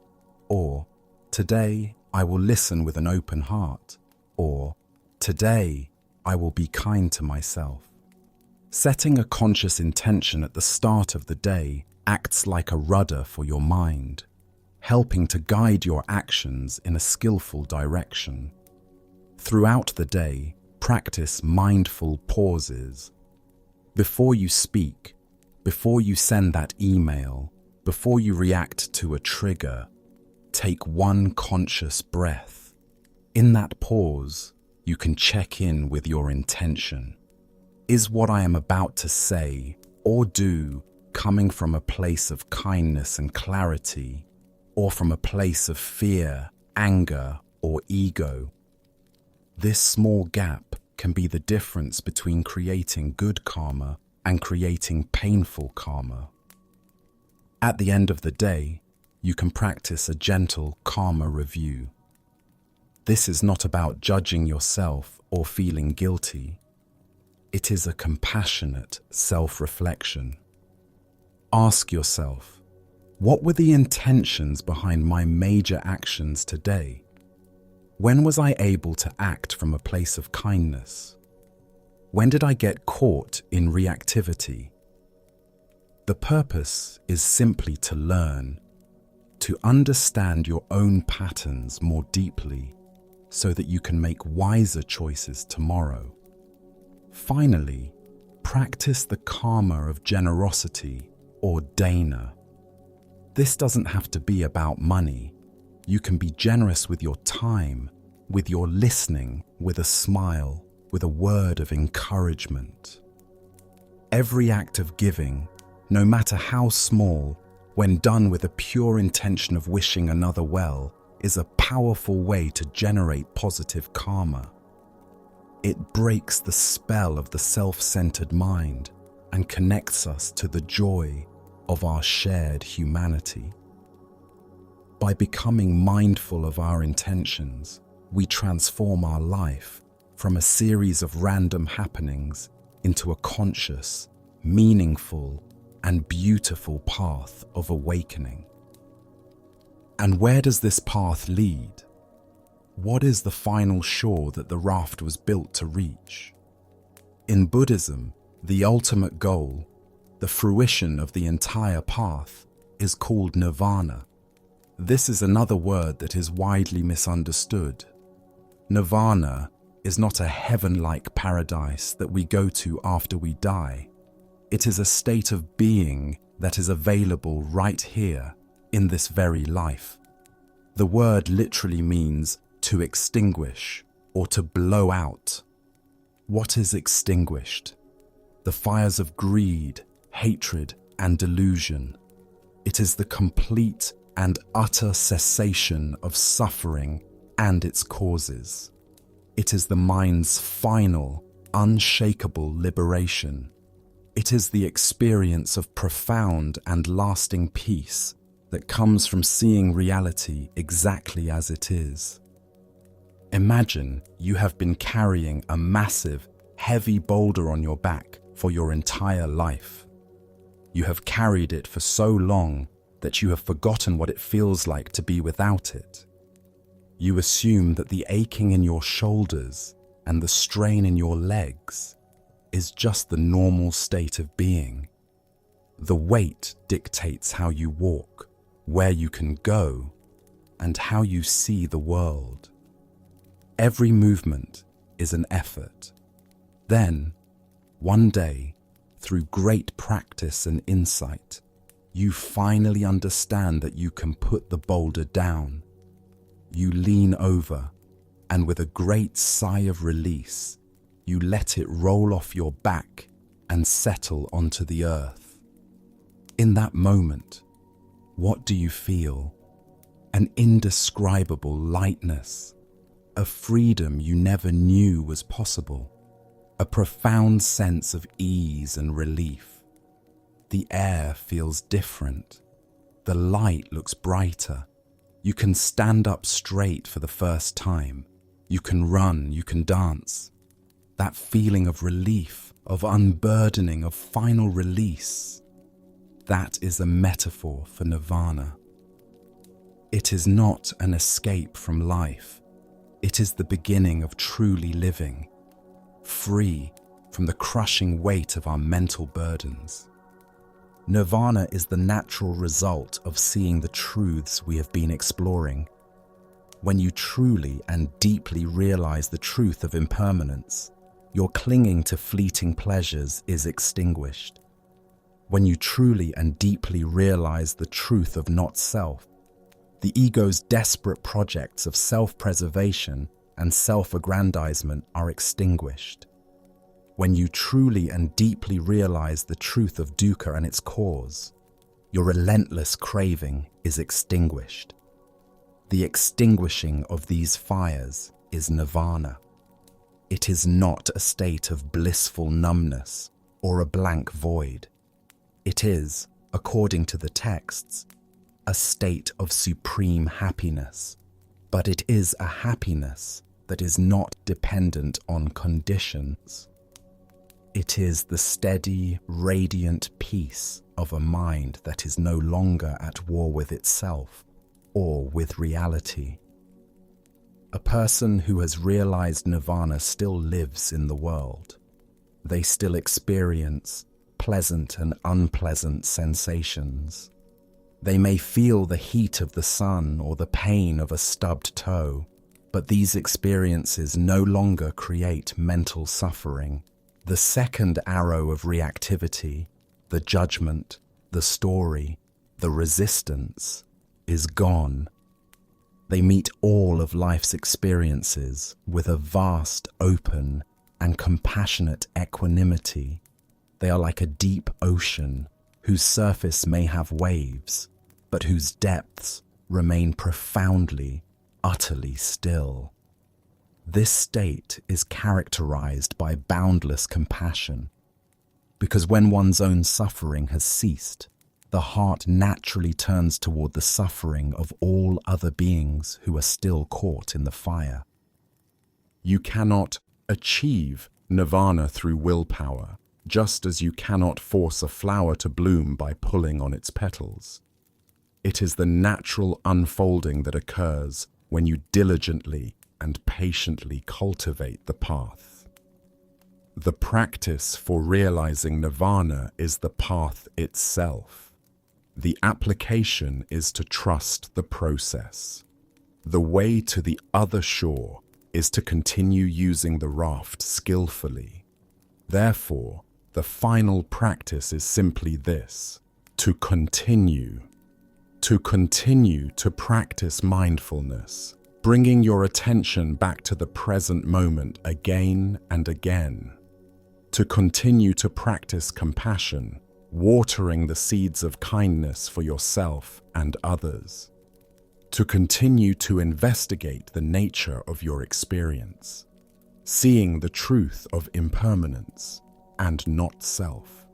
or today I will listen with an open heart, or today I will be kind to myself. Setting a conscious intention at the start of the day acts like a rudder for your mind, helping to guide your actions in a skillful direction. Throughout the day, practice mindful pauses. Before you speak, before you send that email, before you react to a trigger, take one conscious breath. In that pause, you can check in with your intention. Is what I am about to say or do coming from a place of kindness and clarity, or from a place of fear, anger, or ego? This small gap can be the difference between creating good karma and creating painful karma. At the end of the day, you can practice a gentle karma review. This is not about judging yourself or feeling guilty. It is a compassionate self-reflection. Ask yourself, what were the intentions behind my major actions today? When was I able to act from a place of kindness? When did I get caught in reactivity? The purpose is simply to learn, to understand your own patterns more deeply so that you can make wiser choices tomorrow. Finally, practice the karma of generosity or dana. This doesn't have to be about money. You can be generous with your time, with your listening, with a smile, with a word of encouragement. Every act of giving, no matter how small, when done with a pure intention of wishing another well, is a powerful way to generate positive karma. It breaks the spell of the self-centered mind and connects us to the joy of our shared humanity. By becoming mindful of our intentions, we transform our life from a series of random happenings into a conscious, meaningful, and beautiful path of awakening. And where does this path lead? What is the final shore that the raft was built to reach? In Buddhism, the ultimate goal, the fruition of the entire path, is called nirvana. This is another word that is widely misunderstood. Nirvana is not a heaven-like paradise that we go to after we die. It is a state of being that is available right here in this very life. The word literally means to extinguish or to blow out. What is extinguished? The fires of greed, hatred, and delusion. It is the complete and utter cessation of suffering and its causes. It is the mind's final, unshakable liberation. It is the experience of profound and lasting peace that comes from seeing reality exactly as it is. Imagine you have been carrying a massive, heavy boulder on your back for your entire life. You have carried it for so long that you have forgotten what it feels like to be without it. You assume that the aching in your shoulders and the strain in your legs is just the normal state of being. The weight dictates how you walk, where you can go, and how you see the world. Every movement is an effort. Then, one day, through great practice and insight, you finally understand that you can put the boulder down. You lean over, and with a great sigh of release, you let it roll off your back and settle onto the earth. In that moment, what do you feel? An indescribable lightness, a freedom you never knew was possible, a profound sense of ease and relief. The air feels different. The light looks brighter. You can stand up straight for the first time. You can run, you can dance. That feeling of relief, of unburdening, of final release, that is a metaphor for nirvana. It is not an escape from life. It is the beginning of truly living, free from the crushing weight of our mental burdens. Nirvana is the natural result of seeing the truths we have been exploring. When you truly and deeply realize the truth of impermanence, your clinging to fleeting pleasures is extinguished. When you truly and deeply realize the truth of not self, the ego's desperate projects of self-preservation and self-aggrandizement are extinguished. When you truly and deeply realize the truth of dukkha and its cause, your relentless craving is extinguished. The extinguishing of these fires is nirvana. It is not a state of blissful numbness or a blank void. It is, according to the texts, a state of supreme happiness, but it is a happiness that is not dependent on conditions. It is the steady, radiant peace of a mind that is no longer at war with itself or with reality. A person who has realized nirvana still lives in the world. They still experience pleasant and unpleasant sensations. They may feel the heat of the sun or the pain of a stubbed toe, but these experiences no longer create mental suffering. The second arrow of reactivity, the judgment, the story, the resistance, is gone. They meet all of life's experiences with a vast, open, and compassionate equanimity. They are like a deep ocean whose surface may have waves, but whose depths remain profoundly, utterly still. This state is characterized by boundless compassion, because when one's own suffering has ceased, the heart naturally turns toward the suffering of all other beings who are still caught in the fire. You cannot achieve nirvana through willpower, just as you cannot force a flower to bloom by pulling on its petals. It is the natural unfolding that occurs when you diligently and patiently cultivate the path. The practice for realizing nirvana is the path itself. The application is to trust the process. The way to the other shore is to continue using the raft skillfully. Therefore, the final practice is simply this: to continue to practice mindfulness, bringing your attention back to the present moment again and again. To continue to practice compassion, watering the seeds of kindness for yourself and others. To continue to investigate the nature of your experience, seeing the truth of impermanence and not self.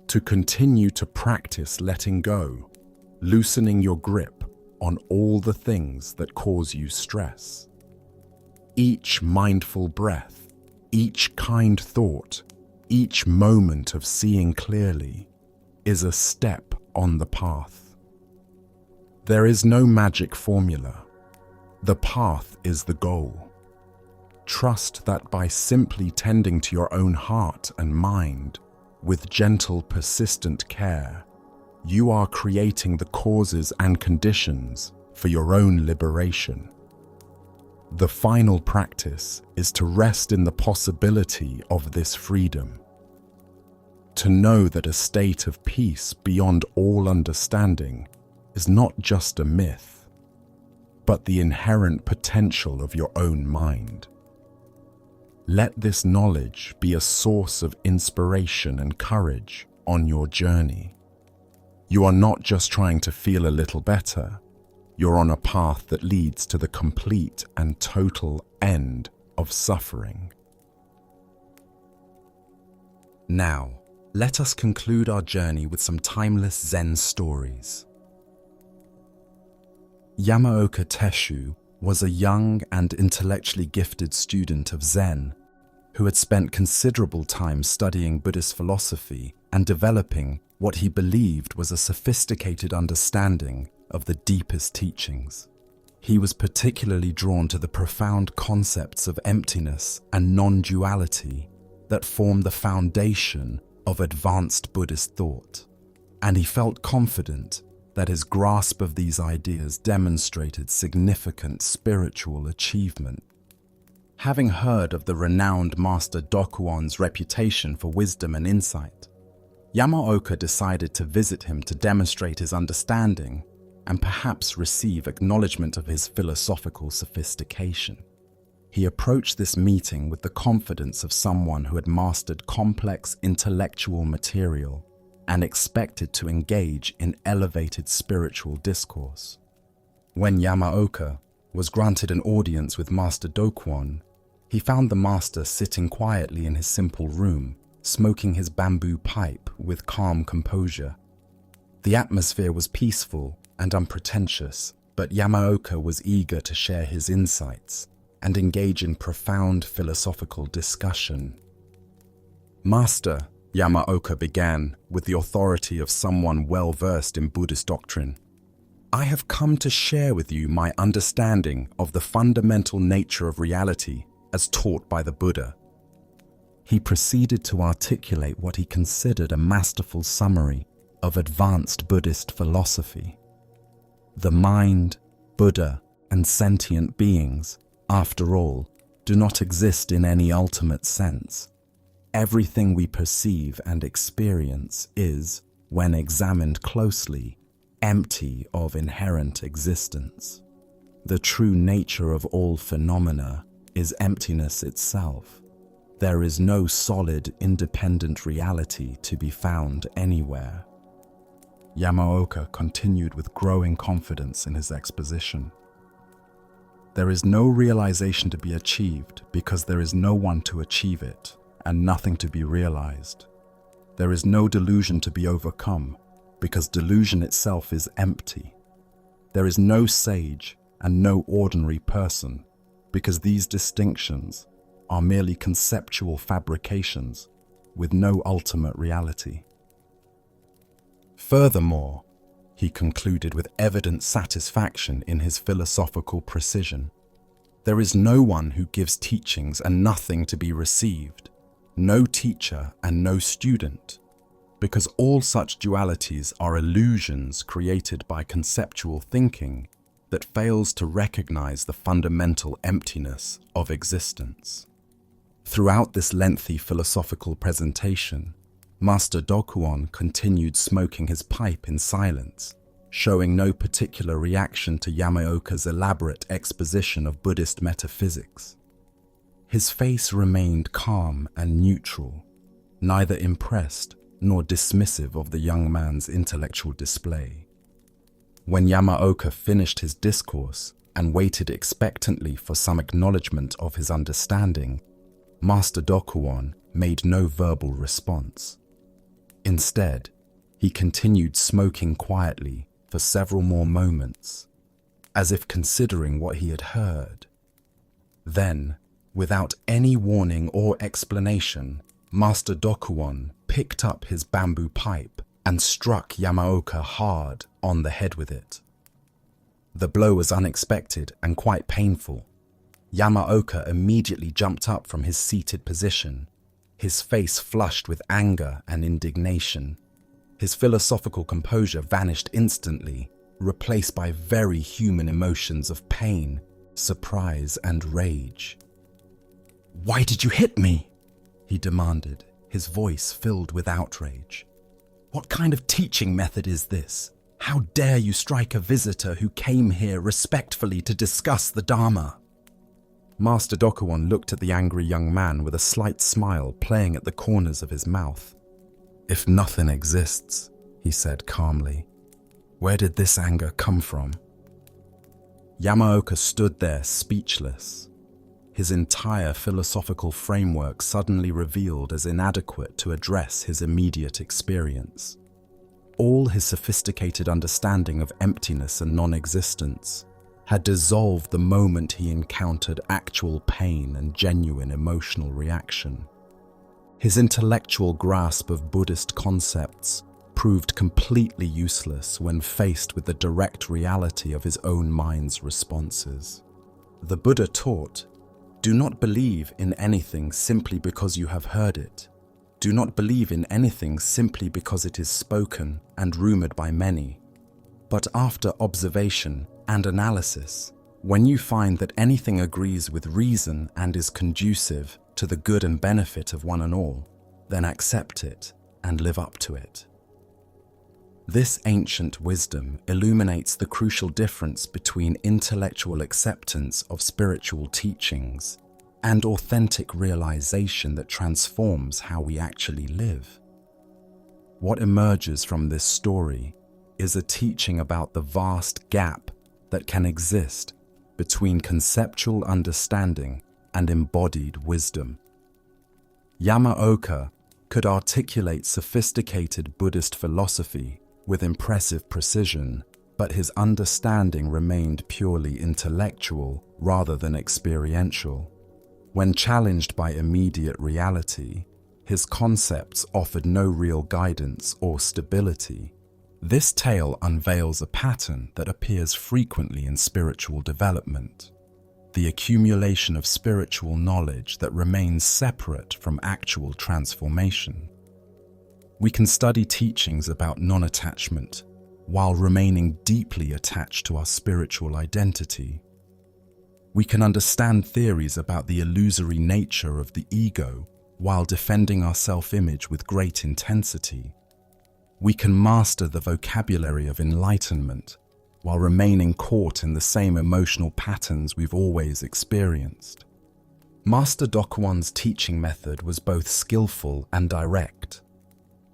To continue to practice letting go, loosening your grip on all the things that cause you stress. Each mindful breath, each kind thought, each moment of seeing clearly is a step on the path. There is no magic formula. The path is the goal. Trust that by simply tending to your own heart and mind with gentle, persistent care, you are creating the causes and conditions for your own liberation. The final practice is to rest in the possibility of this freedom. To know that a state of peace beyond all understanding is not just a myth, but the inherent potential of your own mind. Let this knowledge be a source of inspiration and courage on your journey. You are not just trying to feel a little better. You're on a path that leads to the complete and total end of suffering. Now, let us conclude our journey with some timeless Zen stories. Yamaoka Teshu was a young and intellectually gifted student of Zen who had spent considerable time studying Buddhist philosophy and developing what he believed was a sophisticated understanding of the deepest teachings. He was particularly drawn to the profound concepts of emptiness and non-duality that form the foundation of advanced Buddhist thought, and he felt confident that his grasp of these ideas demonstrated significant spiritual achievement. Having heard of the renowned Master Dokuon's reputation for wisdom and insight, Yamaoka decided to visit him to demonstrate his understanding and perhaps receive acknowledgement of his philosophical sophistication. He approached this meeting with the confidence of someone who had mastered complex intellectual material and expected to engage in elevated spiritual discourse. When Yamaoka was granted an audience with Master Dokuon, he found the master sitting quietly in his simple room, smoking his bamboo pipe with calm composure. The atmosphere was peaceful and unpretentious, but Yamaoka was eager to share his insights and engage in profound philosophical discussion. "Master," Yamaoka began with the authority of someone well-versed in Buddhist doctrine, "I have come to share with you my understanding of the fundamental nature of reality as taught by the Buddha." He proceeded to articulate what he considered a masterful summary of advanced Buddhist philosophy. The mind, Buddha, and sentient beings, after all, do not exist in any ultimate sense. Everything we perceive and experience is, when examined closely, empty of inherent existence. The true nature of all phenomena is emptiness itself. There is no solid, independent reality to be found anywhere. Yamaoka continued with growing confidence in his exposition. "There is no realization to be achieved because there is no one to achieve it, and nothing to be realized. There is no delusion to be overcome because delusion itself is empty. There is no sage and no ordinary person because these distinctions are merely conceptual fabrications with no ultimate reality." Furthermore, he concluded with evident satisfaction in his philosophical precision, there is no one who gives teachings and nothing to be received, no teacher and no student, because all such dualities are illusions created by conceptual thinking that fails to recognize the fundamental emptiness of existence. Throughout this lengthy philosophical presentation, Master Dokuon continued smoking his pipe in silence, showing no particular reaction to Yamaoka's elaborate exposition of Buddhist metaphysics. His face remained calm and neutral, neither impressed nor dismissive of the young man's intellectual display. When Yamaoka finished his discourse and waited expectantly for some acknowledgement of his understanding, Master Dokuon made no verbal response. Instead, he continued smoking quietly for several more moments, as if considering what he had heard. Then, without any warning or explanation, Master Dokuon picked up his bamboo pipe and struck Yamaoka hard on the head with it. The blow was unexpected and quite painful. Yamaoka immediately jumped up from his seated position, his face flushed with anger and indignation. His philosophical composure vanished instantly, replaced by very human emotions of pain, surprise, and rage. "Why did you hit me?" he demanded, his voice filled with outrage. "What kind of teaching method is this? How dare you strike a visitor who came here respectfully to discuss the Dharma?" Master Dokuon looked at the angry young man with a slight smile playing at the corners of his mouth. "If nothing exists," he said calmly, "where did this anger come from?" Yamaoka stood there speechless, his entire philosophical framework suddenly revealed as inadequate to address his immediate experience. All his sophisticated understanding of emptiness and non-existence had dissolved the moment he encountered actual pain and genuine emotional reaction. His intellectual grasp of Buddhist concepts proved completely useless when faced with the direct reality of his own mind's responses. The Buddha taught, "Do not believe in anything simply because you have heard it. Do not believe in anything simply because it is spoken and rumored by many. But after observation and analysis, when you find that anything agrees with reason and is conducive to the good and benefit of one and all, then accept it and live up to it." This ancient wisdom illuminates the crucial difference between intellectual acceptance of spiritual teachings and authentic realization that transforms how we actually live. What emerges from this story is a teaching about the vast gap that can exist between conceptual understanding and embodied wisdom. Yamaoka could articulate sophisticated Buddhist philosophy with impressive precision, but his understanding remained purely intellectual rather than experiential. When challenged by immediate reality, his concepts offered no real guidance or stability. This tale unveils a pattern that appears frequently in spiritual development: the accumulation of spiritual knowledge that remains separate from actual transformation. We can study teachings about non-attachment while remaining deeply attached to our spiritual identity. We can understand theories about the illusory nature of the ego while defending our self-image with great intensity. We can master the vocabulary of enlightenment while remaining caught in the same emotional patterns we've always experienced. Master Dokuan's teaching method was both skillful and direct.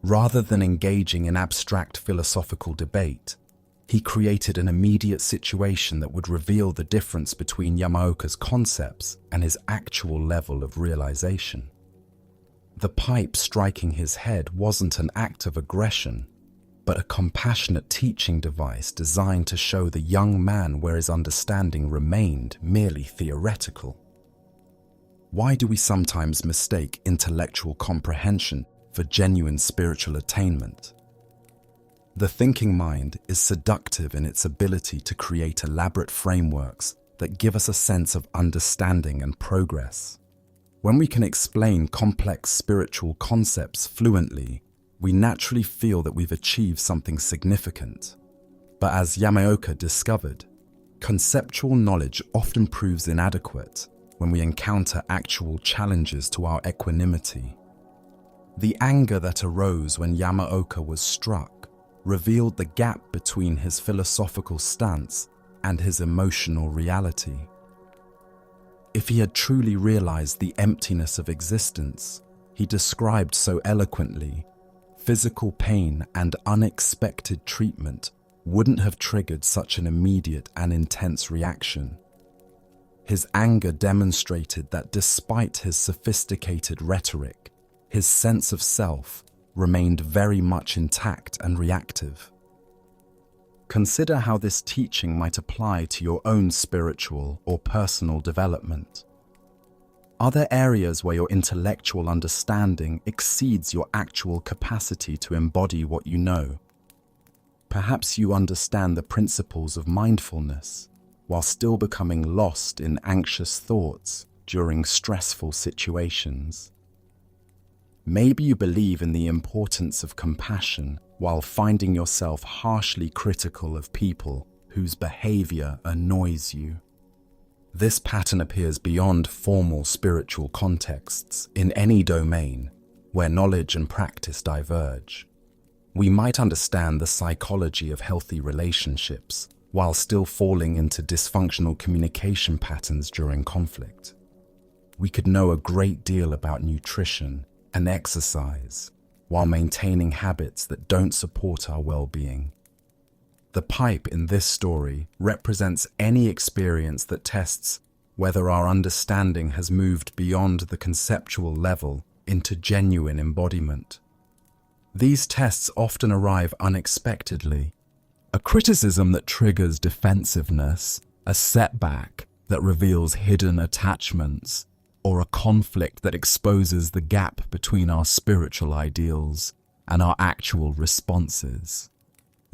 Rather than engaging in abstract philosophical debate, he created an immediate situation that would reveal the difference between Yamaoka's concepts and his actual level of realization. The pipe striking his head wasn't an act of aggression, but a compassionate teaching device designed to show the young man where his understanding remained merely theoretical. Why do we sometimes mistake intellectual comprehension for genuine spiritual attainment? The thinking mind is seductive in its ability to create elaborate frameworks that give us a sense of understanding and progress. When we can explain complex spiritual concepts fluently, we naturally feel that we've achieved something significant. But as Yamaoka discovered, conceptual knowledge often proves inadequate when we encounter actual challenges to our equanimity. The anger that arose when Yamaoka was struck revealed the gap between his philosophical stance and his emotional reality. If he had truly realized the emptiness of existence he described so eloquently, physical pain and unexpected treatment wouldn't have triggered such an immediate and intense reaction. His anger demonstrated that despite his sophisticated rhetoric, his sense of self remained very much intact and reactive. Consider how this teaching might apply to your own spiritual or personal development. Are there areas where your intellectual understanding exceeds your actual capacity to embody what you know? Perhaps you understand the principles of mindfulness while still becoming lost in anxious thoughts during stressful situations. Maybe you believe in the importance of compassion while finding yourself harshly critical of people whose behavior annoys you. This pattern appears beyond formal spiritual contexts in any domain where knowledge and practice diverge. We might understand the psychology of healthy relationships while still falling into dysfunctional communication patterns during conflict. We could know a great deal about nutrition and exercise while maintaining habits that don't support our well-being. The pipe in this story represents any experience that tests whether our understanding has moved beyond the conceptual level into genuine embodiment. These tests often arrive unexpectedly. A criticism that triggers defensiveness, a setback that reveals hidden attachments, or a conflict that exposes the gap between our spiritual ideals and our actual responses.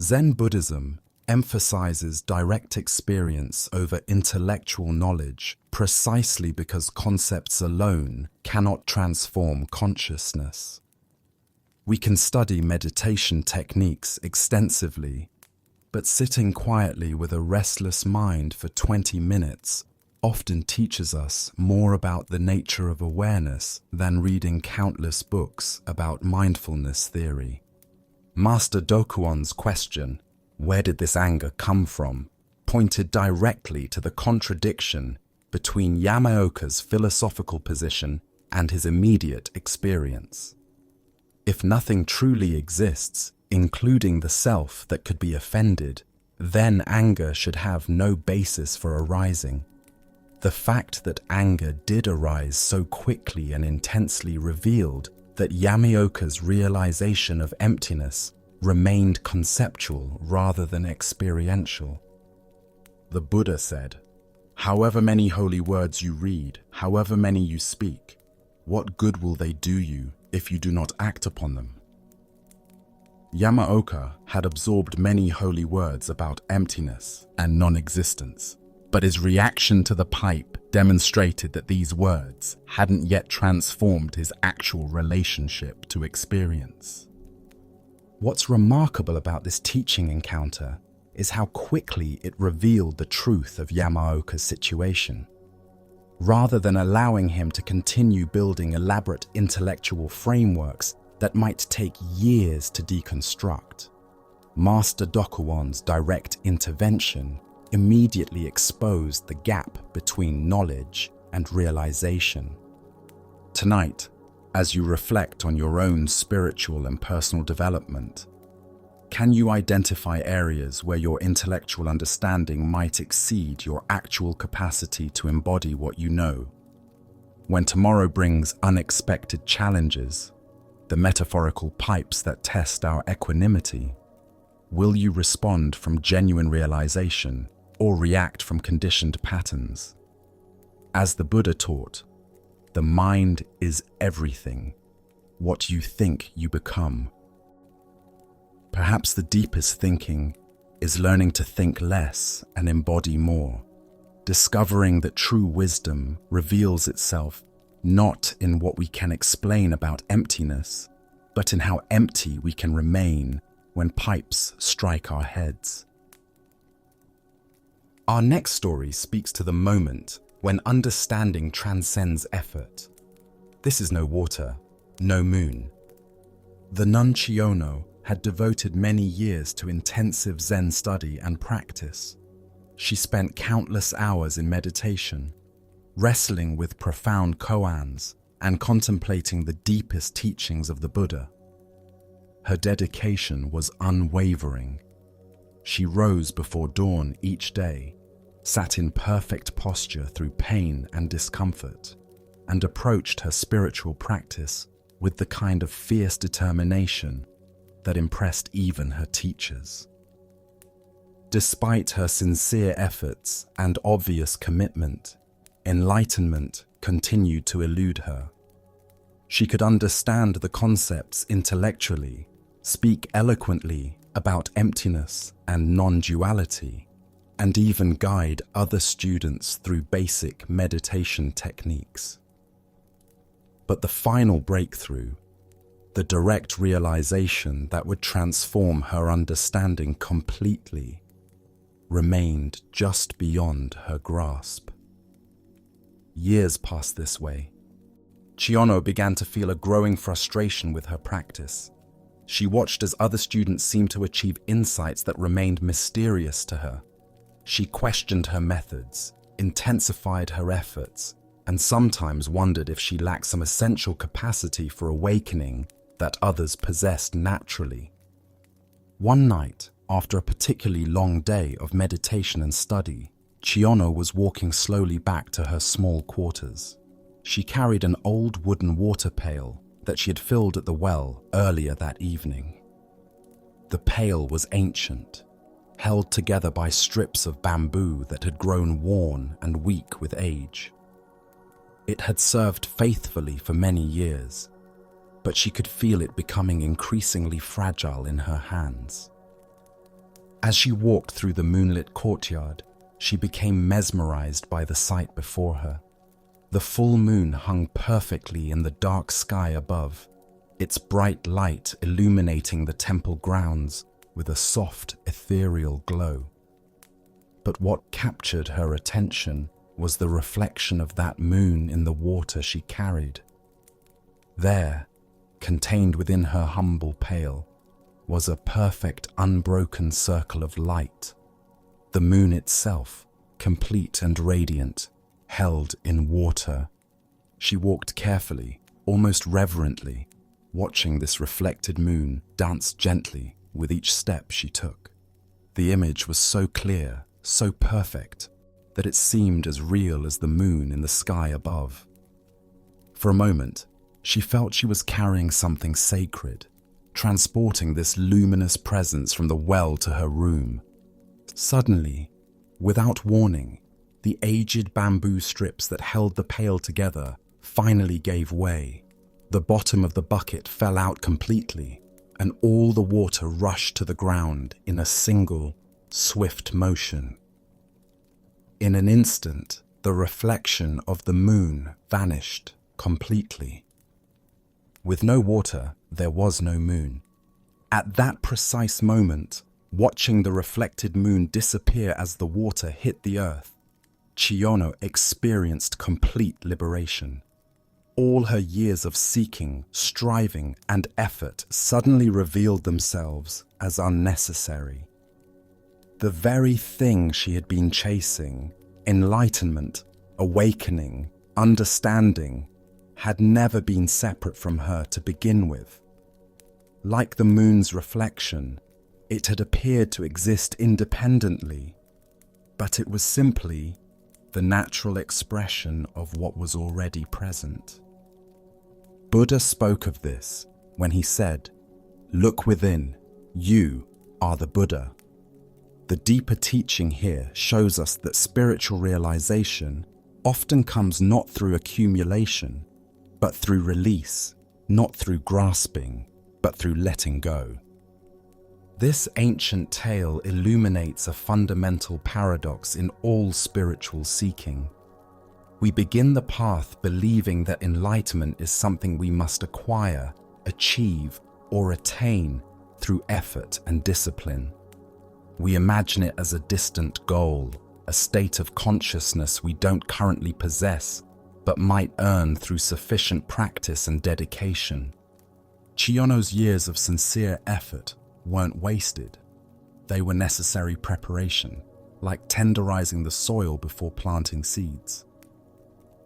Zen Buddhism emphasizes direct experience over intellectual knowledge precisely because concepts alone cannot transform consciousness. We can study meditation techniques extensively, but sitting quietly with a restless mind for 20 minutes often teaches us more about the nature of awareness than reading countless books about mindfulness theory. Master Dokuan's question, "Where did this anger come from?" pointed directly to the contradiction between Yamaoka's philosophical position and his immediate experience. If nothing truly exists, including the self that could be offended, then anger should have no basis for arising. The fact that anger did arise so quickly and intensely revealed that Yamaoka's realization of emptiness remained conceptual rather than experiential. The Buddha said, "However many holy words you read, however many you speak, what good will they do you if you do not act upon them?" Yamaoka had absorbed many holy words about emptiness and non-existence, but his reaction to the pipe demonstrated that these words hadn't yet transformed his actual relationship to experience. What's remarkable about this teaching encounter is how quickly it revealed the truth of Yamaoka's situation. Rather than allowing him to continue building elaborate intellectual frameworks that might take years to deconstruct, Master Dokuwan's direct intervention immediately exposed the gap between knowledge and realization. Tonight, as you reflect on your own spiritual and personal development, can you identify areas where your intellectual understanding might exceed your actual capacity to embody what you know? When tomorrow brings unexpected challenges, the metaphorical pipes that test our equanimity, will you respond from genuine realization or react from conditioned patterns? As the Buddha taught, the mind is everything. What you think, you become. Perhaps the deepest thinking is learning to think less and embody more, discovering that true wisdom reveals itself not in what we can explain about emptiness, but in how empty we can remain when pipes strike our heads. Our next story speaks to the moment when understanding transcends effort. This is no water, no moon. The nun Chiono had devoted many years to intensive Zen study and practice. She spent countless hours in meditation, wrestling with profound koans and contemplating the deepest teachings of the Buddha. Her dedication was unwavering. She rose before dawn each day, sat in perfect posture through pain and discomfort, and approached her spiritual practice with the kind of fierce determination that impressed even her teachers. Despite her sincere efforts and obvious commitment, enlightenment continued to elude her. She could understand the concepts intellectually, speak eloquently about emptiness and non-duality, and even guide other students through basic meditation techniques. But the final breakthrough, the direct realization that would transform her understanding completely, remained just beyond her grasp. Years passed this way. Chiono began to feel a growing frustration with her practice. She watched as other students seemed to achieve insights that remained mysterious to her. She questioned her methods, intensified her efforts, and sometimes wondered if she lacked some essential capacity for awakening that others possessed naturally. One night, after a particularly long day of meditation and study, Chiono was walking slowly back to her small quarters. She carried an old wooden water pail that she had filled at the well earlier that evening. The pail was ancient, held together by strips of bamboo that had grown worn and weak with age. It had served faithfully for many years, but she could feel it becoming increasingly fragile in her hands. As she walked through the moonlit courtyard, she became mesmerized by the sight before her. The full moon hung perfectly in the dark sky above, its bright light illuminating the temple grounds with a soft, ethereal glow. But what captured her attention was the reflection of that moon in the water she carried. There, contained within her humble pail, was a perfect, unbroken circle of light. The moon itself, complete and radiant, held in water. She walked carefully, almost reverently, watching this reflected moon dance gently with each step she took. The image was so clear, so perfect, that it seemed as real as the moon in the sky above. For a moment, she felt she was carrying something sacred, transporting this luminous presence from the well to her room. Suddenly, without warning, the aged bamboo strips that held the pail together finally gave way. The bottom of the bucket fell out completely, and all the water rushed to the ground in a single, swift motion. In an instant, the reflection of the moon vanished completely. With no water, there was no moon. At that precise moment, watching the reflected moon disappear as the water hit the earth, Chiyono experienced complete liberation. All her years of seeking, striving, and effort suddenly revealed themselves as unnecessary. The very thing she had been chasing, enlightenment, awakening, understanding, had never been separate from her to begin with. Like the moon's reflection, it had appeared to exist independently, but it was simply the natural expression of what was already present. Buddha spoke of this when he said, "Look within, you are the Buddha." The deeper teaching here shows us that spiritual realization often comes not through accumulation, but through release, not through grasping, but through letting go. This ancient tale illuminates a fundamental paradox in all spiritual seeking. We begin the path believing that enlightenment is something we must acquire, achieve, or attain through effort and discipline. We imagine it as a distant goal, a state of consciousness we don't currently possess, but might earn through sufficient practice and dedication. Chiyono's years of sincere effort weren't wasted. They were necessary preparation, like tenderizing the soil before planting seeds.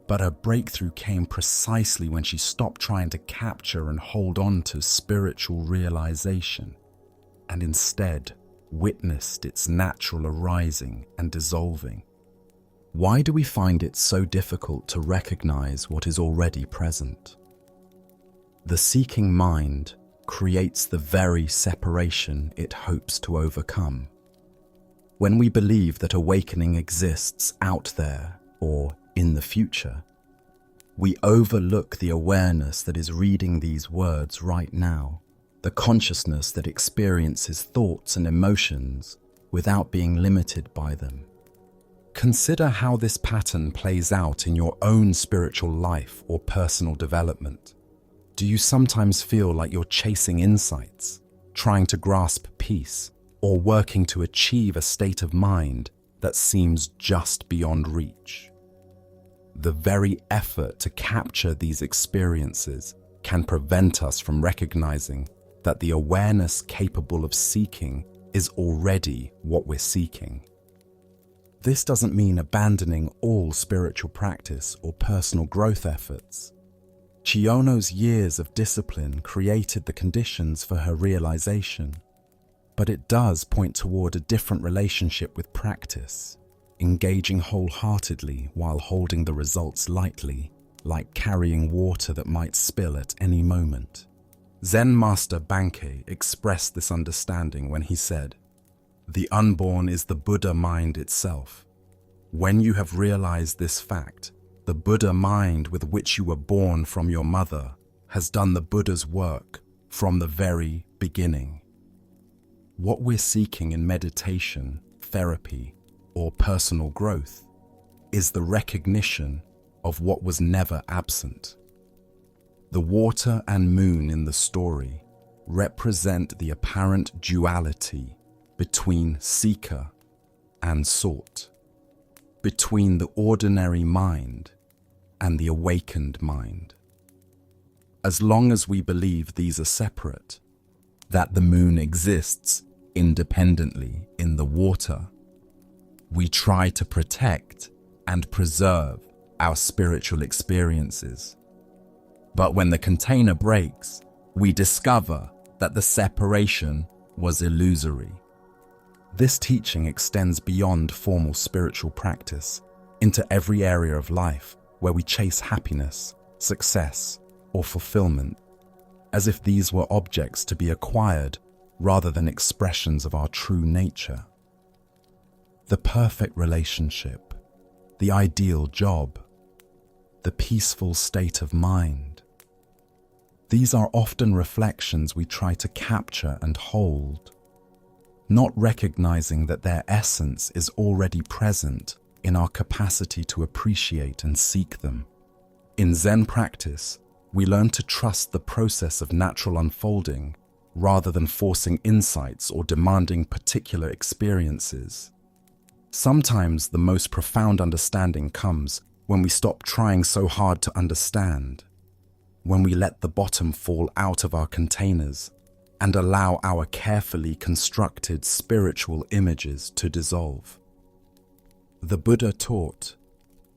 But her breakthrough came precisely when she stopped trying to capture and hold on to spiritual realization, and instead witnessed its natural arising and dissolving. Why do we find it so difficult to recognize what is already present? The seeking mind creates the very separation it hopes to overcome. When we believe that awakening exists out there or in the future, we overlook the awareness that is reading these words right now, the consciousness that experiences thoughts and emotions without being limited by them. Consider how this pattern plays out in your own spiritual life or personal development. Do you sometimes feel like you're chasing insights, trying to grasp peace, or working to achieve a state of mind that seems just beyond reach? The very effort to capture these experiences can prevent us from recognizing that the awareness capable of seeking is already what we're seeking. This doesn't mean abandoning all spiritual practice or personal growth efforts. Chiyono's years of discipline created the conditions for her realization, but it does point toward a different relationship with practice, engaging wholeheartedly while holding the results lightly, like carrying water that might spill at any moment. Zen master Bankei expressed this understanding when he said, "The unborn is the Buddha mind itself. When you have realized this fact, the Buddha mind with which you were born from your mother has done the Buddha's work from the very beginning." What we're seeking in meditation, therapy, or personal growth is the recognition of what was never absent. The water and moon in the story represent the apparent duality between seeker and sought, between the ordinary mind and the awakened mind. As long as we believe these are separate, that the moon exists independently in the water, we try to protect and preserve our spiritual experiences. But when the container breaks, we discover that the separation was illusory. This teaching extends beyond formal spiritual practice into every area of life where we chase happiness, success, or fulfillment. as if these were objects to be acquired rather than expressions of our true nature. The perfect relationship, the ideal job, the peaceful state of mind. These are often reflections we try to capture and hold, not recognizing that their essence is already present in our capacity to appreciate and seek them. In Zen practice, we learn to trust the process of natural unfolding rather than forcing insights or demanding particular experiences. Sometimes the most profound understanding comes when we stop trying so hard to understand, when we let the bottom fall out of our containers and allow our carefully constructed spiritual images to dissolve. The Buddha taught,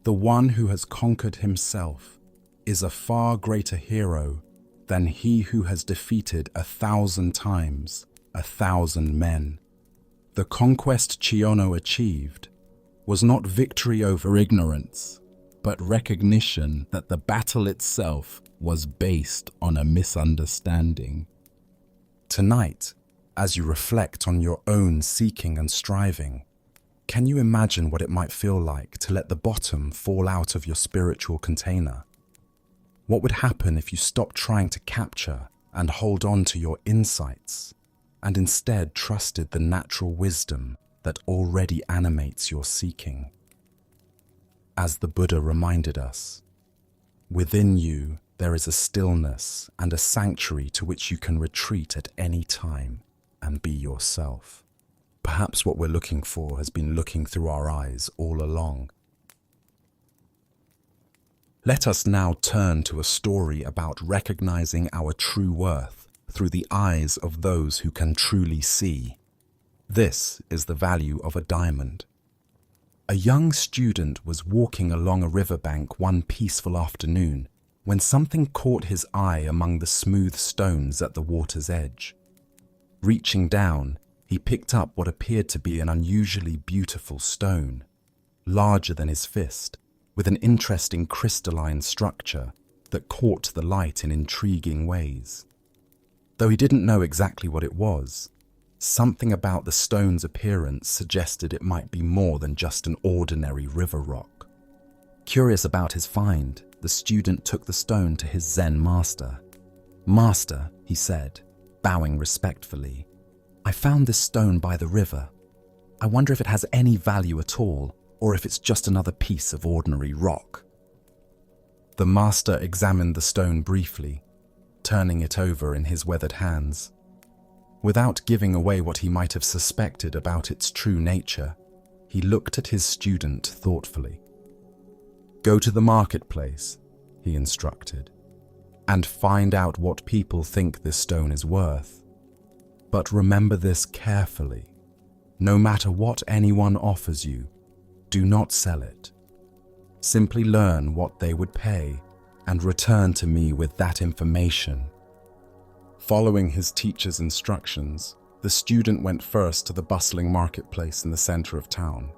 "The one who has conquered himself is a far greater hero than he who has defeated 1,000 times 1,000 men." The conquest Chiono achieved was not victory over ignorance, but recognition that the battle itself was based on a misunderstanding. Tonight, as you reflect on your own seeking and striving, can you imagine what it might feel like to let the bottom fall out of your spiritual container? What would happen if you stopped trying to capture and hold on to your insights and instead trusted the natural wisdom that already animates your seeking? As the Buddha reminded us, within you there is a stillness and a sanctuary to which you can retreat at any time and be yourself. Perhaps what we're looking for has been looking through our eyes all along. Let us now turn to a story about recognizing our true worth through the eyes of those who can truly see. This is the value of a diamond. A young student was walking along a riverbank one peaceful afternoon when something caught his eye among the smooth stones at the water's edge. Reaching down, he picked up what appeared to be an unusually beautiful stone, larger than his fist, with an interesting crystalline structure that caught the light in intriguing ways. Though he didn't know exactly what it was, something about the stone's appearance suggested it might be more than just an ordinary river rock. Curious about his find, the student took the stone to his Zen master. "Master," he said, bowing respectfully, "I found this stone by the river. I wonder if it has any value at all, or if it's just another piece of ordinary rock." The master examined the stone briefly, turning it over in his weathered hands. Without giving away what he might have suspected about its true nature, he looked at his student thoughtfully. "Go to the marketplace," he instructed, "and find out what people think this stone is worth. But remember this carefully. No matter what anyone offers you, do not sell it. Simply learn what they would pay and return to me with that information." Following his teacher's instructions, the student went first to the bustling marketplace in the center of town.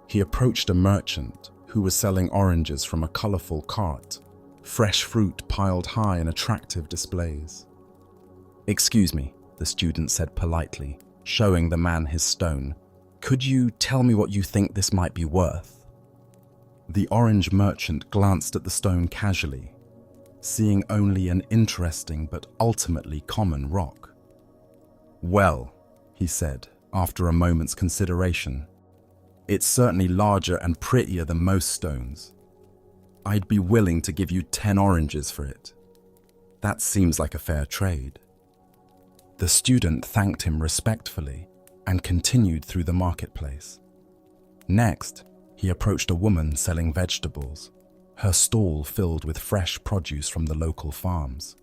He approached a merchant who was selling oranges from a colorful cart, fresh fruit piled high in attractive displays. "Excuse me," the student said politely, showing the man his stone. "Could you tell me what you think this might be worth?" The orange merchant glanced at the stone casually, seeing only an interesting but ultimately common rock. "Well," he said, after a moment's consideration, "it's certainly larger and prettier than most stones. I'd be willing to give you 10 oranges for it. That seems like a fair trade." The student thanked him respectfully and continued through the marketplace. Next, he approached a woman selling vegetables, her stall filled with fresh produce from the local farms.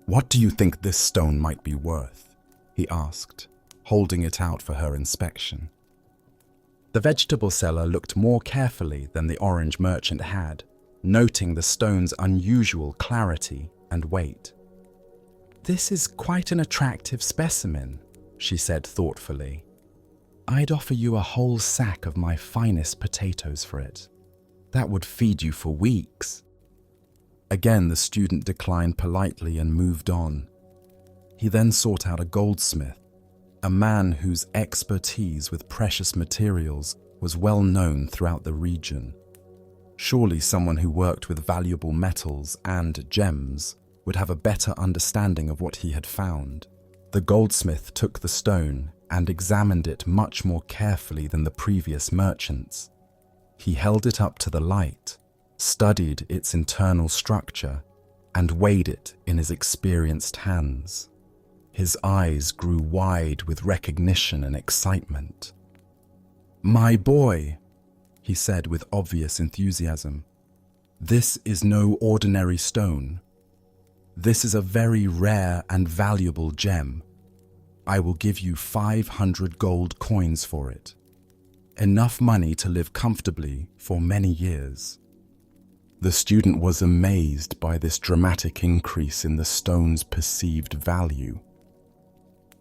"What do you think this stone might be worth?" he asked, holding it out for her inspection. The vegetable seller looked more carefully than the orange merchant had, noting the stone's unusual clarity and weight. "This is quite an attractive specimen," she said thoughtfully. "I'd offer you a whole sack of my finest potatoes for it. That would feed you for weeks." Again, the student declined politely and moved on. He then sought out a goldsmith, a man whose expertise with precious materials was well known throughout the region. Surely someone who worked with valuable metals and gems would have a better understanding of what he had found. The goldsmith took the stone and examined it much more carefully than the previous merchants. He held it up to the light, studied its internal structure, and weighed it in his experienced hands. His eyes grew wide with recognition and excitement. "My boy," he said with obvious enthusiasm, "this is no ordinary stone. This is a very rare and valuable gem. I will give you 500 gold coins for it. Enough money to live comfortably for many years." The student was amazed by this dramatic increase in the stone's perceived value.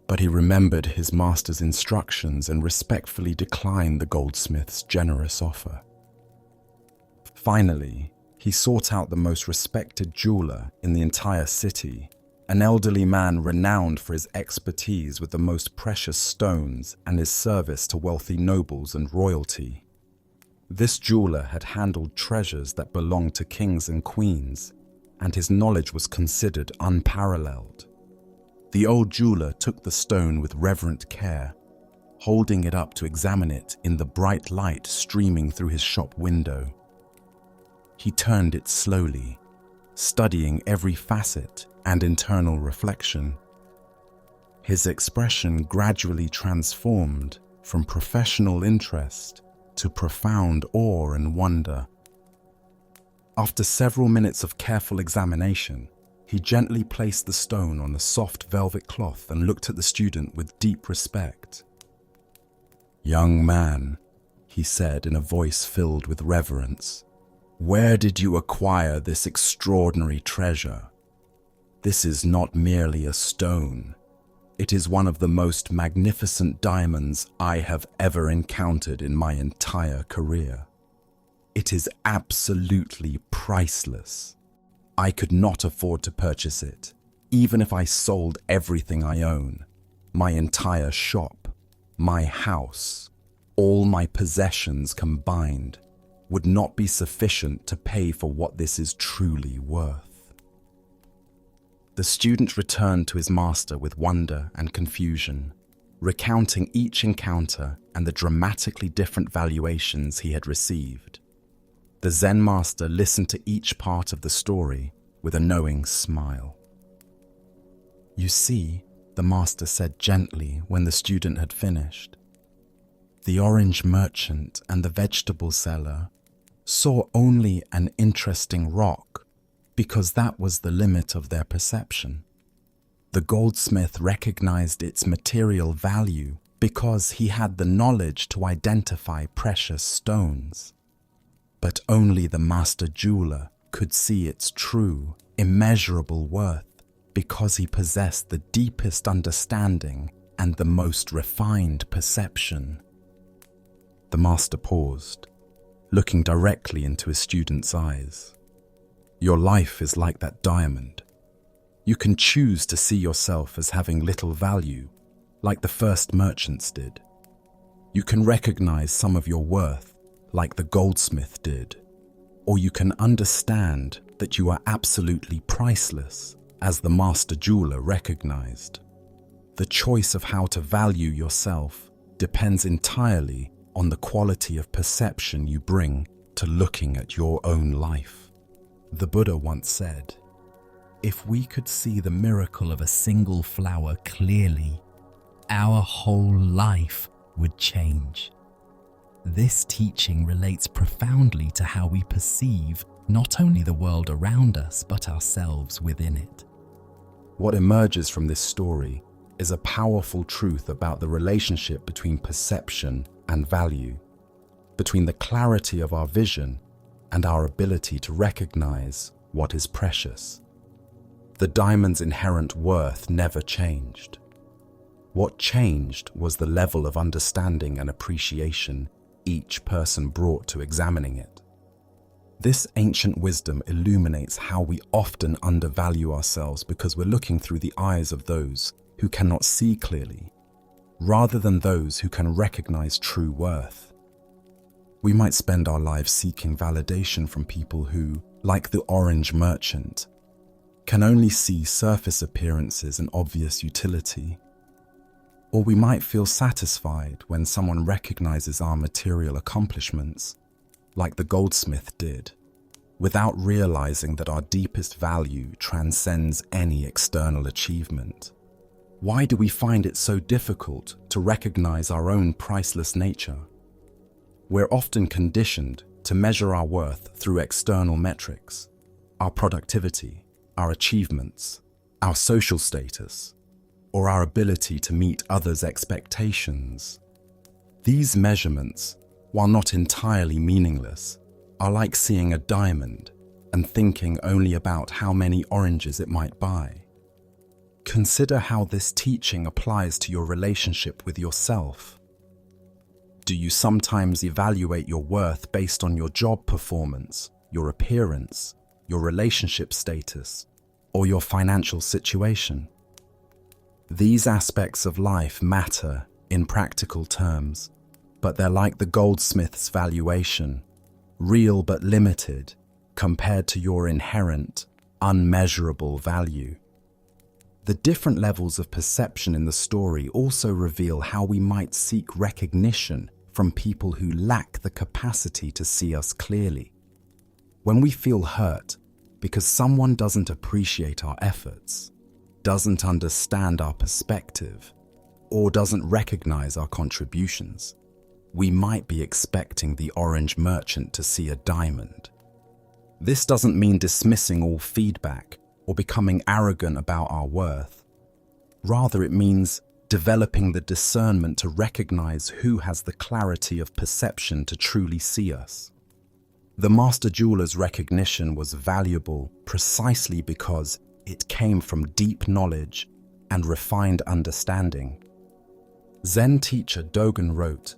But he remembered his master's instructions and respectfully declined the goldsmith's generous offer. Finally, he sought out the most respected jeweler in the entire city, an elderly man renowned for his expertise with the most precious stones and his service to wealthy nobles and royalty. This jeweler had handled treasures that belonged to kings and queens, and his knowledge was considered unparalleled. The old jeweler took the stone with reverent care, holding it up to examine it in the bright light streaming through his shop window. He turned it slowly, studying every facet and internal reflection. His expression gradually transformed from professional interest to profound awe and wonder. After several minutes of careful examination, he gently placed the stone on the soft velvet cloth and looked at the student with deep respect. "Young man," he said in a voice filled with reverence, "where did you acquire this extraordinary treasure? This is not merely a stone. It is one of the most magnificent diamonds I have ever encountered in my entire career. It is absolutely priceless. I could not afford to purchase it, even if I sold everything I own, my entire shop, my house, all my possessions combined, would not be sufficient to pay for what this is truly worth." The student returned to his master with wonder and confusion, recounting each encounter and the dramatically different valuations he had received. The Zen master listened to each part of the story with a knowing smile. "You see," the master said gently when the student had finished, "the orange merchant and the vegetable seller saw only an interesting rock because that was the limit of their perception. The goldsmith recognized its material value because he had the knowledge to identify precious stones. But only the master jeweler could see its true, immeasurable worth because he possessed the deepest understanding and the most refined perception." The master paused, looking directly into his student's eyes. "Your life is like that diamond. You can choose to see yourself as having little value, like the first merchants did. You can recognize some of your worth, like the goldsmith did. Or you can understand that you are absolutely priceless, as the master jeweler recognized. The choice of how to value yourself depends entirely on the quality of perception you bring to looking at your own life." The Buddha once said, "If we could see the miracle of a single flower clearly, our whole life would change." This teaching relates profoundly to how we perceive not only the world around us, but ourselves within it. What emerges from this story is a powerful truth about the relationship between perception and value, between the clarity of our vision and our ability to recognize what is precious. The diamond's inherent worth never changed. What changed was the level of understanding and appreciation each person brought to examining it. This ancient wisdom illuminates how we often undervalue ourselves because we're looking through the eyes of those who cannot see clearly, rather than those who can recognize true worth. We might spend our lives seeking validation from people who, like the orange merchant, can only see surface appearances and obvious utility. Or we might feel satisfied when someone recognizes our material accomplishments, like the goldsmith did, without realizing that our deepest value transcends any external achievement. Why do we find it so difficult to recognize our own priceless nature? We're often conditioned to measure our worth through external metrics, our productivity, our achievements, our social status, or our ability to meet others' expectations. These measurements, while not entirely meaningless, are like seeing a diamond and thinking only about how many oranges it might buy. Consider how this teaching applies to your relationship with yourself. Do you sometimes evaluate your worth based on your job performance, your appearance, your relationship status, or your financial situation? These aspects of life matter in practical terms, but they're like the goldsmith's valuation, real but limited compared to your inherent, unmeasurable value. The different levels of perception in the story also reveal how we might seek recognition from people who lack the capacity to see us clearly. When we feel hurt because someone doesn't appreciate our efforts, doesn't understand our perspective, or doesn't recognize our contributions, we might be expecting the orange merchant to see a diamond. This doesn't mean dismissing all feedback or becoming arrogant about our worth. Rather, it means developing the discernment to recognize who has the clarity of perception to truly see us. The master jeweler's recognition was valuable precisely because it came from deep knowledge and refined understanding. Zen teacher Dogen wrote,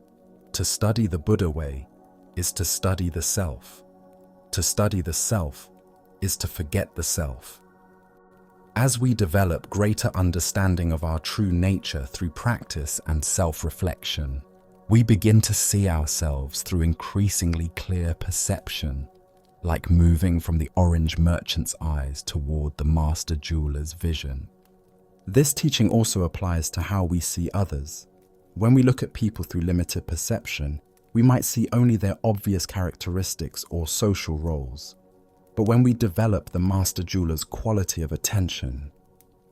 "To study the Buddha way is to study the self. To study the self is to forget the self." As we develop greater understanding of our true nature through practice and self-reflection, we begin to see ourselves through increasingly clear perception, like moving from the orange merchant's eyes toward the master jeweler's vision. This teaching also applies to how we see others. When we look at people through limited perception, we might see only their obvious characteristics or social roles. But when we develop the master jeweler's quality of attention,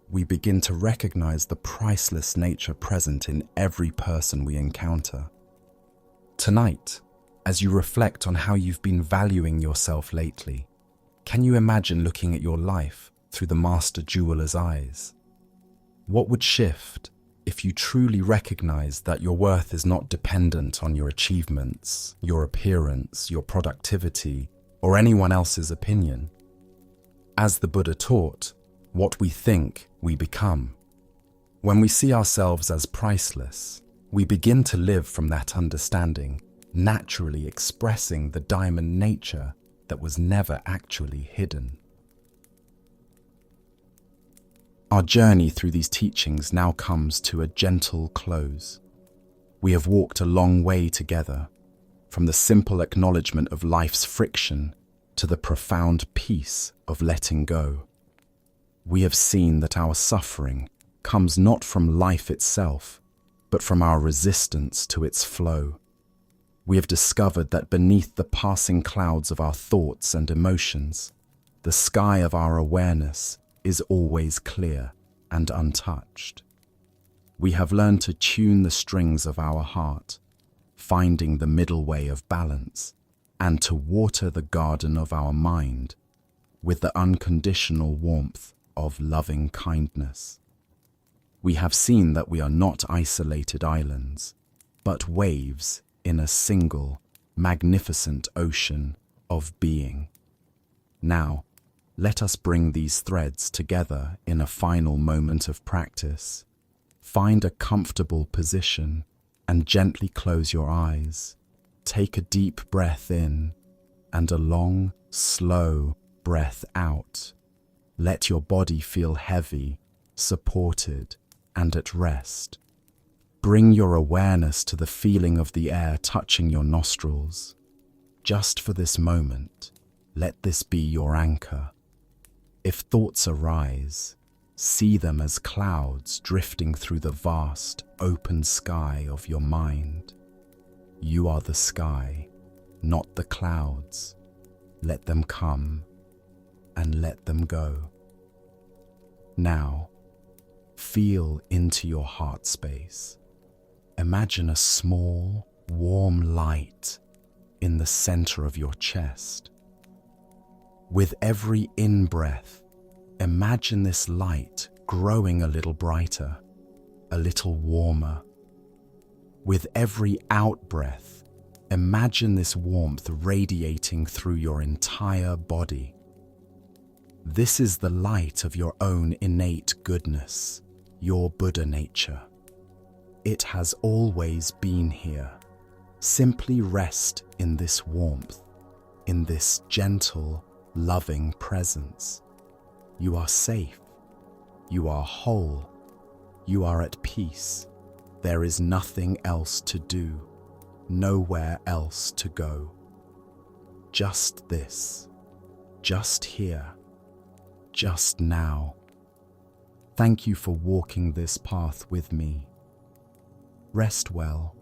we begin to recognize the priceless nature present in every person we encounter. Tonight, as you reflect on how you've been valuing yourself lately, can you imagine looking at your life through the master jeweler's eyes? What would shift if you truly recognized that your worth is not dependent on your achievements, your appearance, your productivity, or anyone else's opinion? As the Buddha taught, what we think, we become. When we see ourselves as priceless, we begin to live from that understanding, naturally expressing the diamond nature that was never actually hidden. Our journey through these teachings now comes to a gentle close. We have walked a long way together, from the simple acknowledgement of life's friction to the profound peace of letting go. We have seen that our suffering comes not from life itself, but from our resistance to its flow. We have discovered that beneath the passing clouds of our thoughts and emotions, the sky of our awareness is always clear and untouched. We have learned to tune the strings of our heart, finding the middle way of balance, and to water the garden of our mind with the unconditional warmth of loving kindness. We have seen that we are not isolated islands, but waves in a single, magnificent ocean of being. Now, let us bring these threads together in a final moment of practice. Find a comfortable position and gently close your eyes. Take a deep breath in and a long, Slow breath out. Let your body feel heavy, supported, and at rest. Bring your awareness to the feeling of the air touching your nostrils. Just for this moment, let this be your anchor. If thoughts arise, see them as clouds drifting through the vast, open sky of your mind. You are the sky, not the clouds. Let them come and let them go. Now, feel into your heart space. Imagine a small, warm light in the center of your chest. With every in-breath, imagine this light growing a little brighter, a little warmer. With every out-breath, imagine this warmth radiating through your entire body. This is the light of your own innate goodness, your Buddha nature. It has always been here. Simply rest in this warmth, in this gentle, loving presence. You are safe. You are whole. You are at peace. There is nothing else to do, nowhere else to go. Just this, just here, just now. Thank you for walking this path with me. Rest well.